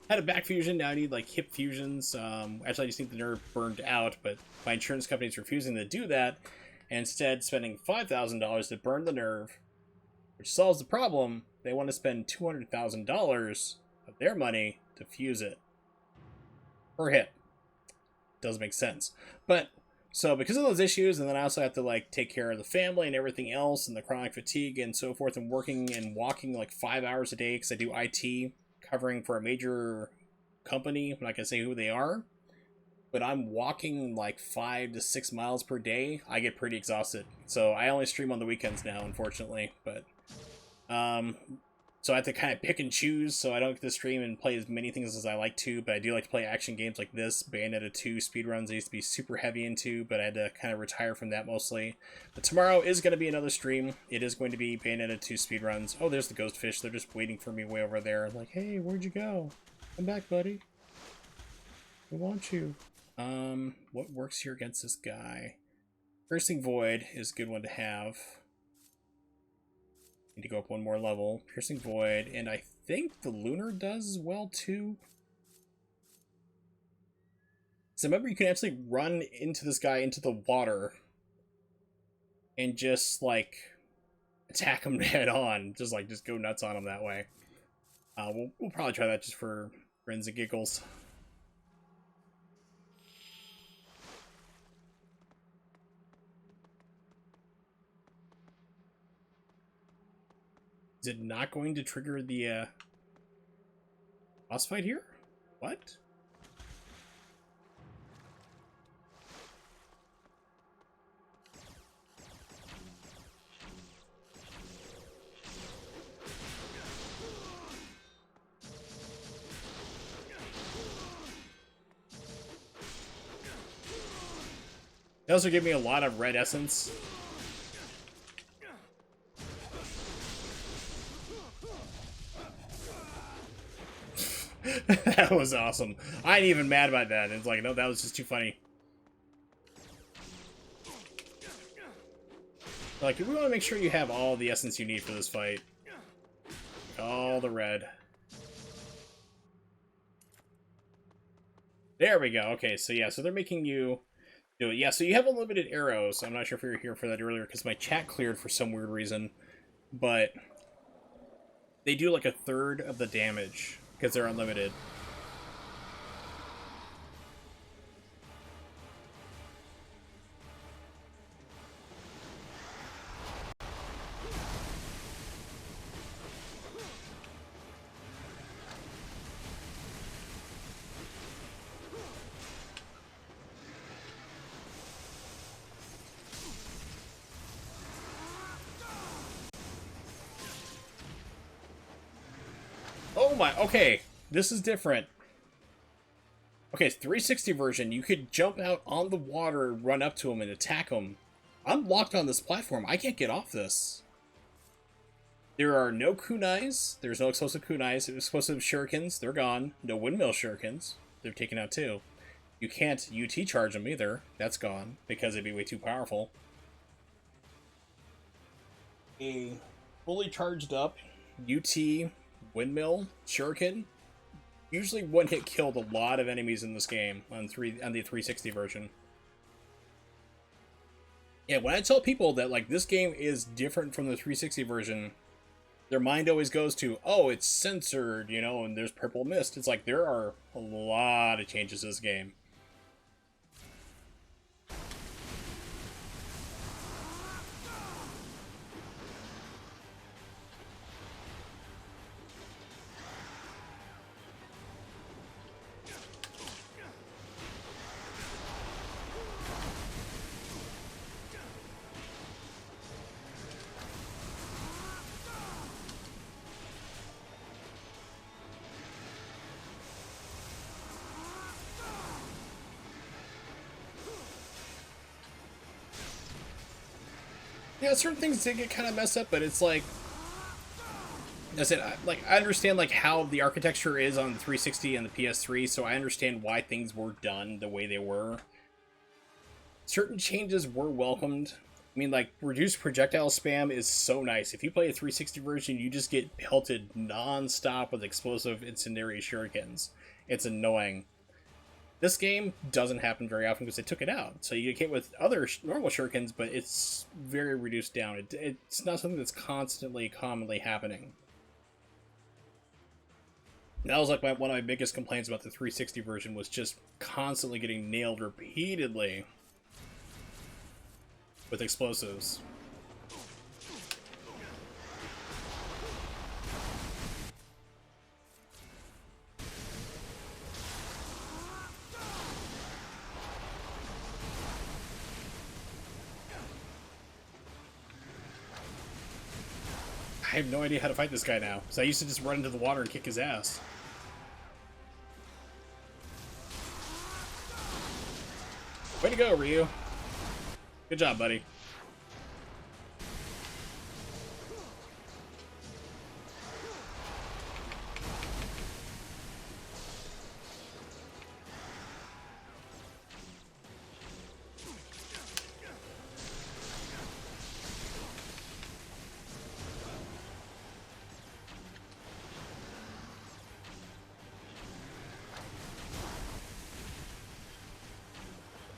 Speaker 1: Had a back fusion, now I need like hip fusions. Actually, I just need the nerve burned out, but my insurance company is refusing to do that, and instead spending $5,000 to burn the nerve, which solves the problem. They want to spend $200,000 of their money to fuse it per hip. Doesn't make sense. But so because of those issues, and then I also have to like take care of the family and everything else, and the chronic fatigue and so forth, and working and walking like 5 hours a day because I do IT covering for a major company. I'm not gonna say who they are, but I'm walking like 5 to 6 miles per day. I get pretty exhausted, so I only stream on the weekends now, unfortunately. But so I have to kind of pick and choose, so I don't get to stream and play as many things as I like to, but I do like to play action games like this. Bayonetta 2 speedruns I used to be super heavy into, but I had to kind of retire from that mostly. But tomorrow is going to be another stream. It is going to be Bayonetta 2 speedruns. Oh, there's the ghost fish. They're just waiting for me way over there. Like, hey, where'd you go? Come back, buddy. We want you. What works here against this guy? Piercing Void is a good one to have. Need to go up one more level. Piercing Void, and I think the Lunar does as well too. So remember, you can actually run into this guy into the water and just like attack him head on. Just go nuts on him that way. We'll probably try that just for grins and giggles. Is it not going to trigger the boss fight here? What? They also give me a lot of red essence. That was awesome. I ain't even mad about that. It's like, no, that was just too funny. Like, you really want to make sure you have all the essence you need for this fight. All the red. There we go. Okay, so yeah, so they're making you do it. Yeah, so you have unlimited arrows. I'm not sure if you were here for that earlier because my chat cleared for some weird reason. But they do like a third of the damage because they're unlimited. Oh my, okay, this is different. Okay, 360 version, you could jump out on the water, run up to him, and attack him. I'm locked on this platform. I can't get off this. There are no kunais. There's no explosive kunais. Explosive shurikens, they're gone. No windmill shurikens. They're taken out too. You can't UT charge them either. That's gone, because it'd be way too powerful. A fully charged up UT windmill shuriken usually one hit killed a lot of enemies in this game on the 360 version. Yeah, when I tell people that like this game is different from the 360 version, their mind always goes to, oh, it's censored, you know, and there's purple mist. It's like there are a lot of changes to this game. Yeah, certain things did get kind of messed up, but it's like, I said, I understand like how the architecture is on the 360 and the PS3, so I understand why things were done the way they were. Certain changes were welcomed. I mean, like, reduced projectile spam is so nice. If you play a 360 version, you just get pelted non-stop with explosive incendiary shurikens. It's annoying. This game doesn't happen very often because they took it out. So you get hit with other normal shurikens, but it's very reduced down. It's not something that's constantly, commonly happening. That was like one of my biggest complaints about the 360 version was just constantly getting nailed repeatedly with explosives. I have no idea how to fight this guy now, so I used to just run into the water and kick his ass. Way to go, Ryu. Good job, buddy.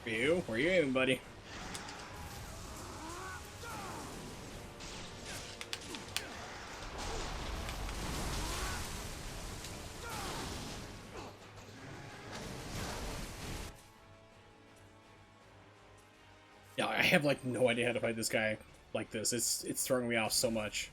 Speaker 1: Ryu, where you aiming, buddy? Yeah, I have like no idea how to fight this guy like this. It's throwing me off so much.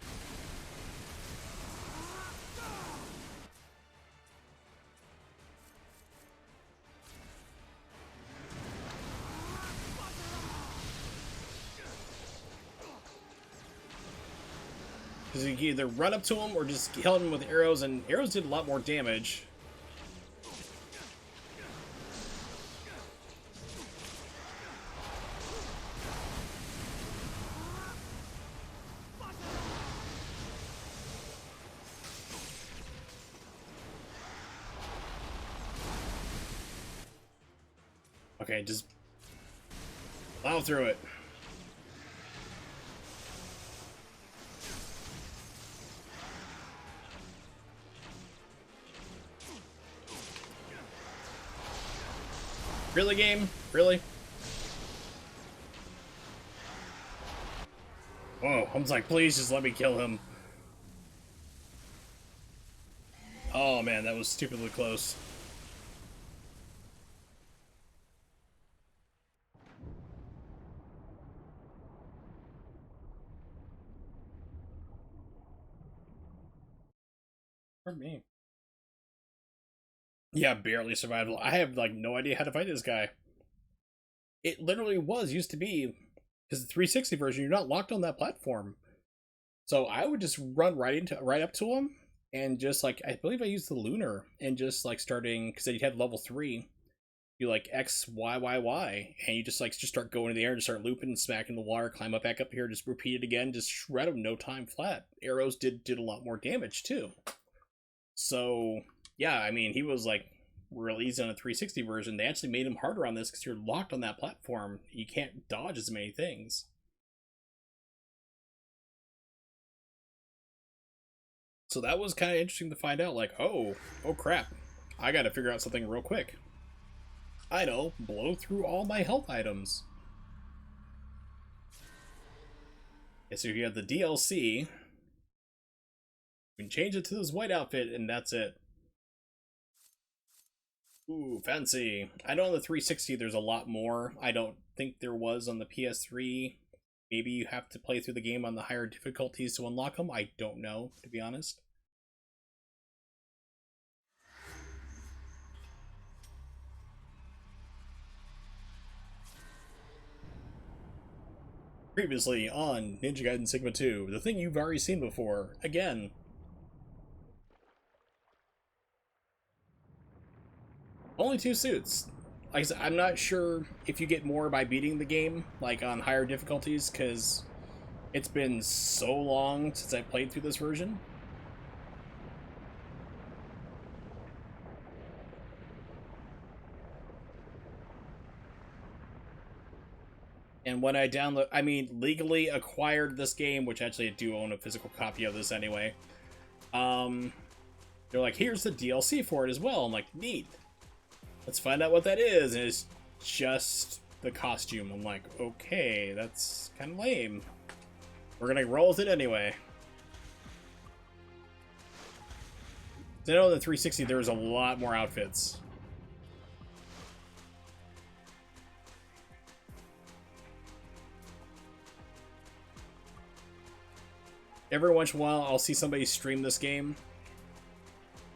Speaker 1: Because you can either run up to him or just kill him with arrows, and arrows did a lot more damage. Okay, just plow through it. Really, game? Really? Whoa, I was like, please just let me kill him. Oh man, that was stupidly close. For me. Yeah, barely survival. I have like no idea how to fight this guy. It literally used to be, because the 360 version, you're not locked on that platform. So I would just run right up to him and just like I believe I used the lunar and just like starting because you had level 3, you like X Y Y Y and you just start going in the air and just start looping and smacking the water, climb up back up here, just repeat it again, just shred him no time flat. Arrows did a lot more damage too. So yeah, I mean he was like real easy on a 360 version. They actually made him harder on this because you're locked on that platform. You can't dodge as many things. So that was kind of interesting to find out, like, oh crap, I gotta figure out something real quick. I know, blow through all my health items. Okay, so you have the DLC. You can change it to this white outfit, and that's it. Ooh, fancy. I know on the 360 there's a lot more. I don't think there was on the PS3. Maybe you have to play through the game on the higher difficulties to unlock them. I don't know, to be honest. Previously on Ninja Gaiden Sigma 2, the thing you've already seen before, again. Only 2 suits. Like I said, I'm not sure if you get more by beating the game, like on higher difficulties, because it's been so long since I played through this version. And when I legally acquired this game, which actually I do own a physical copy of this anyway. They're like, here's the DLC for it as well. I'm like, neat. Let's find out what that is. And it's just the costume. I'm like, okay, that's kind of lame. We're gonna roll with it anyway. I know in the 360 there was a lot more outfits. Every once in a while, I'll see somebody stream this game,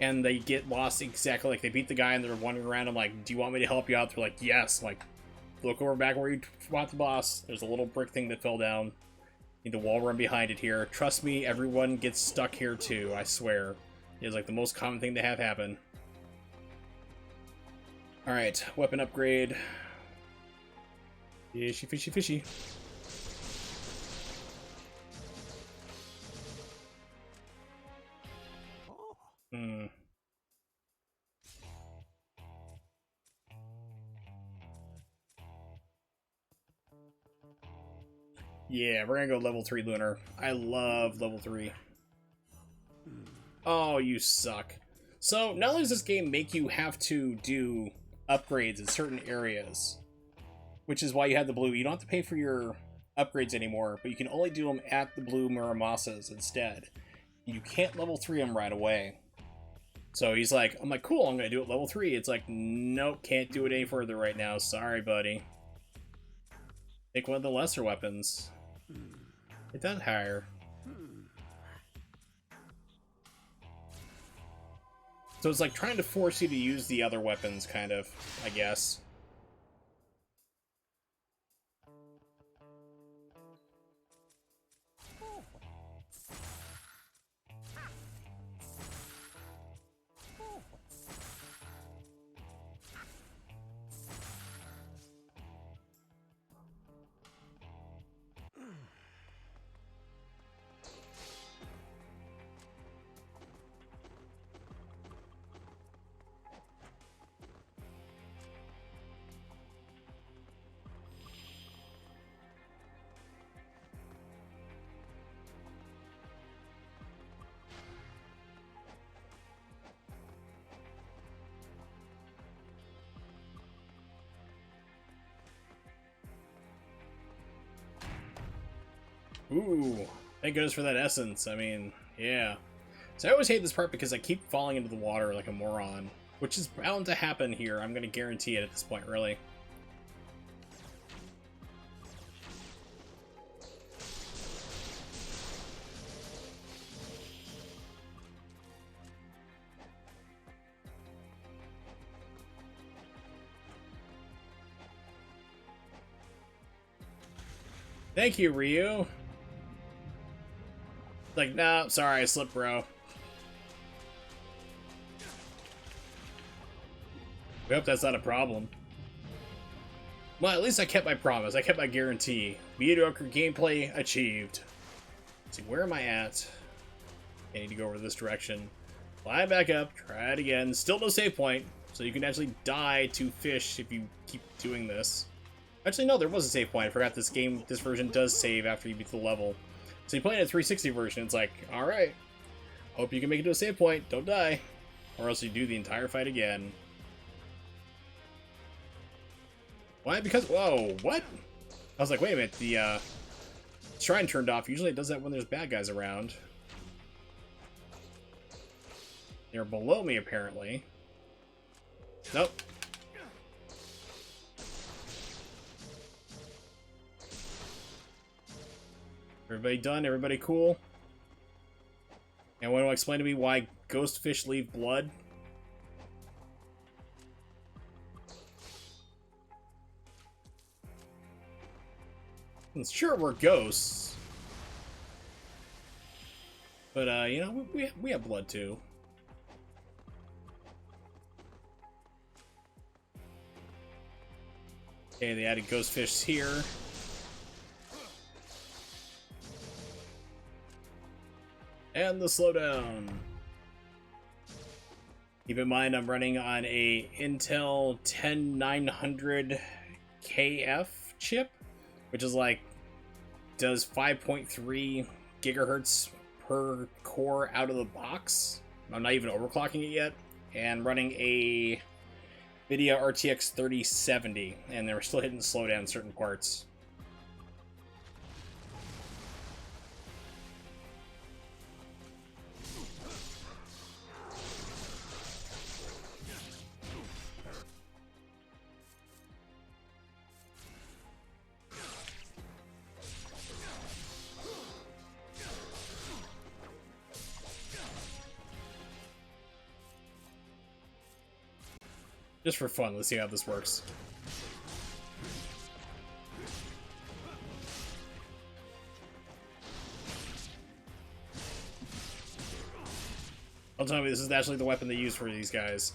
Speaker 1: and they get lost exactly like they beat the guy and they're wandering around. I'm like, do you want me to help you out? They're like, yes. I'm like, look over back where you fought the boss. There's a little brick thing that fell down. Need to wall run behind it here. Trust me, everyone gets stuck here too, I swear. It's like the most common thing to have happen. Alright, weapon upgrade. Fishy, fishy, fishy. Yeah, we're gonna go level 3 Lunar. I love level 3. Oh, you suck. So, not only does this game make you have to do upgrades in certain areas, which is why you have the blue. You don't have to pay for your upgrades anymore, but you can only do them at the blue Muramasas instead. You can't level 3 them right away. So he's like, I'm like, cool, I'm gonna do it level 3. It's like, nope, can't do it any further right now. Sorry, buddy. Take one of the lesser weapons. It does higher. So it's like trying to force you to use the other weapons, kind of, I guess. Ooh, thank goodness for that essence. I mean, yeah. So I always hate this part because I keep falling into the water like a moron, which is bound to happen here. I'm gonna guarantee it at this point, really. Thank you, Ryu. Like, nah, sorry, I slipped, bro. We hope that's not a problem. Well, at least I kept my promise. I kept my guarantee. Mediocre gameplay achieved. Let's see, where am I at? I need to go over this direction. Fly back up, try it again. Still no save point, so you can actually die to fish if you keep doing this. Actually, no, there was a save point. I forgot this version does save after you beat the level. So you play in a 360 version, it's like, alright. Hope you can make it to a save point, don't die. Or else you do the entire fight again. Why? Because, whoa, what? I was like, wait a minute, the shrine turned off. Usually it does that when there's bad guys around. They're below me, apparently. Nope. Everybody done? Everybody cool? And want to explain to me why ghost fish leave blood? Sure, we're ghosts. But, you know, we have blood too. Okay, they added ghost fish here. And the slowdown. Keep in mind I'm running on a Intel 10900 KF chip, which is like does 5.3 gigahertz per core out of the box. I'm not even overclocking it yet, and running a NVIDIA RTX 3070, and they're still hitting slowdown in certain parts. Just for fun, let's see how this works. Don't tell me this is actually the weapon they use for these guys.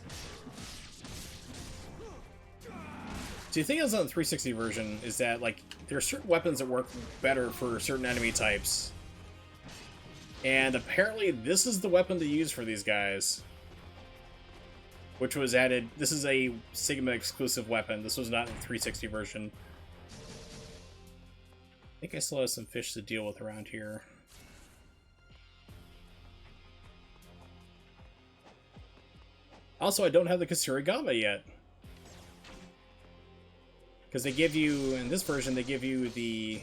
Speaker 1: See, the thing is on the 360 version is that, like, there are certain weapons that work better for certain enemy types. And apparently this is the weapon to use for these guys. Which was added. This is a Sigma exclusive weapon. This was not in the 360 version. I think I still have some fish to deal with around here. Also, I don't have the Kasurigama yet. Because they give you, in this version, they give you the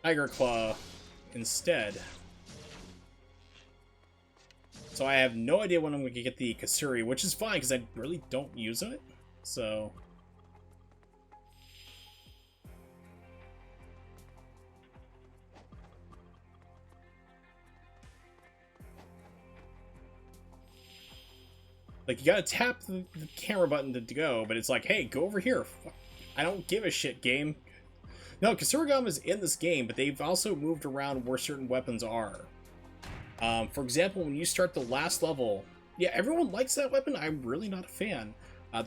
Speaker 1: Tiger Claw instead. So I have no idea when I'm going to get the Kasuri, which is fine because I really don't use it. So like, you gotta tap the camera button to go, but it's like, hey, go over here. I don't give a shit, game. No, Kasurigama is in this game, but they've also moved around where certain weapons are. For example, when you start the last level, yeah, everyone likes that weapon. I'm really not a fan. I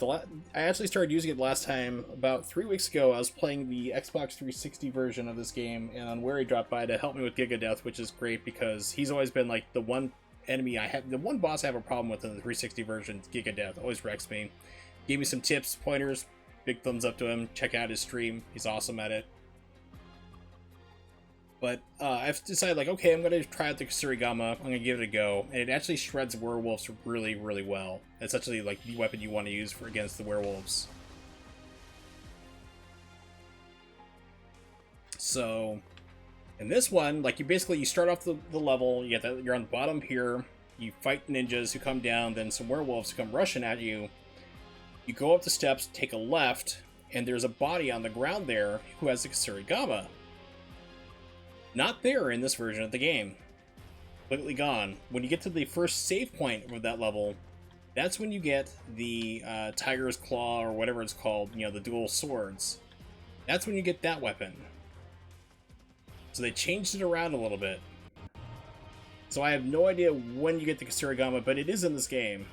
Speaker 1: actually started using it last time about 3 weeks ago. I was playing the Xbox 360 version of this game, and Wary dropped by to help me with Giga Death, which is great because he's always been like the one enemy the one boss I have a problem with in the 360 version. Giga Death always wrecks me. Gave me some tips, pointers, big thumbs up to him. Check out his stream. He's awesome at it. But I've decided, like, okay, I'm going to try out the Kasurigama. I'm going to give it a go. And it actually shreds werewolves really, really well. It's actually, like, the weapon you want to use against the werewolves. So, in this one, like, you start off the level. You're on the bottom here. You fight ninjas who come down, then some werewolves come rushing at you. You go up the steps, take a left, and there's a body on the ground there who has the Kasurigama. Not there in this version of the game. Completely gone. When you get to the first save point of that level, that's when you get the Tiger's Claw, or whatever it's called, you know, the dual swords. That's when you get that weapon. So they changed it around a little bit. So I have no idea when you get the Kasurigama, but it is in this game.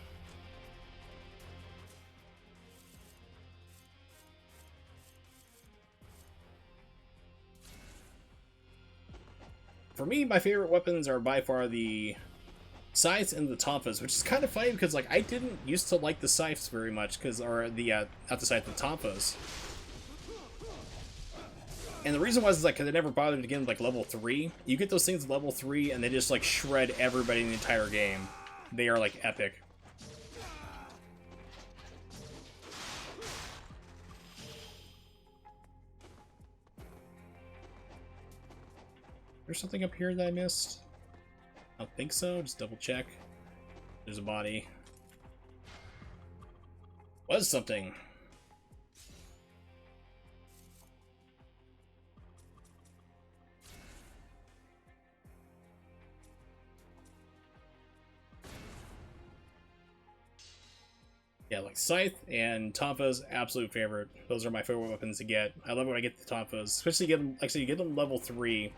Speaker 1: For me, my favorite weapons are by far the scythes and the tonfas, which is kind of funny because, like, I didn't used to like the scythes very much, or the, not the scythe, the tonfas. And the reason was, like, because I never bothered to get into, like, level 3. You get those things at level 3, and they just, like, shred everybody in the entire game. They are, like, epic. There's something up here that I missed? I don't think so. Just double check. There's a body. Was something. Yeah, like Scythe and Tonfa's absolute favorite. Those are my favorite weapons to get. I love when I get the Tonfas, especially you get them level 3,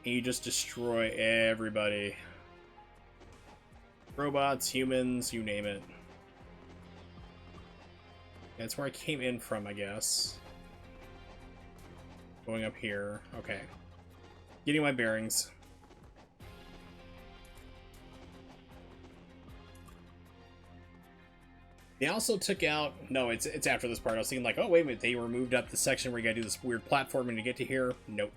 Speaker 1: and you just destroy everybody. Robots, humans, you name it. That's where I came in from, I guess. Going up here. Okay. Getting my bearings. They also took out... No, it's after this part. I was thinking like, oh, wait a minute. They removed up the section where you gotta do this weird platforming to get to here. Nope.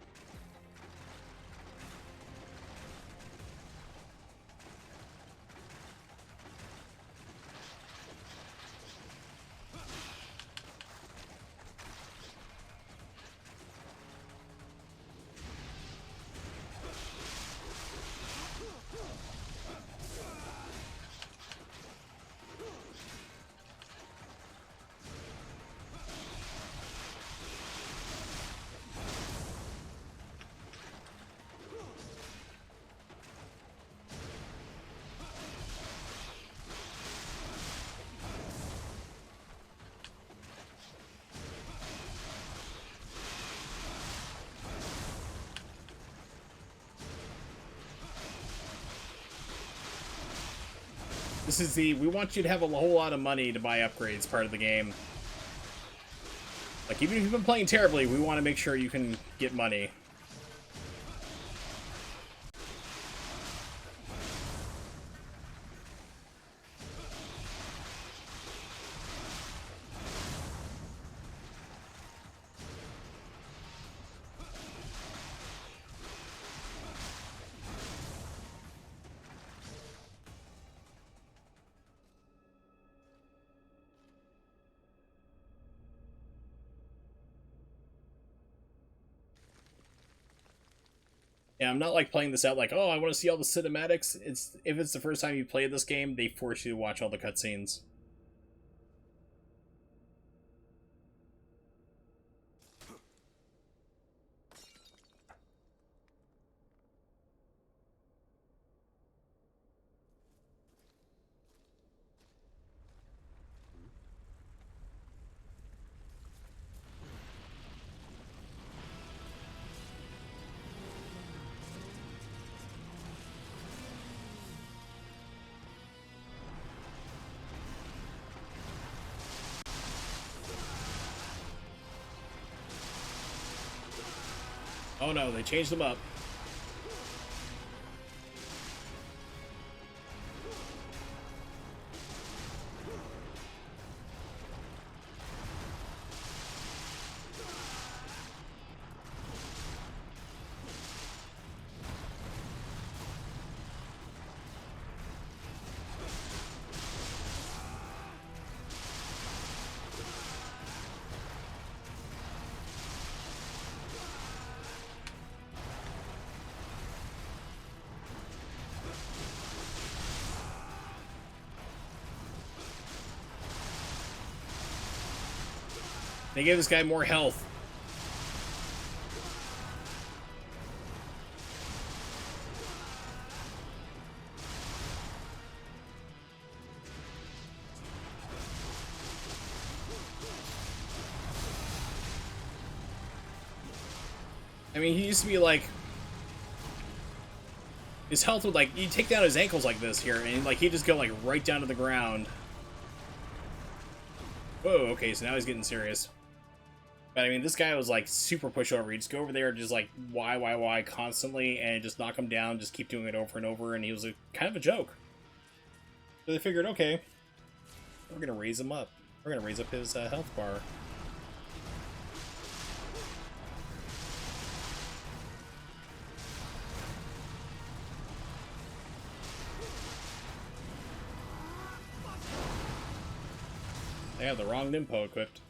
Speaker 1: This is the, we want you to have a whole lot of money to buy upgrades part of the game. Like, even if you've been playing terribly, we want to make sure you can get money. Yeah, I'm not like playing this out like, oh, I want to see all the cinematics. It's if it's the first time you play this game, they force you to watch all the cutscenes. Oh no, they changed them up. They gave this guy more health. I mean, he used to be like... His health would, like, you take down his ankles like this here, and, like, he'd just go, like, right down to the ground. Whoa, okay, so now he's getting serious. But, I mean, this guy was, like, super pushover. He'd just go over there and just, like, why constantly, and just knock him down, just keep doing it over and over, and he was kind of a joke. So they figured, okay, we're gonna raise him up. We're gonna raise up his health bar. They have the wrong Nimpo equipped.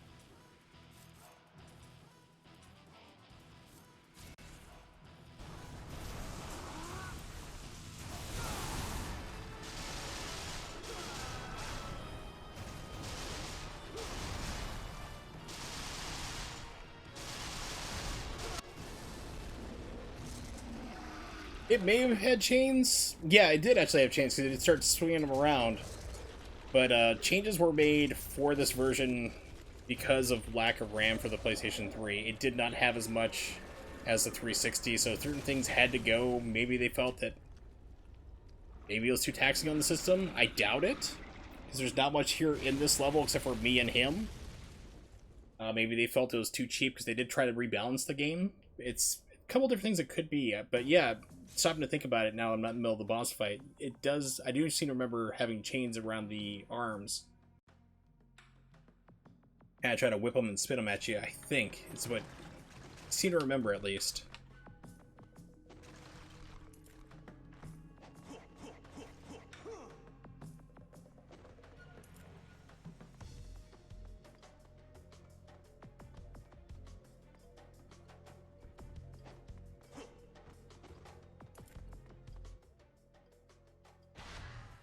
Speaker 1: It may have had chains. Yeah, it did actually have chains because it started swinging them around. But changes were made for this version because of lack of RAM for the PlayStation 3. It did not have as much as the 360, so certain things had to go. Maybe they felt that maybe it was too taxing on the system. I doubt it, because there's not much here in this level except for me and him. Maybe they felt it was too cheap because they did try to rebalance the game. It's a couple different things it could be, but yeah, stopping to think about it now, I'm not in the middle of the boss fight. It does, I do seem to remember having chains around the arms. And I try to whip them and spin them at you, I think. It's what I seem to remember, at least.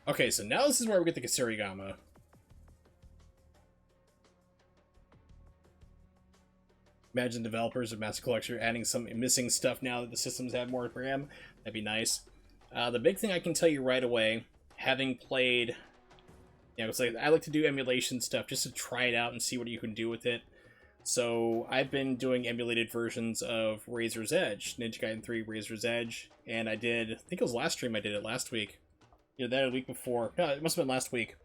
Speaker 1: Okay, so now this is where we get the Kasirigama. Imagine developers of Master Collection adding some missing stuff now that the systems have more RAM. That'd be nice. The big thing I can tell you right away, having played, it's like I like to do emulation stuff just to try it out and see what you can do with it. So I've been doing emulated versions of Razor's Edge, Ninja Gaiden 3 Razor's Edge, and I think it was last stream I did it last week. That a week before. No, it must have been last week.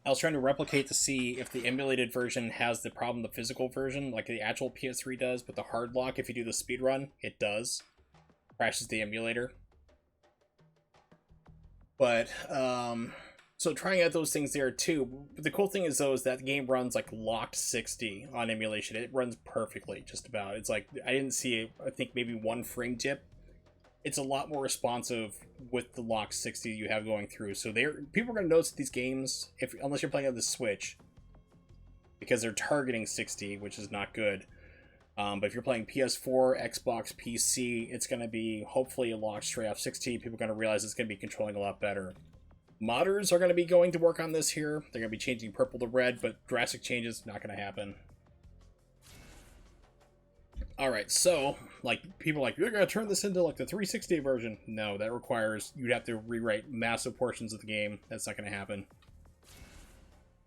Speaker 1: I was trying to replicate to see if the emulated version has the problem the physical version, like the actual PS3 does, but the hard lock, if you do the speedrun, it does. Crashes the emulator. But, so trying out those things there too. But the cool thing is, though, is that the game runs like locked 60 on emulation. It runs perfectly, just about. It's like, I didn't see, I think maybe one frame dip. It's a lot more responsive with the lock 60 you have going through. So people are going to notice these games, unless you're playing on the Switch, because they're targeting 60, which is not good. But if you're playing PS4, Xbox, PC, it's going to be hopefully a lock straight off 60. People are going to realize it's going to be controlling a lot better. Modders are going to be going to work on this here. They're going to be changing purple to red, but drastic changes not going to happen. Alright, so, like, people are like, you're going to turn this into, like, the 360 version. No, that requires, you'd have to rewrite massive portions of the game. That's not going to happen.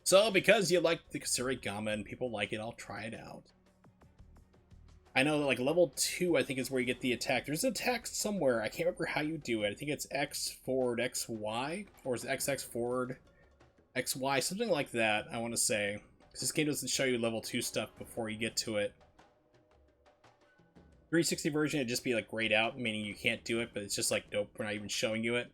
Speaker 1: So, because you like the Kasirigama and people like it, I'll try it out. I know that, like, level 2, I think, is where you get the attack. There's an attack somewhere. I can't remember how you do it. I think it's X forward XY, or is it XX forward XY, something like that, I want to say. Because this game doesn't show you level 2 stuff before you get to it. 360 version, it'd just be like grayed out, meaning you can't do it, but it's just like, nope, we're not even showing you it.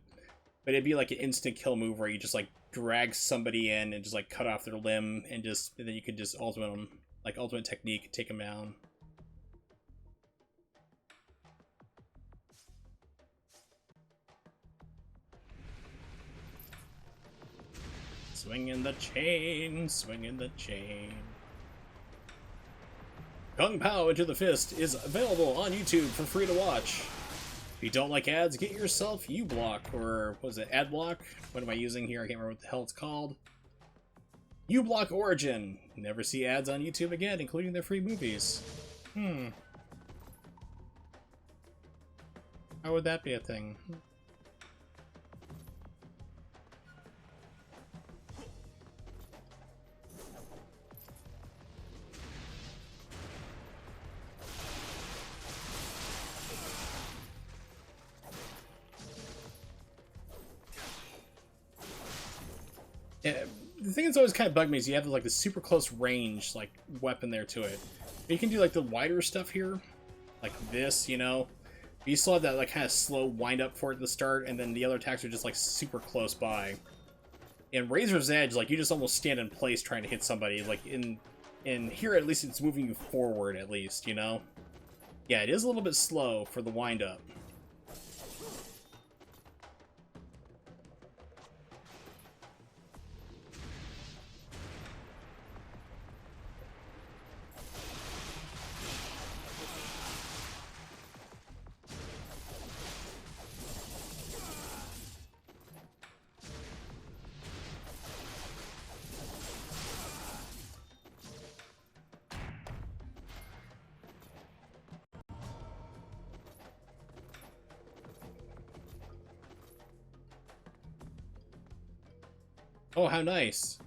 Speaker 1: But it'd be like an instant kill move where you just like drag somebody in and just like cut off their limb and then you could just ultimate technique, take them down. Swinging the chain, swinging the chain. Kung Pao Into the Fist is available on YouTube for free to watch. If you don't like ads, get yourself uBlock, or what was it, AdBlock? What am I using here? I can't remember what the hell it's called. uBlock Origin. Never see ads on YouTube again, including their free movies. How would that be a thing? Yeah, the thing that's always kind of bugged me is you have like the super close range like weapon there to it. You can do like the wider stuff here, like this, but you still have that like kind of slow wind up for it at the start, and then the other attacks are just like super close by. In Razor's Edge, like you just almost stand in place trying to hit somebody. Like in here, at least it's moving you forward, at least, Yeah, it is a little bit slow for the wind up. Oh, how nice.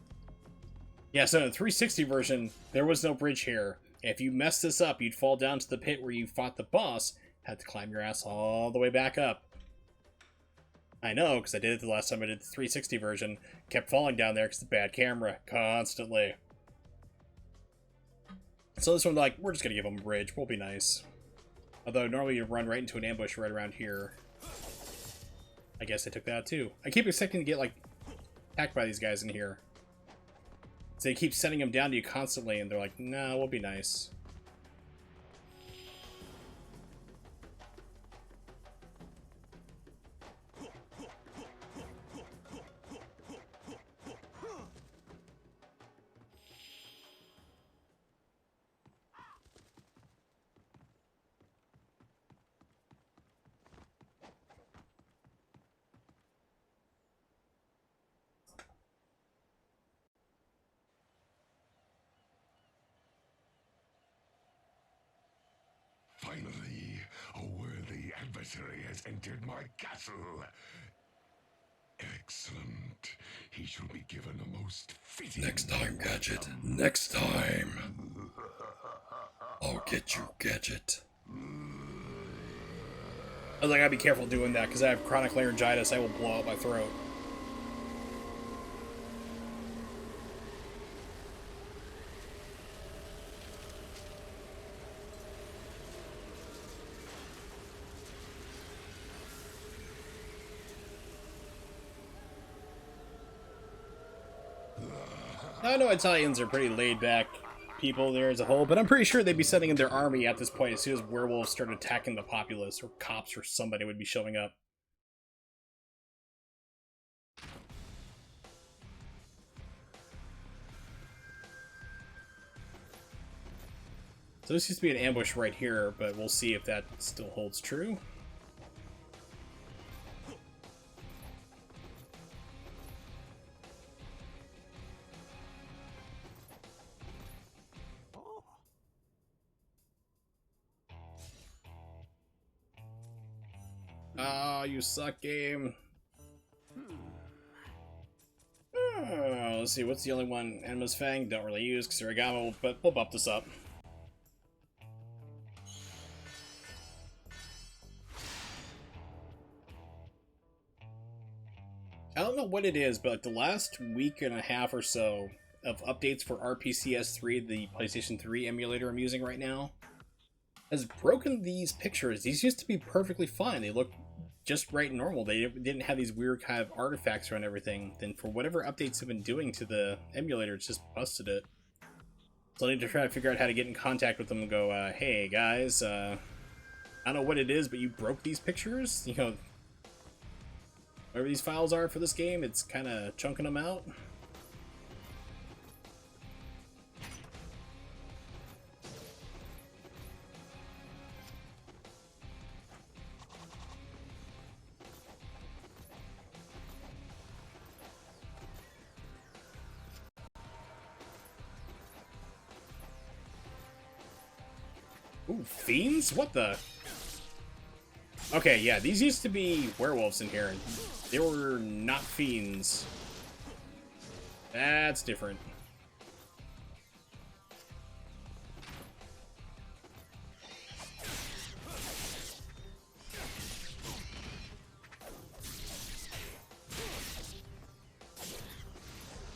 Speaker 1: Yeah, so in the 360 version, there was no bridge here. If you messed this up, you'd fall down to the pit where you fought the boss, had to climb your ass all the way back up. I know, because I did it the last time I did the 360 version. Kept falling down there because the bad camera, constantly. So this one, like, we're just going to give them a bridge. We'll be nice. Although, normally you run right into an ambush right around here. I guess I took that, too. I keep expecting to get, like, attacked by these guys in here. They keep sending them down to you constantly, and they're like, "Nah, we'll be nice."
Speaker 3: Finally, a worthy adversary has entered my castle. Excellent. He shall be given a most fitting
Speaker 5: Next time, Gadget.
Speaker 3: welcome.
Speaker 5: Next time. I'll get you, Gadget.
Speaker 1: I was like, I gotta be careful doing that because I have chronic laryngitis. I will blow out my throat. I know Italians are pretty laid back people there as a whole, but I'm pretty sure they'd be sending in their army at this point as soon as werewolves start attacking the populace, or cops or somebody would be showing up. So this used to be an ambush right here, but we'll see if that still holds true. Ah, you suck, game. Let's see, what's the only one? Enma's Fang, don't really use because Origami, but we'll bump this up. I don't know what it is, but like the last week and a half or so of updates for RPCS3, the PlayStation 3 emulator I'm using right now, has broken these pictures. These used to be perfectly fine. They look just right and normal. They didn't have these weird kind of artifacts around everything. Then for whatever updates have been doing to the emulator, it's just busted it. So I need to try to figure out how to get in contact with them and go, hey guys, I don't know what it is, but you broke these pictures? You know, whatever these files are for this game, it's kind of chunking them out. Ooh, fiends? What the? Okay, yeah, these used to be werewolves in here. They were not fiends. That's different.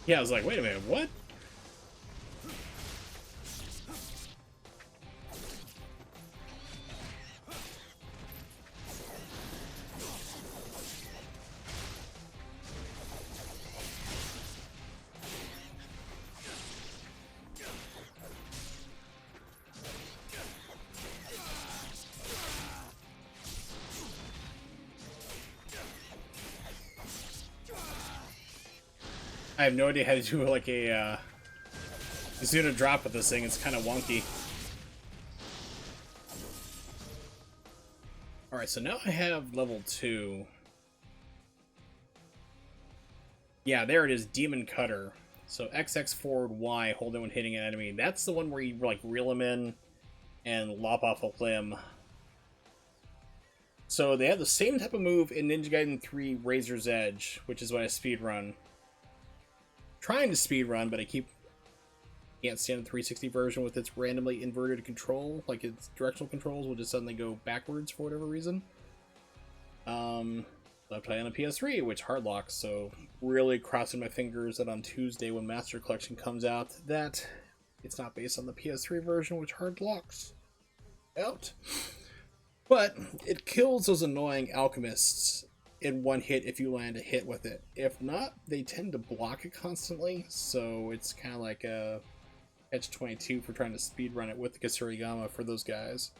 Speaker 1: Yeah, I was like, wait a minute, what? I have no idea how to do like a Zuna drop with this thing. It's kind of wonky. Alright, so now I have level 2. Yeah, there it is, Demon Cutter. So XX forward Y, hold it when hitting an enemy. That's the one where you like reel them in and lop off a limb. So they have the same type of move in Ninja Gaiden 3 Razor's Edge, which is what I speedrun. Trying to speedrun, but I can't stand the 360 version with its randomly inverted control. Like its directional controls will just suddenly go backwards for whatever reason. I play on a PS3, which hard locks, so really crossing my fingers that on Tuesday when Master Collection comes out, that it's not based on the PS3 version, which hard locks out. But it kills those annoying alchemists in one hit if you land a hit with it. If not, they tend to block it constantly, so it's kind of like a catch-22 for trying to speedrun it with the Kasurigama for those guys.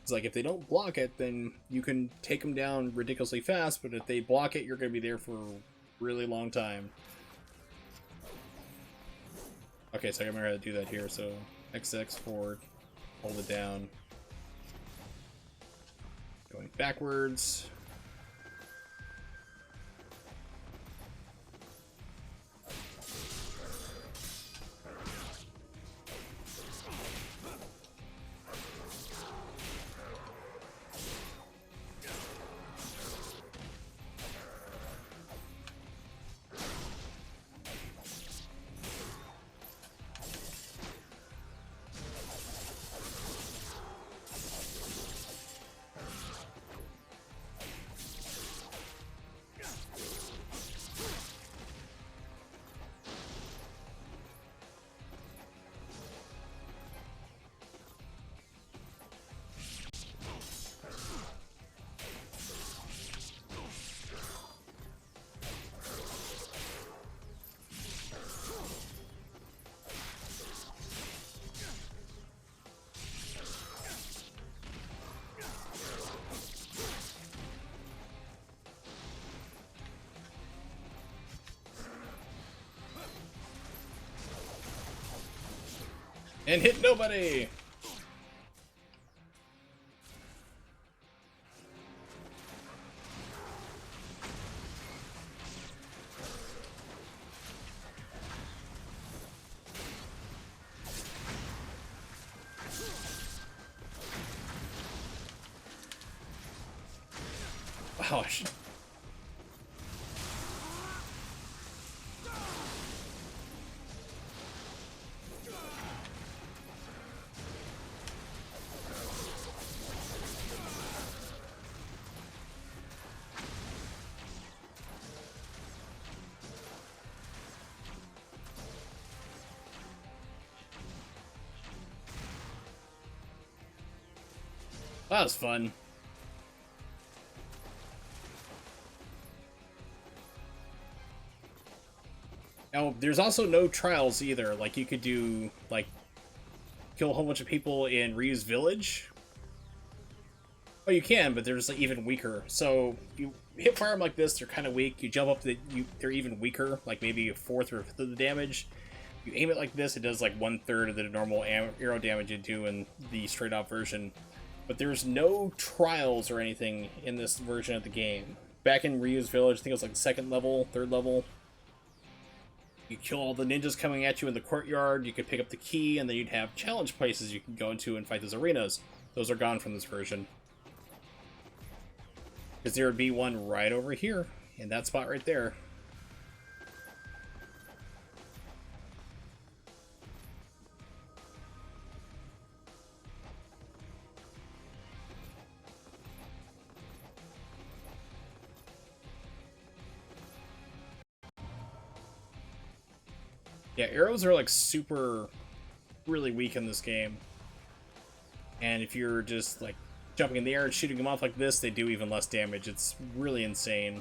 Speaker 1: It's like, if they don't block it, then you can take them down ridiculously fast, but if they block it, you're going to be there for a really long time. Okay, so I'm going to do that here, so XX forward, hold it down. Going backwards. And hit nobody! Oh, shit. That was fun. Now, there's also no trials either. Like, you could do, like, kill a whole bunch of people in Ryu's village. Oh, you can, but they're just like, even weaker. So, you hit fire them like this, they're kind of weak. You jump up, they're even weaker, like maybe a fourth or a fifth of the damage. You aim it like this, it does like 1/3 of the normal arrow damage you do in the straight-up version. But there's no trials or anything in this version of the game. Back in Ryu's village, I think it was like second level, third level. You kill all the ninjas coming at you in the courtyard, you could pick up the key, and then you'd have challenge places you can go into and fight those arenas. Those are gone from this version. Because there would be one right over here, in that spot right there. Yeah, arrows are like super, really weak in this game. And if you're just like jumping in the air and shooting them off like this, they do even less damage. It's really insane.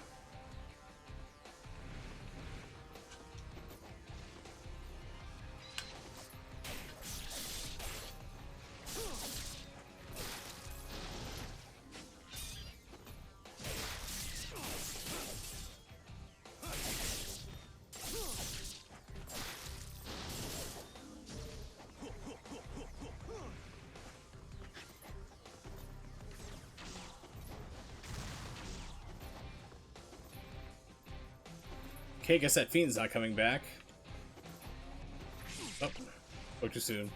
Speaker 1: Okay, guess that fiend's not coming back. Oh, spoke too soon.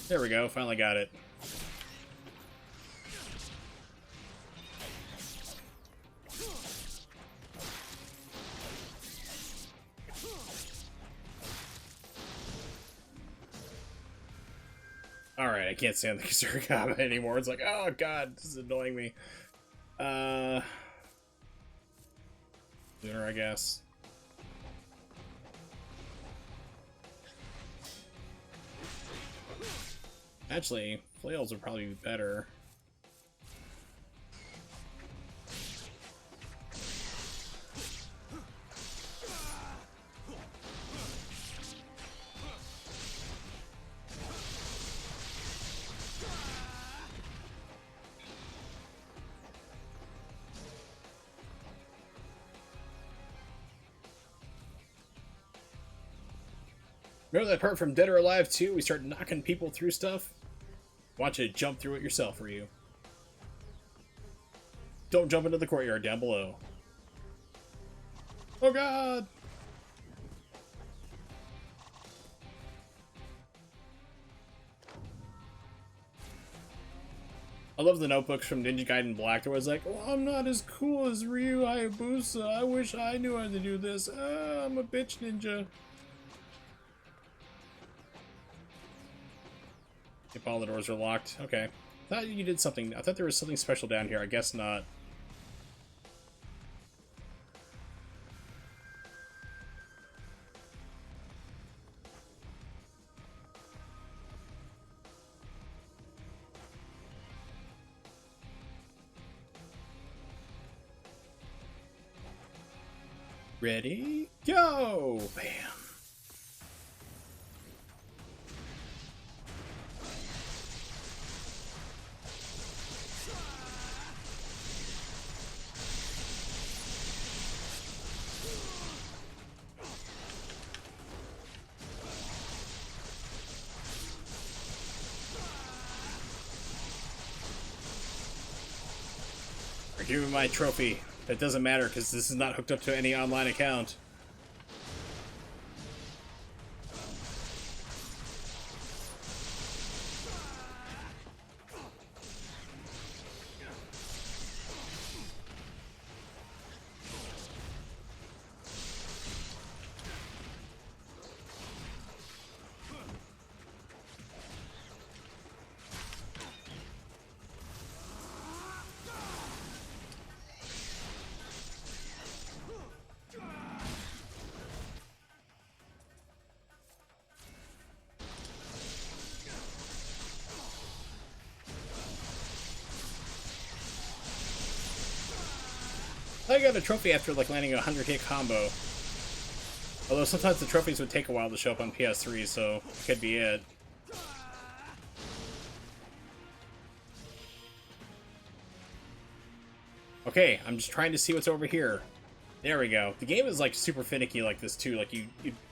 Speaker 1: There we go, finally got it. Alright, I can't stand the Kasurigama anymore. It's like, oh god, this is annoying me. Lunar, I guess. Actually, flails would probably be better. Remember that part from Dead or Alive 2? We start knocking people through stuff? Want you to jump through it yourself, for you. Don't jump into the courtyard down below. Oh god! I love the notebooks from Ninja Gaiden Black. There was like, oh, I'm not as cool as Ryu Hayabusa. I wish I knew how to do this. I'm a bitch ninja. If all the doors are locked. Okay. I thought you did something. I thought there was something special down here. I guess not. Ready? Go! Bam! Give me my trophy. That doesn't matter because this is not hooked up to any online account. I got a trophy after like landing a 100k combo. Although sometimes the trophies would take a while to show up on PS3, so it could be it. Okay, I'm just trying to see what's over here. There we go. The game is like super finicky like this too. Like you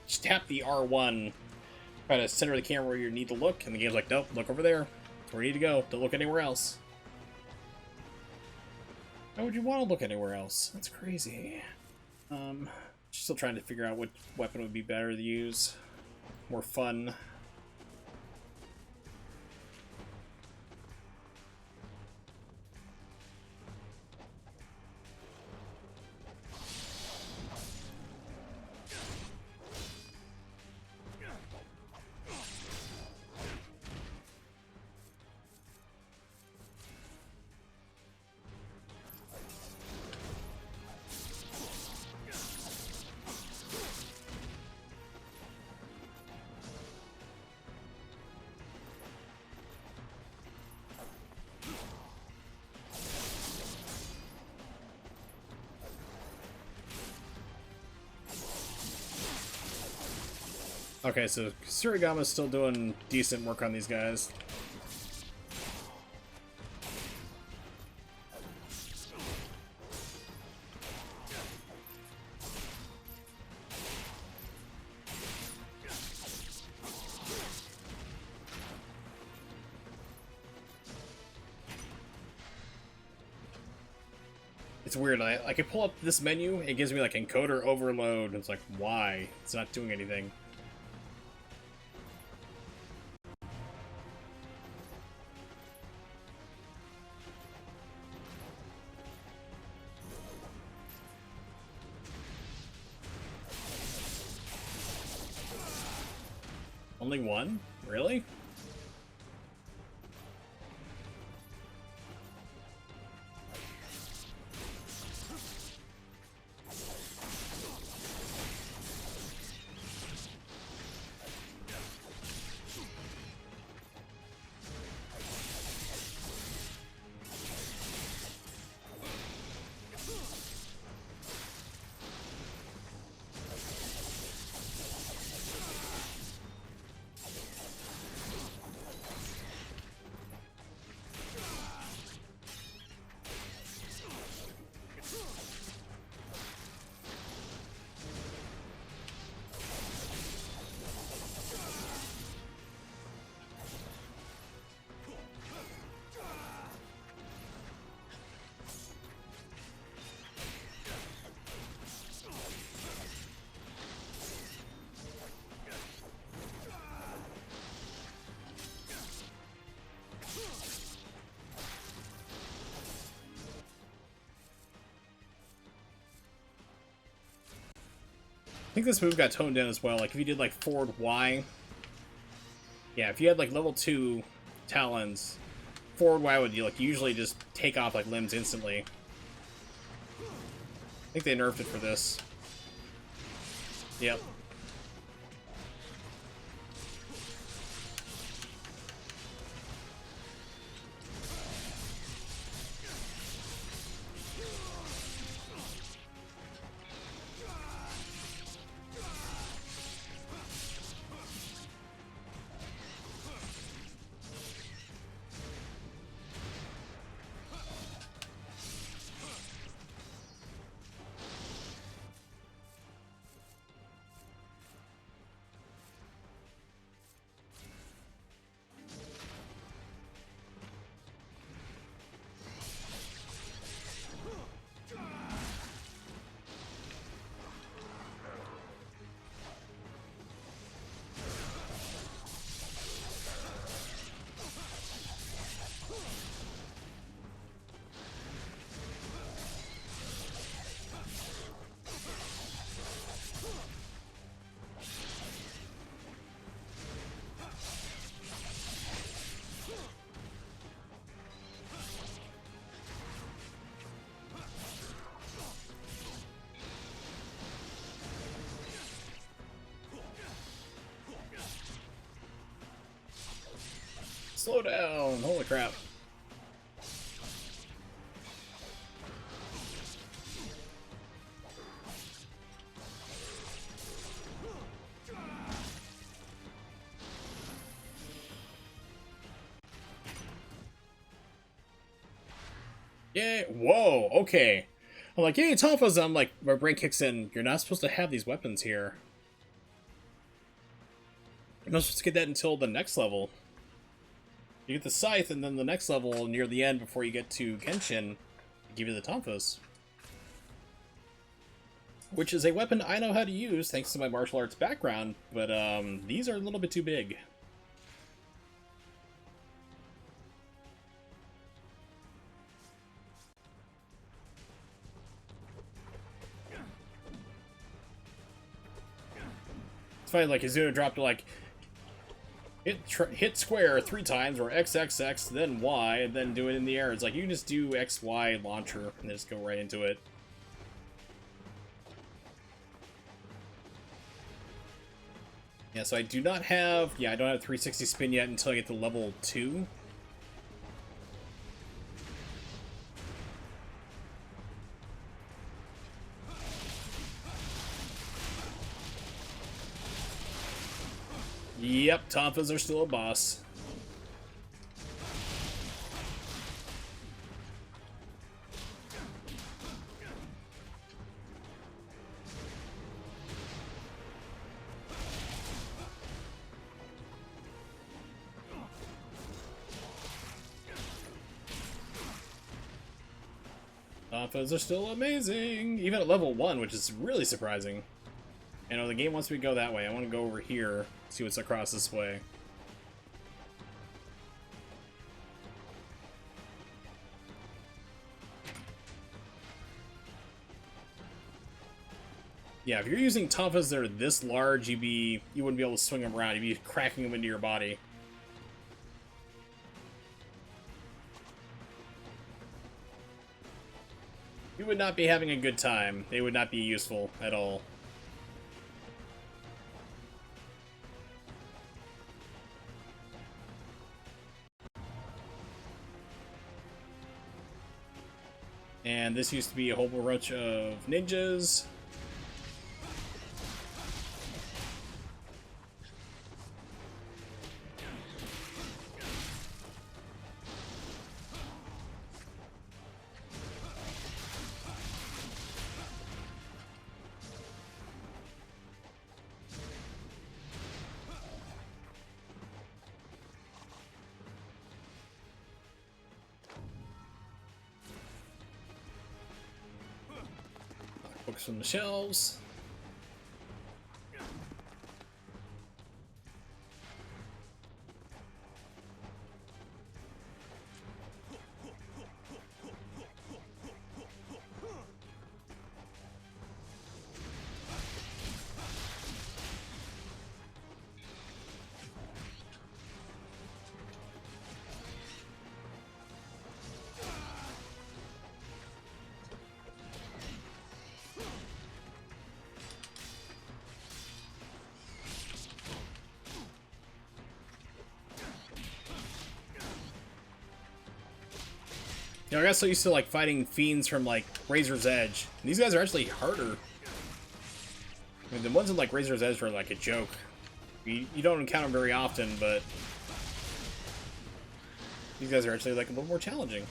Speaker 1: just tap the R1, try to center the camera where you need to look, and the game's like, nope, look over there. That's where you need to go. Don't look anywhere else. Why would you want to look anywhere else? That's crazy. Still trying to figure out what weapon would be better to use. More fun. Okay, so Surigama's still doing decent work on these guys. It's weird, I can pull up this menu, it gives me like encoder overload, and it's like, why? It's not doing anything. Only one? Really? I think this move got toned down as well. Like if you did like forward Y, yeah, if you had like level 2 talons, forward Y would like usually just take off like limbs instantly. I think they nerfed it for this. Yep. Slow down! Holy crap. Yay! Whoa! Okay. I'm like, yay, Tonfas! I'm like, my brain kicks in. You're not supposed to have these weapons here. You're not supposed to get that until the next level. You get the scythe, and then the next level near the end before you get to Genshin, they give you the Tonfas. Which is a weapon I know how to use thanks to my martial arts background, but these are a little bit too big. It's funny, like, Izuna dropped to, like, hit square 3 times, or XXX, then Y, and then do it in the air. It's like, you can just do XY launcher, and just go right into it. Yeah, so I do not have... Yeah, I don't have 360 spin yet until I get to level 2. Yep, Tonfas are still a boss. Tonfas are still amazing, even at level 1, which is really surprising. You know, the game wants me to go that way. I want to go over here, see what's across this way. Yeah, if you're using Tonfas that are this large, you wouldn't be able to swing them around. You'd be cracking them into your body. You would not be having a good time. They would not be useful at all. And this used to be a whole bunch of ninjas. Books from the shelves. You know, I got so used to like fighting fiends from like Razor's Edge. And these guys are actually harder. I mean, the ones in like Razor's Edge were like a joke. You don't encounter them very often, but these guys are actually like a little more challenging.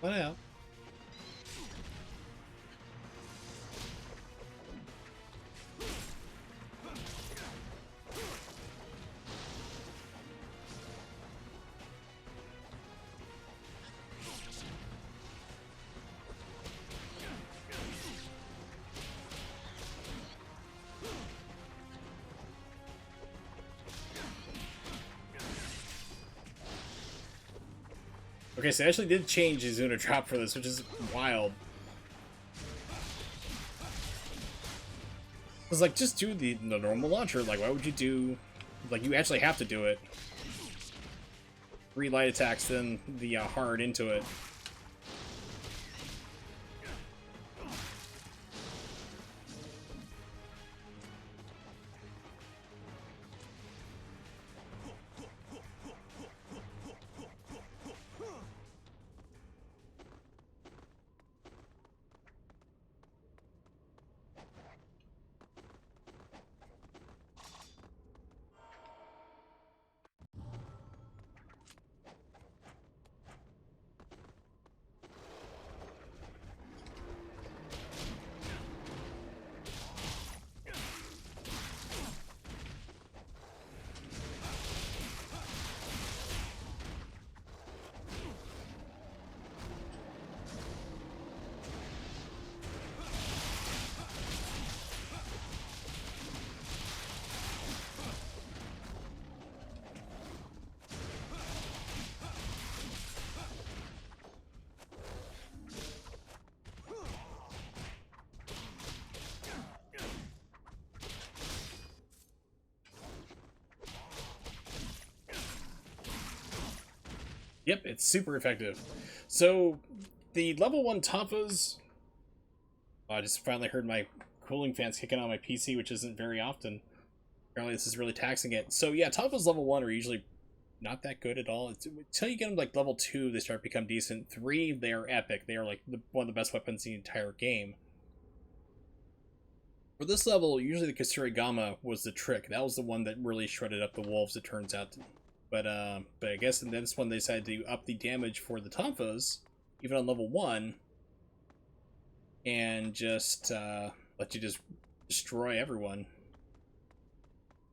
Speaker 1: Find out. Okay, so they actually did change the Zuna drop for this, which is wild. It's like, just do the normal launcher. Like, why would you do... Like, you actually have to do it. 3 light attacks, then the hard into it. Yep, it's super effective. So, the level 1 Tapas... I just finally heard my cooling fans kicking on my PC, which isn't very often. Apparently this is really taxing it. So yeah, Tapas level 1 are usually not that good at all. Until you get them like level 2, they start to become decent. 3, they are epic. They are like one of the best weapons in the entire game. For this level, usually the Kasurigama was the trick. That was the one that really shredded up the wolves, it turns out. But I guess in this one they decided to up the damage for the Tonfas, even on level 1, and just let you just destroy everyone.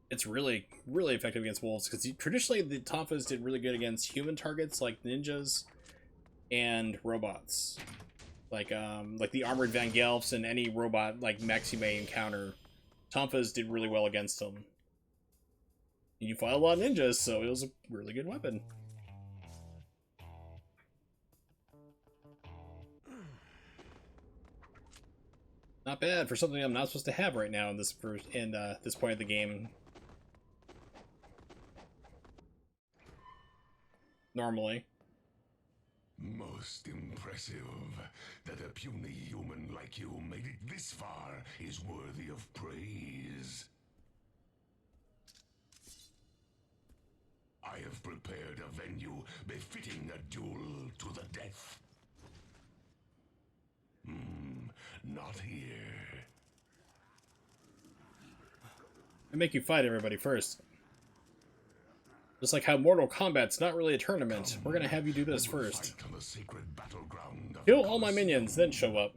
Speaker 1: It's really, really effective against wolves, because traditionally the Tonfas did really good against human targets like ninjas and robots. Like the armored Van Gelfs and any robot like mechs you may encounter. Tonfas did really well against them. And you fought a lot of ninjas, so it was a really good weapon. Not bad for something I'm not supposed to have right now in this this point of the game. Normally.
Speaker 3: Most impressive. That a puny human like you made it this far is worthy of praise. I have prepared a venue befitting a duel to the death. Not here.
Speaker 1: I make you fight everybody first. Just like how Mortal Kombat's not really a tournament. We're gonna have you do this first. Kill all my minions, then show up.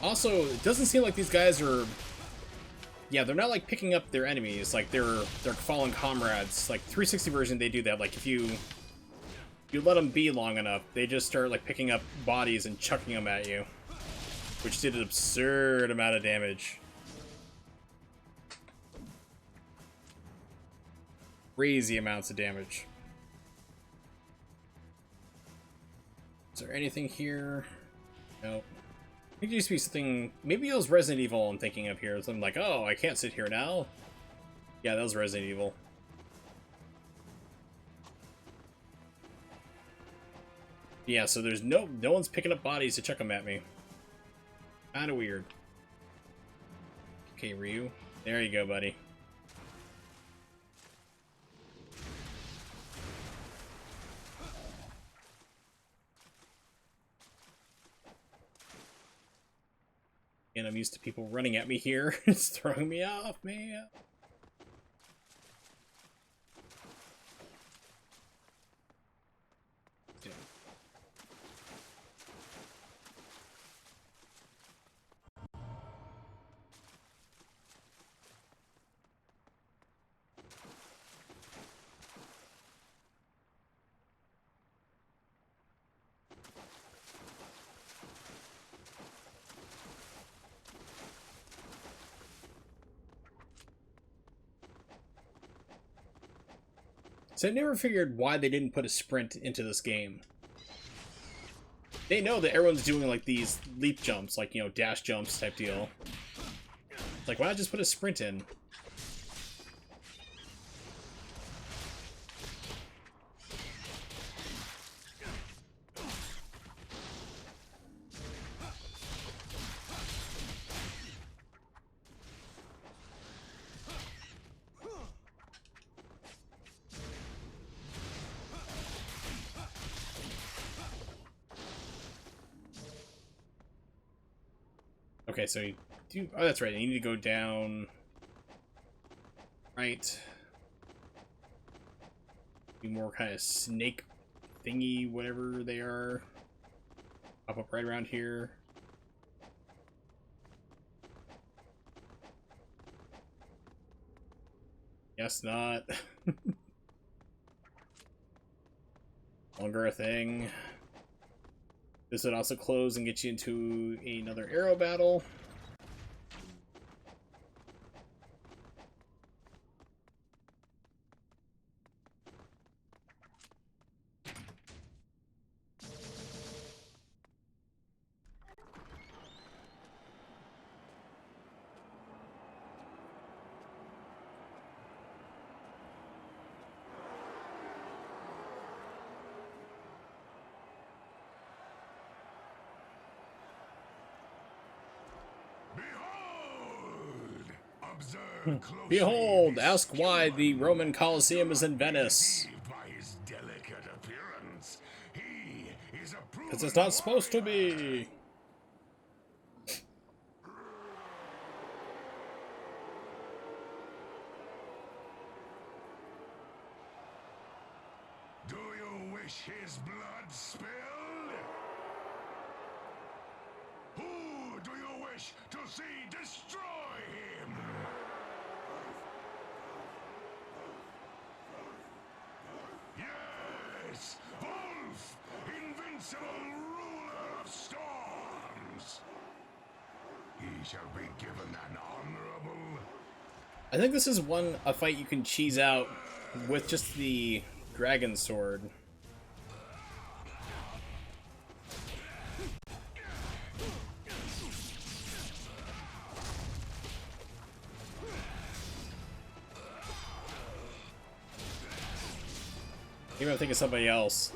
Speaker 1: Also, it doesn't seem like these guys are... Yeah, they're not like picking up their enemies, like they're fallen comrades. Like 360 version, they do that. Like if you let them be long enough, they just start like picking up bodies and chucking them at you, which did an absurd amount of damage. Crazy amounts of damage. Is there anything here? Nope. I think there used to be something... Maybe it was Resident Evil I'm thinking of here. So I'm like, oh, I can't sit here now. Yeah, that was Resident Evil. Yeah, so there's no one's picking up bodies to chuck them at me. Kinda weird. Okay, Ryu. There you go, buddy. And I'm used to people running at me here. It's throwing me off, man. Yeah. So I never figured why they didn't put a sprint into this game. They know that everyone's doing like these leap jumps, like, you know, dash jumps type deal. Like, why not just put a sprint in? Okay, so you do... Oh, that's right. You need to go down... Right. Be more kind of snake thingy, whatever they are. Pop up right around here. Guess not. Longer a thing. This would also close and get you into another arrow battle. Behold, ask why the Roman Colosseum is in Venice. Because it's not supposed to be.
Speaker 3: Do you wish his blood spilled? Who do you wish to see destroy him? Yes, Wolf, invincible ruler of storms. He shall be given an honorable...
Speaker 1: I think this is a fight you can cheese out with just the dragon sword. Maybe I'm thinking of somebody else.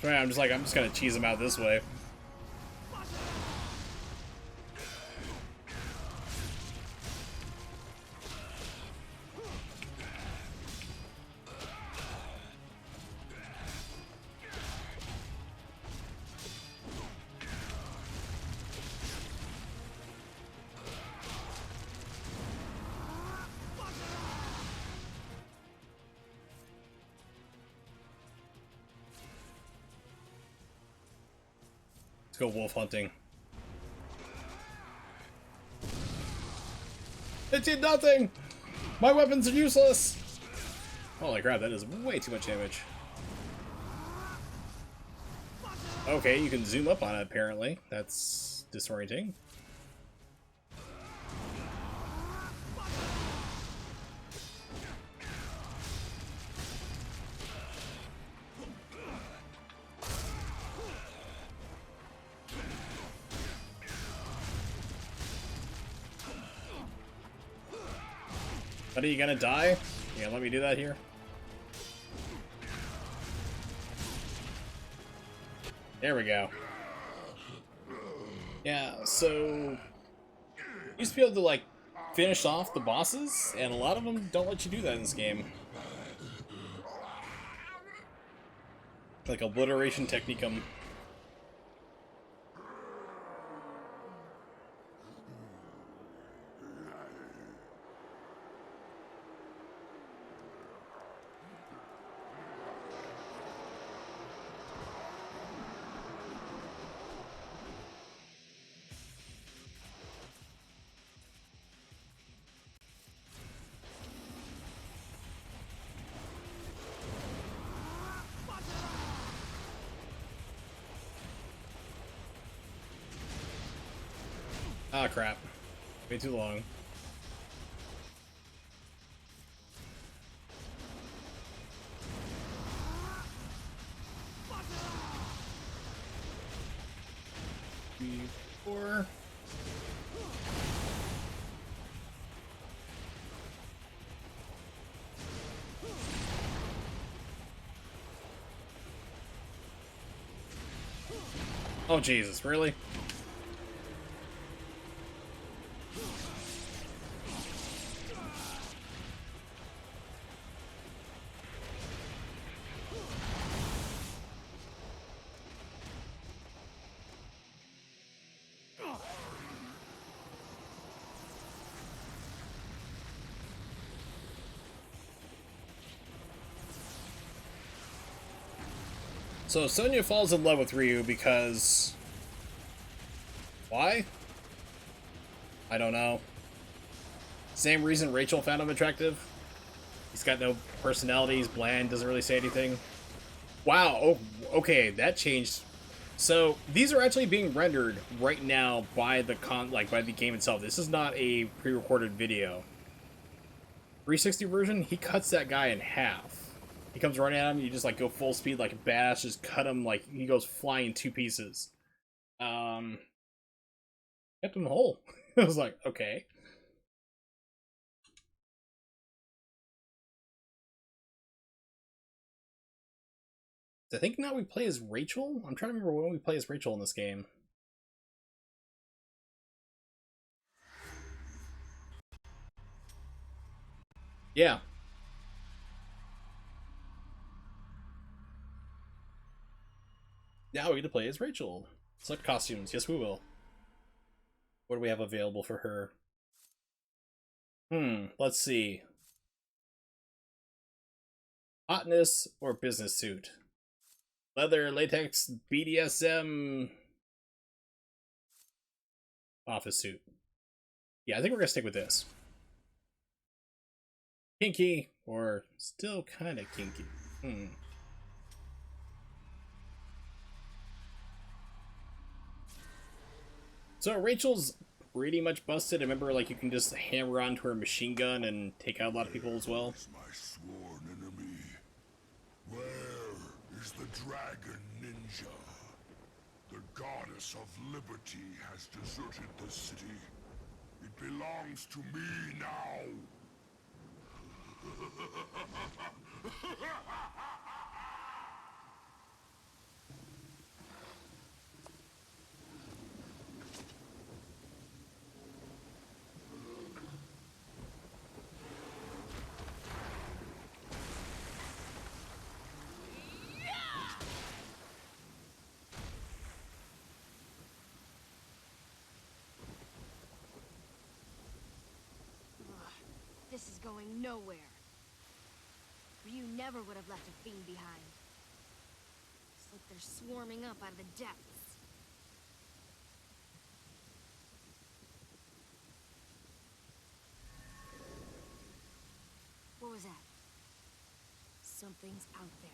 Speaker 1: Right, I'm just gonna cheese him out this way. Let's go wolf hunting. It did nothing! My weapons are useless! Holy crap, that is way too much damage. Okay, you can zoom up on it apparently. That's disorienting. Buddy, you gonna die? Yeah, let me do that here. There we go. Yeah, so you used to be able to like finish off the bosses, and a lot of them don't let you do that in this game. Like obliteration technicum. Ah, crap. Way too long. Four. Oh, Jesus, really? So Sonya falls in love with Ryu because... Why? I don't know. Same reason Rachel found him attractive. He's got no personality, he's bland, doesn't really say anything. Wow, oh, okay, that changed. So, these are actually being rendered right now by the by the game itself. This is not a pre-recorded video. 360 version, he cuts that guy in half. He comes running at him, you just like go full speed like a badass, just cut him like he goes flying in 2 pieces. Kept him whole. I was like, okay. I think now we play as Rachel? I'm trying to remember when we play as Rachel in this game. Yeah. Now we get to play as Rachel. Select costumes. Yes, we will. What do we have available for her? Let's see. Hotness or business suit? Leather, latex, BDSM... office suit. Yeah, I think we're gonna stick with this. Kinky, or still kind of kinky. So Rachel's pretty much busted. I remember, like, you can just hammer onto her machine gun and take out a lot of people as well.
Speaker 3: My sworn enemy. Where is the dragon ninja? The goddess of liberty has deserted the city. It belongs to me now.
Speaker 4: This is going nowhere. Ryu never would have left a fiend behind. It's like they're swarming up out of the depths. What was that? Something's out there.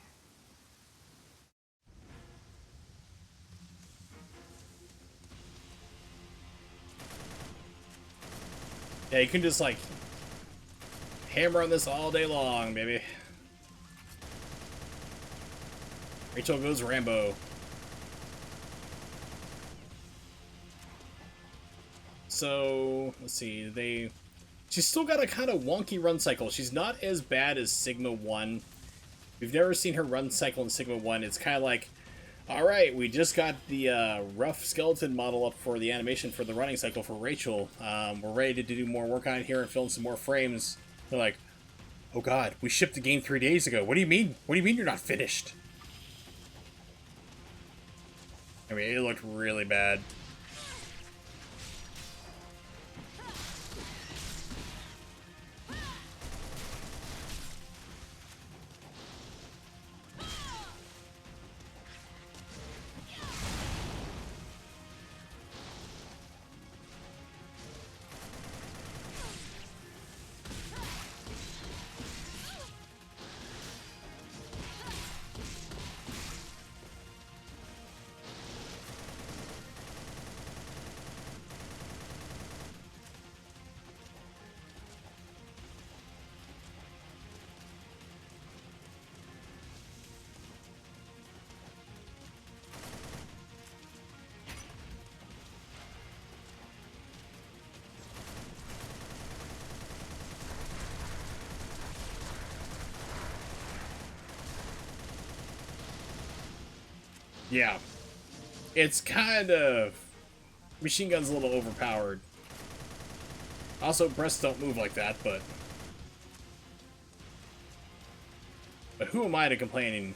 Speaker 1: Yeah, you can just, like, hammer on this all day long, baby. Rachel goes Rambo. So, let's see, She's still got a kind of wonky run cycle. She's not as bad as Sigma 1. We've never seen her run cycle in Sigma 1. It's kind of like, alright, we just got the rough skeleton model up for the animation for the running cycle for Rachel. We're ready to do more work on it here and film some more frames. They're like, oh god, we shipped the game 3 days ago. What do you mean? What do you mean you're not finished? I mean, it looked really bad. Yeah. It's kind of... Machine gun's a little overpowered. Also, breasts don't move like that, but... But who am I to complain?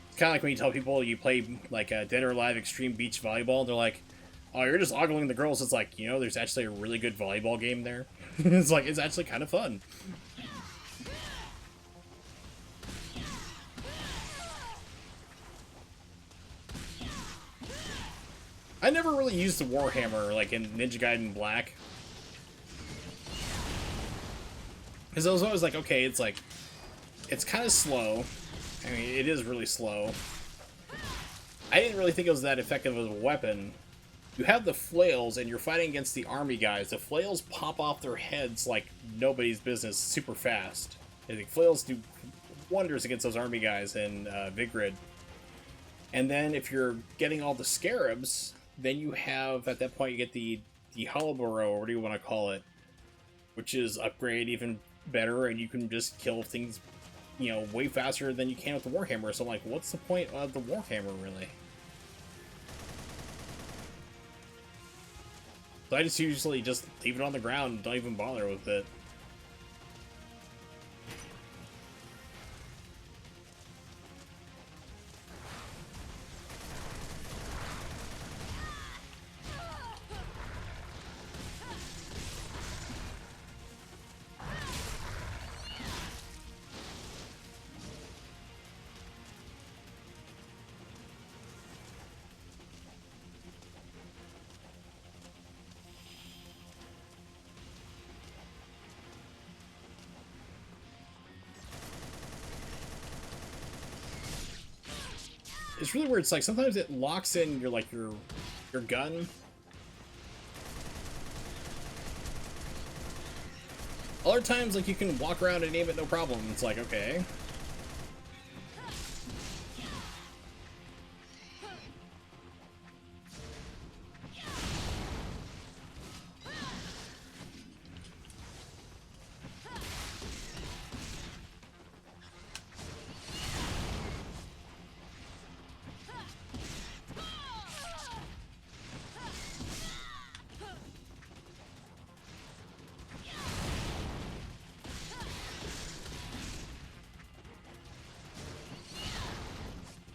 Speaker 1: It's kind of like when you tell people you play, like, Dead or Alive Extreme Beach Volleyball, they're like, oh, you're just ogling the girls. It's like, you know, there's actually a really good volleyball game there. It's like, it's actually kind of fun. I never really used the Warhammer, like, in Ninja Gaiden Black. Because I was always like, okay, it's like, it's kind of slow. I mean, it is really slow. I didn't really think it was that effective as a weapon. You have the flails, and you're fighting against the army guys. The flails pop off their heads like nobody's business super fast. I think flails do wonders against those army guys in Vigrid. And then if you're getting all the scarabs, then you have, at that point, you get the Holoboro, or what do you want to call it, which is upgrade even better, and you can just kill things, you know, way faster than you can with the Warhammer. So I'm like, what's the point of the Warhammer, really? So I just usually just leave it on the ground and don't even bother with it. It's really weird. It's like sometimes it locks in your your gun. Other times, like, you can walk around and aim it no problem. It's like, okay.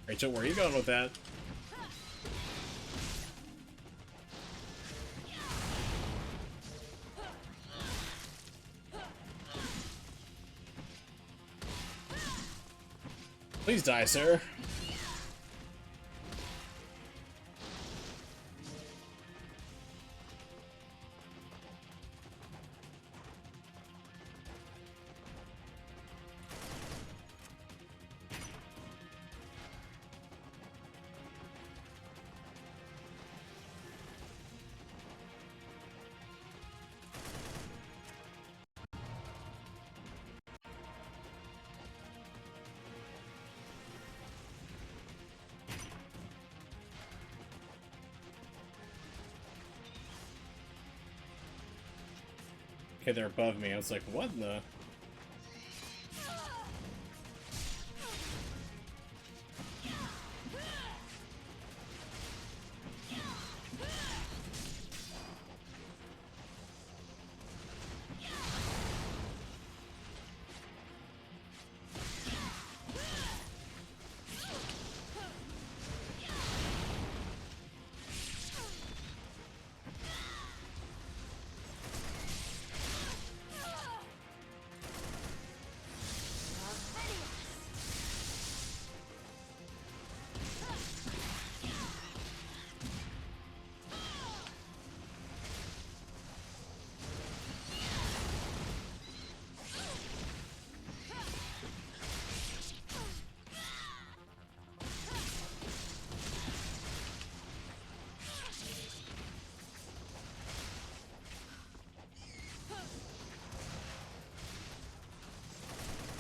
Speaker 1: Rachel, where are you going with that? Please die, sir. Okay, they're above me. I was like, what in the...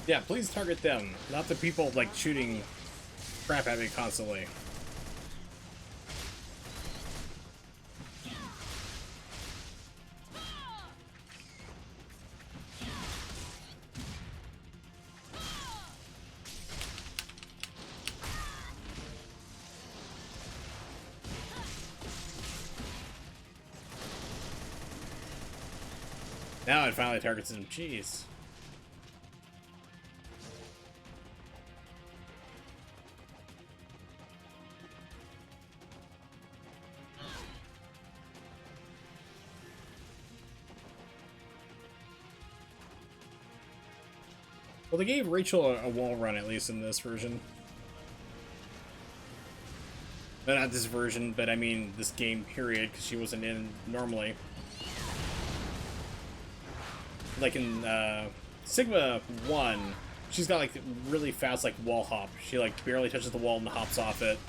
Speaker 1: Yeah, please target them, not the people, like, shooting crap at me constantly. Now it finally targets him. Jeez. Well, they gave Rachel a wall run, at least in this version. No, not this version, but I mean this game period, because she wasn't in normally. Like in Sigma 1, she's got like really fast like wall hop. She like barely touches the wall and hops off it.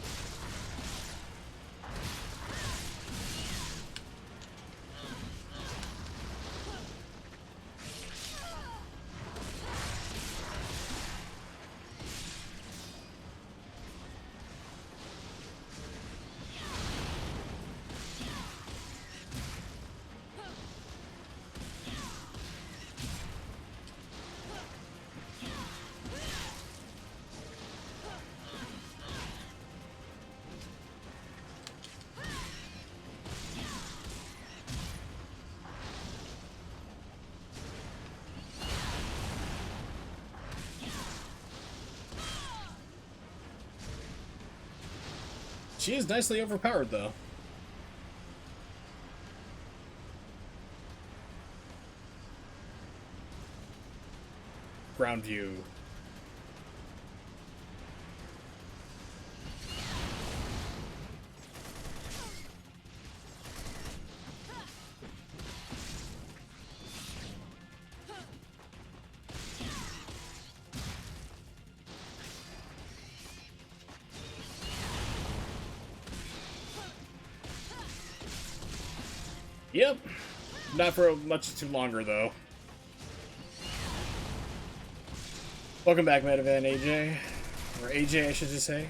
Speaker 1: She is nicely overpowered, though. Ground view. Yep. Not for much too longer, though. Welcome back, Metavan AJ. Or AJ, I should just say.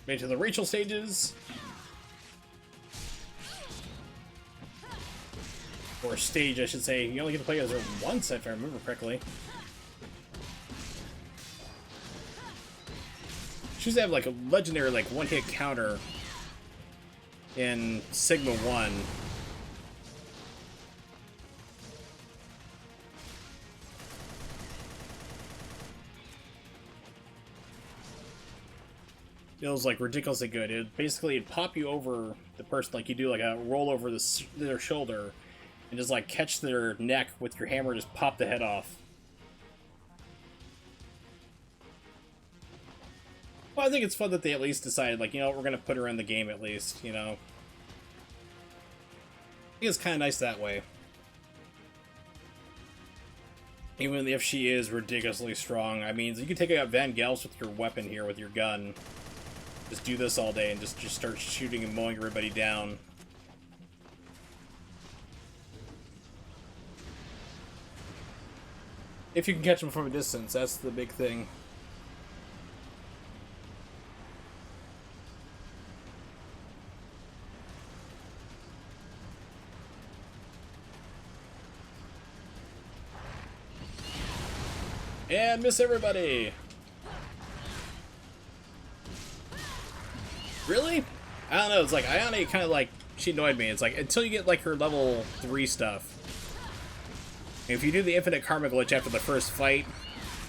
Speaker 1: Made it to the Rachel stages. Or stage, I should say. You only get to play as her once, if I remember correctly. She used to have like a legendary like one-hit counter in Sigma 1. It was like ridiculously good. It'd pop you over the person, like you do like a roll over their shoulder and just like catch their neck with your hammer, just pop the head off. Well, I think it's fun that they at least decided, like, you know, we're going to put her in the game at least, you know. I think it's kind of nice that way. Even if she is ridiculously strong. I mean, you can take out Van Gels with your weapon here, with your gun. Just do this all day and just start shooting and mowing everybody down. If you can catch them from a distance, that's the big thing. And miss everybody! Really? I don't know, it's like, Ayane kind of like, she annoyed me. It's like, until you get like her level 3 stuff. If you do the infinite karma glitch after the first fight,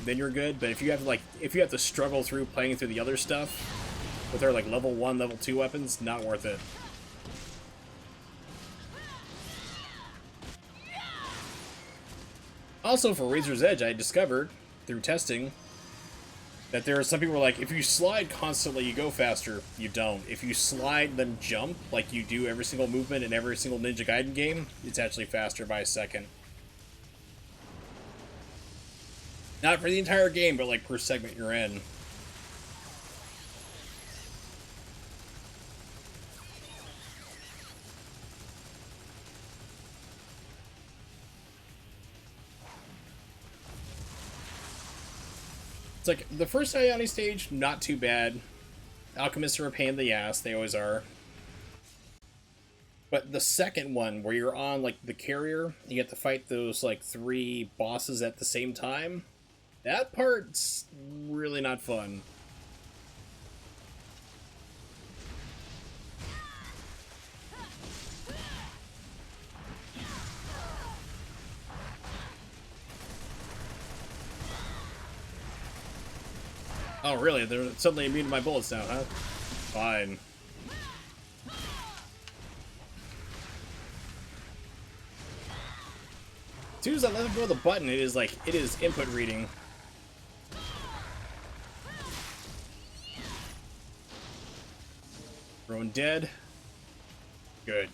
Speaker 1: then you're good, but if you have to like, if you have to struggle through playing through the other stuff, with her like level 1, level 2 weapons, not worth it. Also, for Razor's Edge, I discovered, through testing, that there are some people who are like, if you slide constantly, you go faster. You don't. If you slide, then jump, like you do every single movement in every single Ninja Gaiden game, it's actually faster by a second. Not for the entire game, but like per segment you're in. It's like, the first Ayane stage, not too bad. Alchemists are a pain in the ass, they always are. But the second one, where you're on, like, the carrier, you get to fight those, like, 3 bosses at the same time, that part's really not fun. Oh, really? They're suddenly immune to my bullets now, huh? Fine. As soon as I let go of the button, it is like, it is input reading. Everyone dead? Good.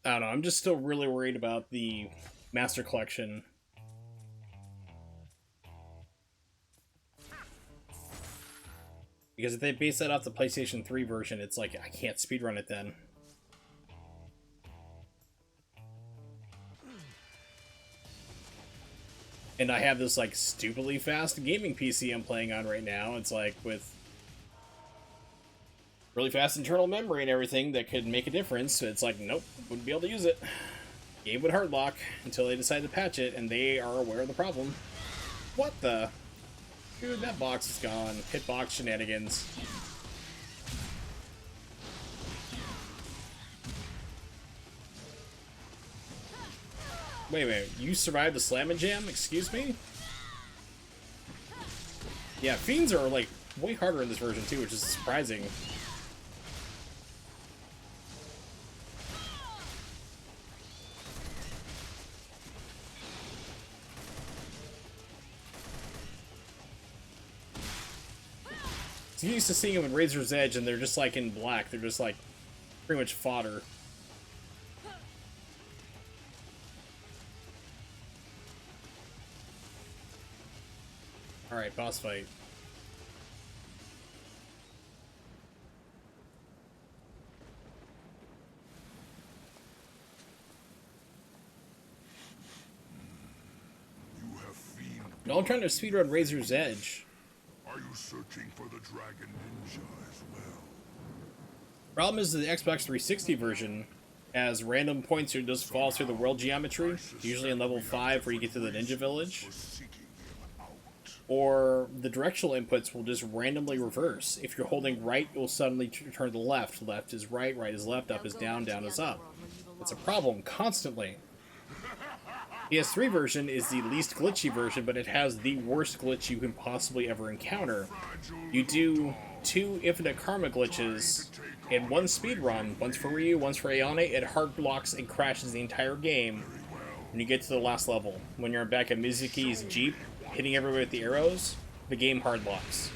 Speaker 1: I don't know, I'm just still really worried about the Master Collection. Because if they base that off the PlayStation 3 version, it's like, I can't speedrun it then. And I have this, like, stupidly fast gaming PC I'm playing on right now. It's like, with really fast internal memory and everything that could make a difference. It's like, nope, wouldn't be able to use it. Game would hard lock until they decide to patch it, and they are aware of the problem. What the? Dude, that box is gone. Hitbox shenanigans. Wait a minute, you survived the Slam and Jam? Excuse me? Yeah, Fiends are, like, way harder in this version, too, which is surprising. So you used to seeing them in Razor's Edge, and they're just like in black. They're just like pretty much fodder. Alright, boss fight.
Speaker 3: You have fiend.
Speaker 1: No, I'm trying to speedrun Razor's Edge.
Speaker 3: Are you searching for the Dragon Ninja as well?
Speaker 1: Problem is the Xbox 360 version has random points that just fall through the world geometry, usually in level 5 where you get to the ninja village.
Speaker 3: For seeking him out.
Speaker 1: Or the directional inputs will just randomly reverse. If you're holding right, it will suddenly turn to left. Left is right, right is left, up is down, down is up. It's a problem constantly. PS3 version is the least glitchy version, but it has the worst glitch you can possibly ever encounter. You do 2 infinite karma glitches in one speedrun, once for Ryu, once for Ayane, it hard blocks and crashes the entire game when you get to the last level. When you're back at Mizuki's Jeep, hitting everybody with the arrows, the game hard locks.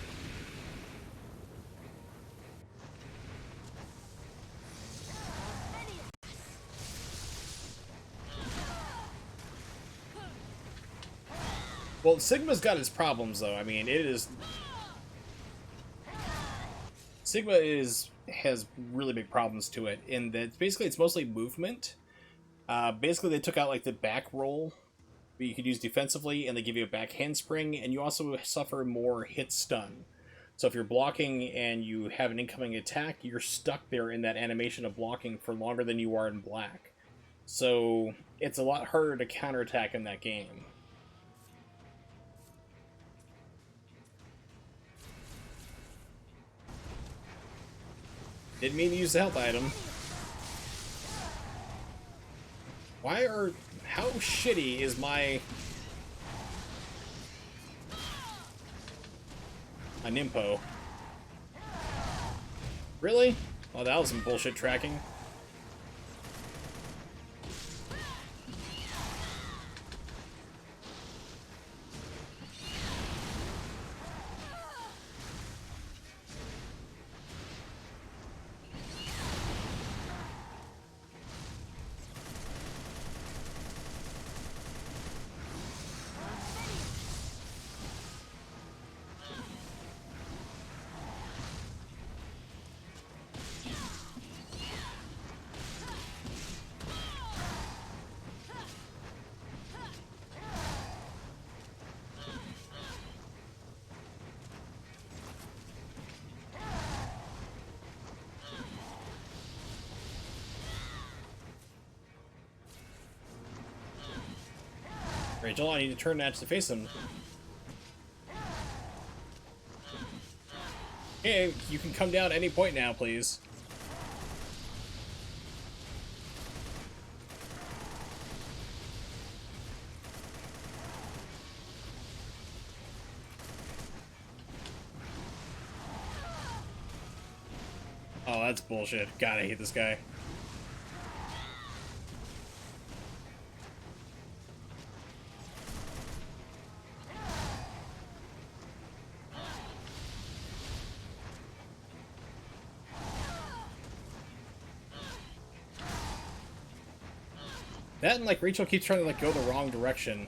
Speaker 1: Well, Sigma's got its problems, though. I mean, it is... Sigma has really big problems to it, in that basically it's mostly movement. Basically, they took out, like, the back roll that you could use defensively, and they give you a back handspring, and you also suffer more hit stun. So if you're blocking and you have an incoming attack, you're stuck there in that animation of blocking for longer than you are in black. So it's a lot harder to counterattack in that game. Didn't mean to use the health item. How shitty is my Nimpo? Really? Oh, that was some bullshit tracking. Rachel, I need to turn that to face him. Hey, you can come down at any point now, please. Oh, that's bullshit. God, I hate this guy. That and, like, Rachel keeps trying to, like, go the wrong direction.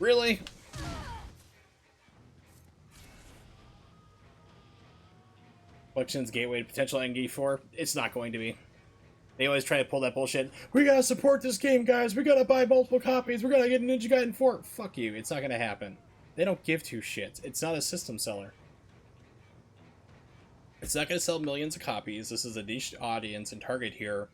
Speaker 1: Really? Collection's gateway to potential endgame 4? It's not going to be. They always try to pull that bullshit. We gotta support this game, guys. We gotta buy multiple copies. We're gonna get Ninja Gaiden 4. Fuck you. It's not gonna happen. They don't give two shits. It's not a system seller. It's not gonna sell millions of copies. This is a niche audience and target here.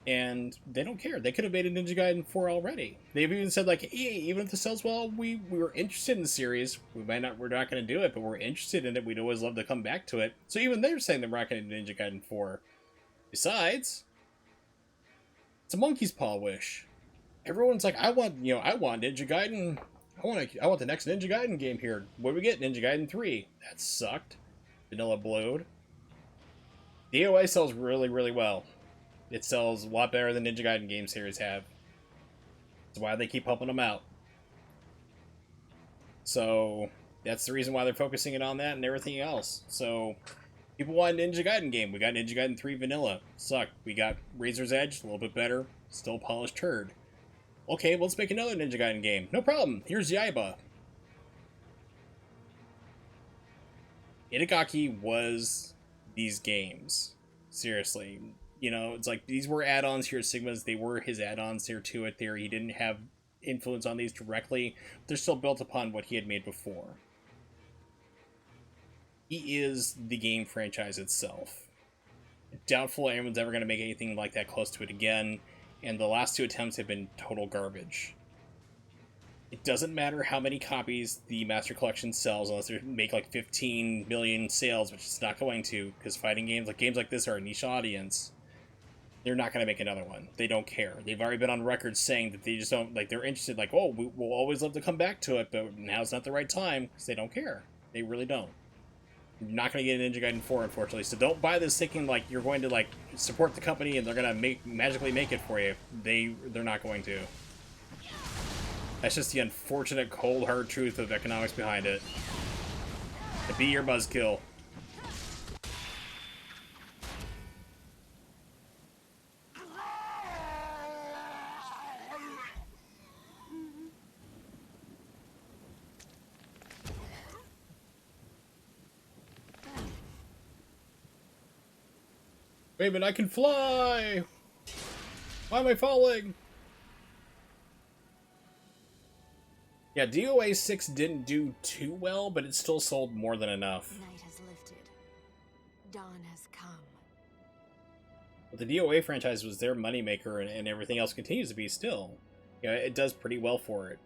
Speaker 1: And they don't care. They could have made a Ninja Gaiden 4 already. They've even said, like, hey, even if this sells well, we were interested in the series. We're not going to do it, but we're interested in it. We'd always love to come back to it. So even they're saying they're not going to do Ninja Gaiden 4. Besides, it's a monkey's paw wish. Everyone's like, I want Ninja Gaiden. I want the next Ninja Gaiden game here. What do we get? Ninja Gaiden 3. That sucked. Vanilla blowed. DOA sells really, really well. It sells a lot better than Ninja Gaiden game series have. That's why they keep pumping them out. So that's the reason why they're focusing it on that and everything else. So people want a Ninja Gaiden game. We got Ninja Gaiden 3 Vanilla. Sucked. We got Razor's Edge, a little bit better. Still polished turd. Okay, let's make another Ninja Gaiden game. No problem. Here's Yaiba. Itagaki was these games. Seriously. You know, it's like these were add-ons here at Sigma's. They were his add-ons here to it. There, he didn't have influence on these directly. But they're still built upon what he had made before. He is the game franchise itself. Doubtful anyone's ever going to make anything like that close to it again. and the last 2 attempts have been total garbage. It doesn't matter how many copies the Master Collection sells unless they make like 15 million sales, which it's not going to, because fighting games like this are a niche audience. They're not going to make another one. They don't care. They've already been on record saying that they just don't, like, they're interested, like, oh, we'll always love to come back to it, but now's not the right time, because they don't care. They really don't. You're not going to get a Ninja Gaiden 4, unfortunately, so don't buy this thinking, like, you're going to, like, support the company and they're going to magically make it for you. They're not going to. That's just the unfortunate, cold, hard truth of economics behind it. To be your buzzkill. Wait a minute, I can fly! Why am I falling? Yeah, DOA 6 didn't do too well, but it still sold more than enough.
Speaker 4: Night has lifted. Dawn has come.
Speaker 1: But the DOA franchise was their moneymaker, and everything else continues to be still. Yeah, it does pretty well for it.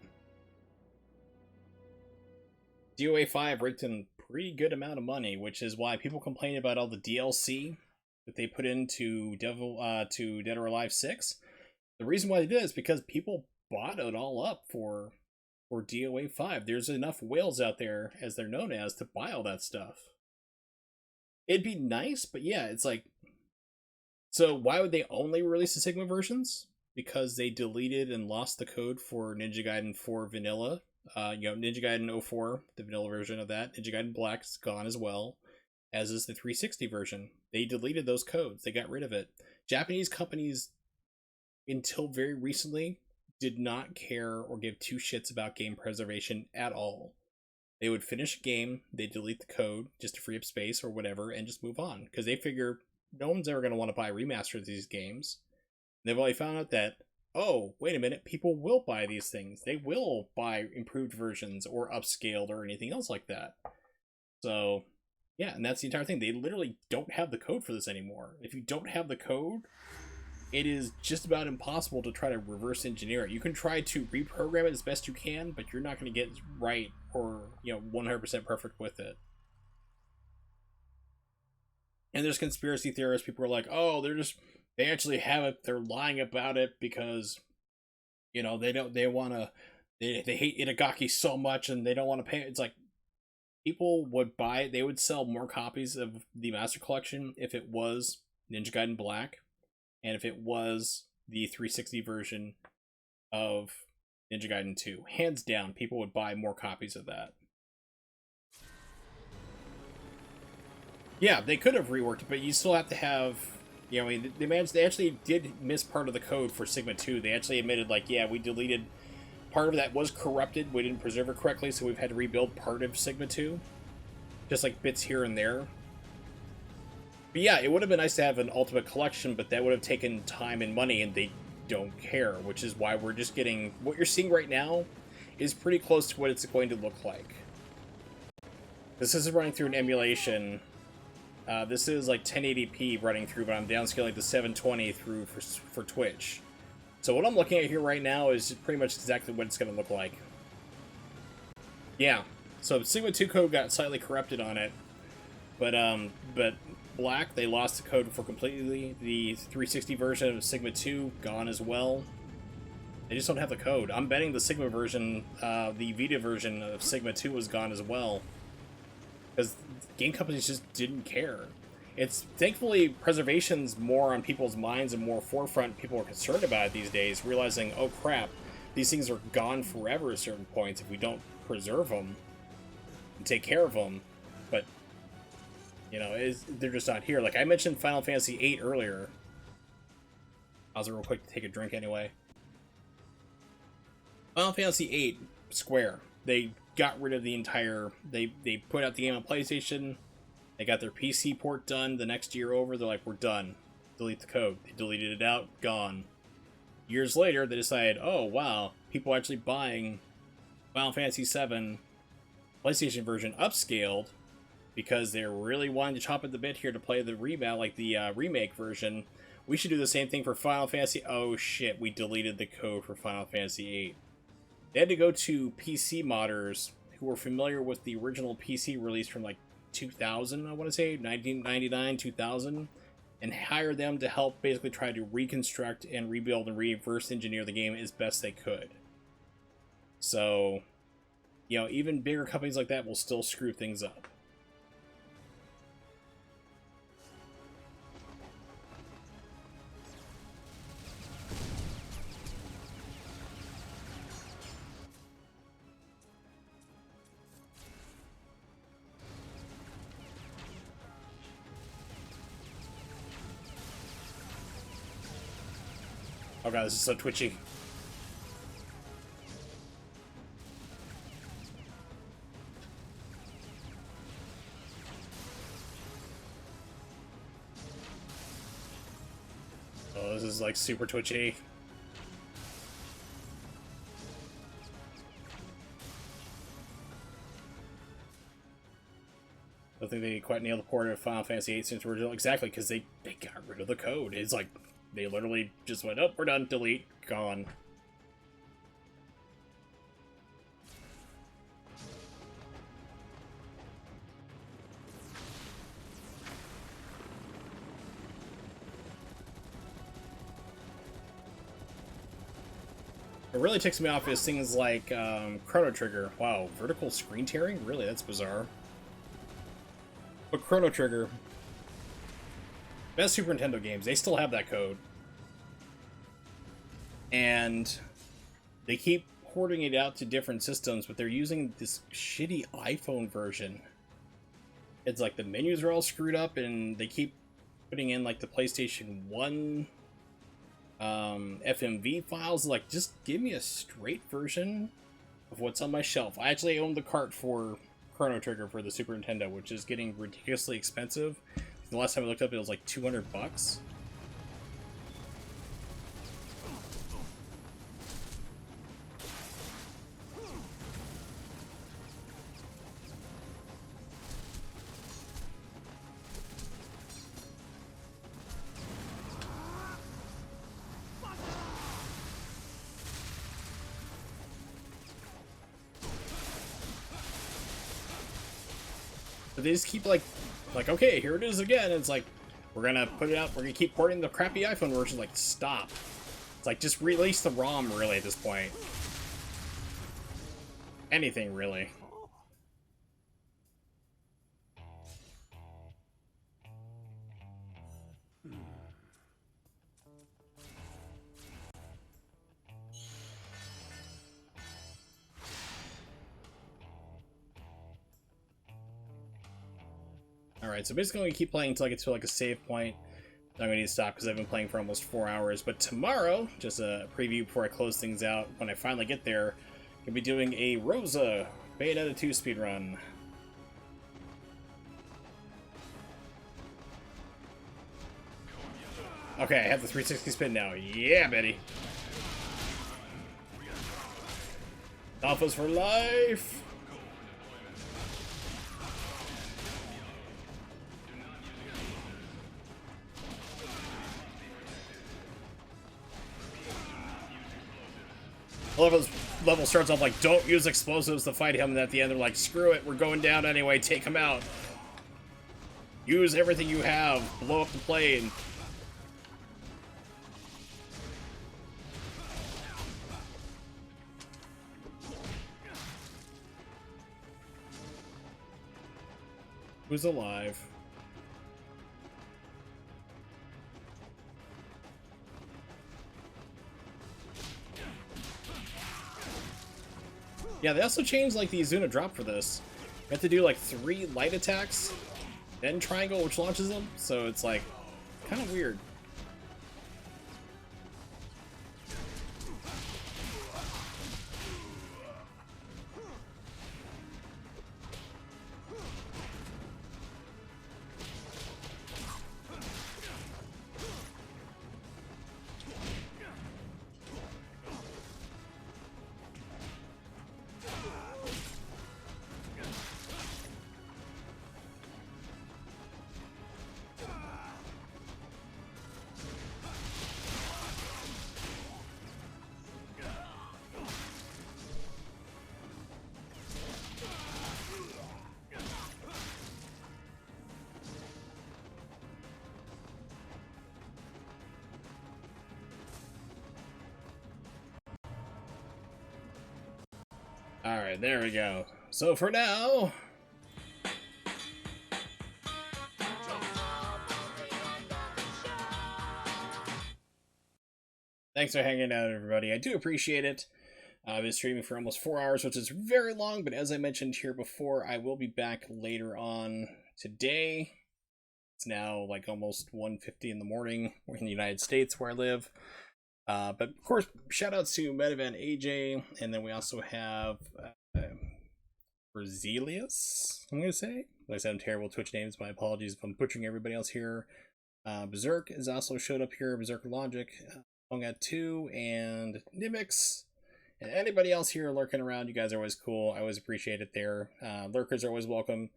Speaker 1: DOA 5 raked in a pretty good amount of money, which is why people complain about all the DLC that they put into Dead or Alive 6. The reason why they did is because people bought it all up for DOA 5. There's enough whales out there, as they're known as, to buy all that stuff. It'd be nice, but yeah, it's like... So why would they only release the Sigma versions? Because they deleted and lost the code for Ninja Gaiden 4 Vanilla. Ninja Gaiden 04, the vanilla version of that. Ninja Gaiden Black is gone as well, as is the 360 version. They deleted those codes. They got rid of it. Japanese companies, until very recently, did not care or give two shits about game preservation at all. They would finish a game, they'd delete the code just to free up space or whatever, and just move on. Because they figure no one's ever going to want to buy remasters of these games. They've only found out that, oh, wait a minute, people will buy these things. They will buy improved versions or upscaled or anything else like that. So, yeah, and that's the entire thing. They literally don't have the code for this anymore. If you don't have the code, it is just about impossible to try to reverse engineer it. You can try to reprogram it as best you can, but you're not going to get right or, 100% perfect with it. And there's conspiracy theorists. People are like, oh, they actually have it. They're lying about it because, they hate Itagaki so much and they don't want to pay. It's like, people would buy it. They would sell more copies of the Master Collection if it was Ninja Gaiden Black and if it was the 360 version of Ninja Gaiden 2. Hands down, people would buy more copies of that. Yeah, they could have reworked it, but you still have to have, they actually did miss part of the code for Sigma 2. They actually admitted, like, yeah, we deleted part of that was corrupted. We didn't preserve it correctly, so we've had to rebuild part of Sigma 2. Just like bits here and there. But yeah, it would have been nice to have an Ultimate Collection, but that would have taken time and money, and they don't care, which is why we're just getting... What you're seeing right now is pretty close to what it's going to look like. This is running through an emulation. This is like 1080p running through, but I'm downscaling to 720 through for Twitch. So what I'm looking at here right now is pretty much exactly what it's going to look like. Yeah, so Sigma 2 code got slightly corrupted on it, but Black, they lost the code for completely. The 360 version of Sigma 2 gone as well. They just don't have the code. I'm betting the Sigma version, the Vita version of Sigma 2 was gone as well. Because game companies just didn't care. It's thankfully preservation's more on people's minds and more forefront. People are concerned about it these days, realizing, oh crap, these things are gone forever at certain points if we don't preserve them and take care of them. But they're just not here. Like I mentioned Final Fantasy VIII earlier. I was real quick to take a drink anyway. Final Fantasy VIII Square. They got rid of the entire... They put out the game on PlayStation. They got their PC port done the next year over. They're like, we're done. Delete the code. They deleted it out. Gone. Years later, they decided, oh, wow, people actually buying Final Fantasy VII PlayStation version upscaled because they're really wanting to chop at the bit here to play the remake version. We should do the same thing for Final Fantasy. Oh shit, we deleted the code for Final Fantasy VIII. They had to go to PC modders who were familiar with the original PC release from like 2000, I want to say, 1999, 2000, and hire them to help basically try to reconstruct and rebuild and reverse engineer the game as best they could. So, you know, even bigger companies like that will still screw things up. Oh god, this is so twitchy. Oh, this is like super twitchy. I don't think they quite nailed the port of Final Fantasy VIII since original. Exactly, because they got rid of the code. It's like they literally just went, oh, we're done, delete, gone. What really ticks me off is things like Chrono Trigger. Wow, vertical screen tearing? Really? That's bizarre. But Chrono Trigger, best Super Nintendo games, they still have that code. And they keep porting it out to different systems, but they're using this shitty iPhone version. It's like the menus are all screwed up, and they keep putting in like the PlayStation 1 FMV files. Like, just give me a straight version of what's on my shelf. I actually own the cart for Chrono Trigger for the Super Nintendo, which is getting ridiculously expensive. The last time I looked up, it was like $200. But they just keep like, okay, here it is again. And it's like, we're gonna put it out. We're gonna keep porting the crappy iPhone version. Like, stop. It's like, just release the ROM, really, at this point. Anything, really. Alright, so basically I'm going to keep playing until I get to like a save point. I'm going to need to stop because I've been playing for almost 4 hours. But tomorrow, just a preview before I close things out, when I finally get there, I'm going to be doing a Rosa Bayonetta 2 speedrun. Okay, I have the 360 spin now. Yeah, Betty. Alphas for life! Level starts off like, don't use explosives to fight him, and at the end they're like, screw it, we're going down anyway, take him out. Use everything you have, blow up the plane. Who's alive? Yeah, they also changed like the Izuna drop for this. You have to do like 3 light attacks, then triangle, which launches them. So it's like kind of weird. Alright, there we go. So for now, thanks for hanging out, everybody. I do appreciate it. I've been streaming for almost 4 hours, which is very long, but as I mentioned here before, I will be back later on today. It's now like almost 1:50 in the morning in the United States where I live. But of course, shout outs to Metavan AJ, and then we also have Berzelius, I'm going to say. Like I said, I'm terrible Twitch names. My apologies if I'm butchering everybody else here. Berserk has also showed up here. Berserker Logic, Pongat 2, and Nimix. And anybody else here lurking around, you guys are always cool. I always appreciate it there. Lurkers are always welcome.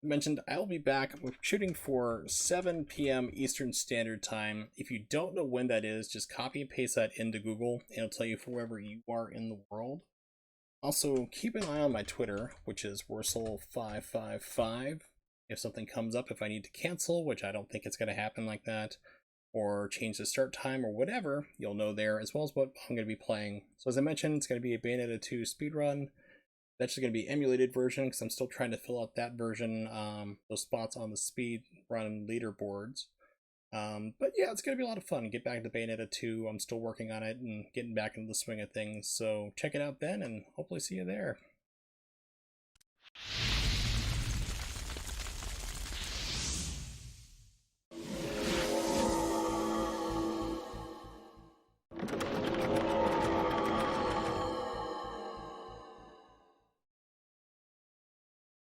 Speaker 1: I mentioned I'll be back. We're shooting for 7 p.m. Eastern Standard Time. If you don't know when that is, just copy and paste that into Google, and it'll tell you for wherever you are in the world. Also, keep an eye on my Twitter, which is Wursel555. If something comes up, if I need to cancel, which I don't think it's going to happen like that, or change the start time or whatever, you'll know there, as well as what I'm going to be playing. So as I mentioned, it's going to be a Bayonetta 2 speedrun. That's just going to be emulated version, because I'm still trying to fill out that version, those spots on the speedrun leaderboards. But yeah, it's going to be a lot of fun. Get back to Bayonetta 2. I'm still working on it and getting back into the swing of things. So check it out then, and hopefully see you there.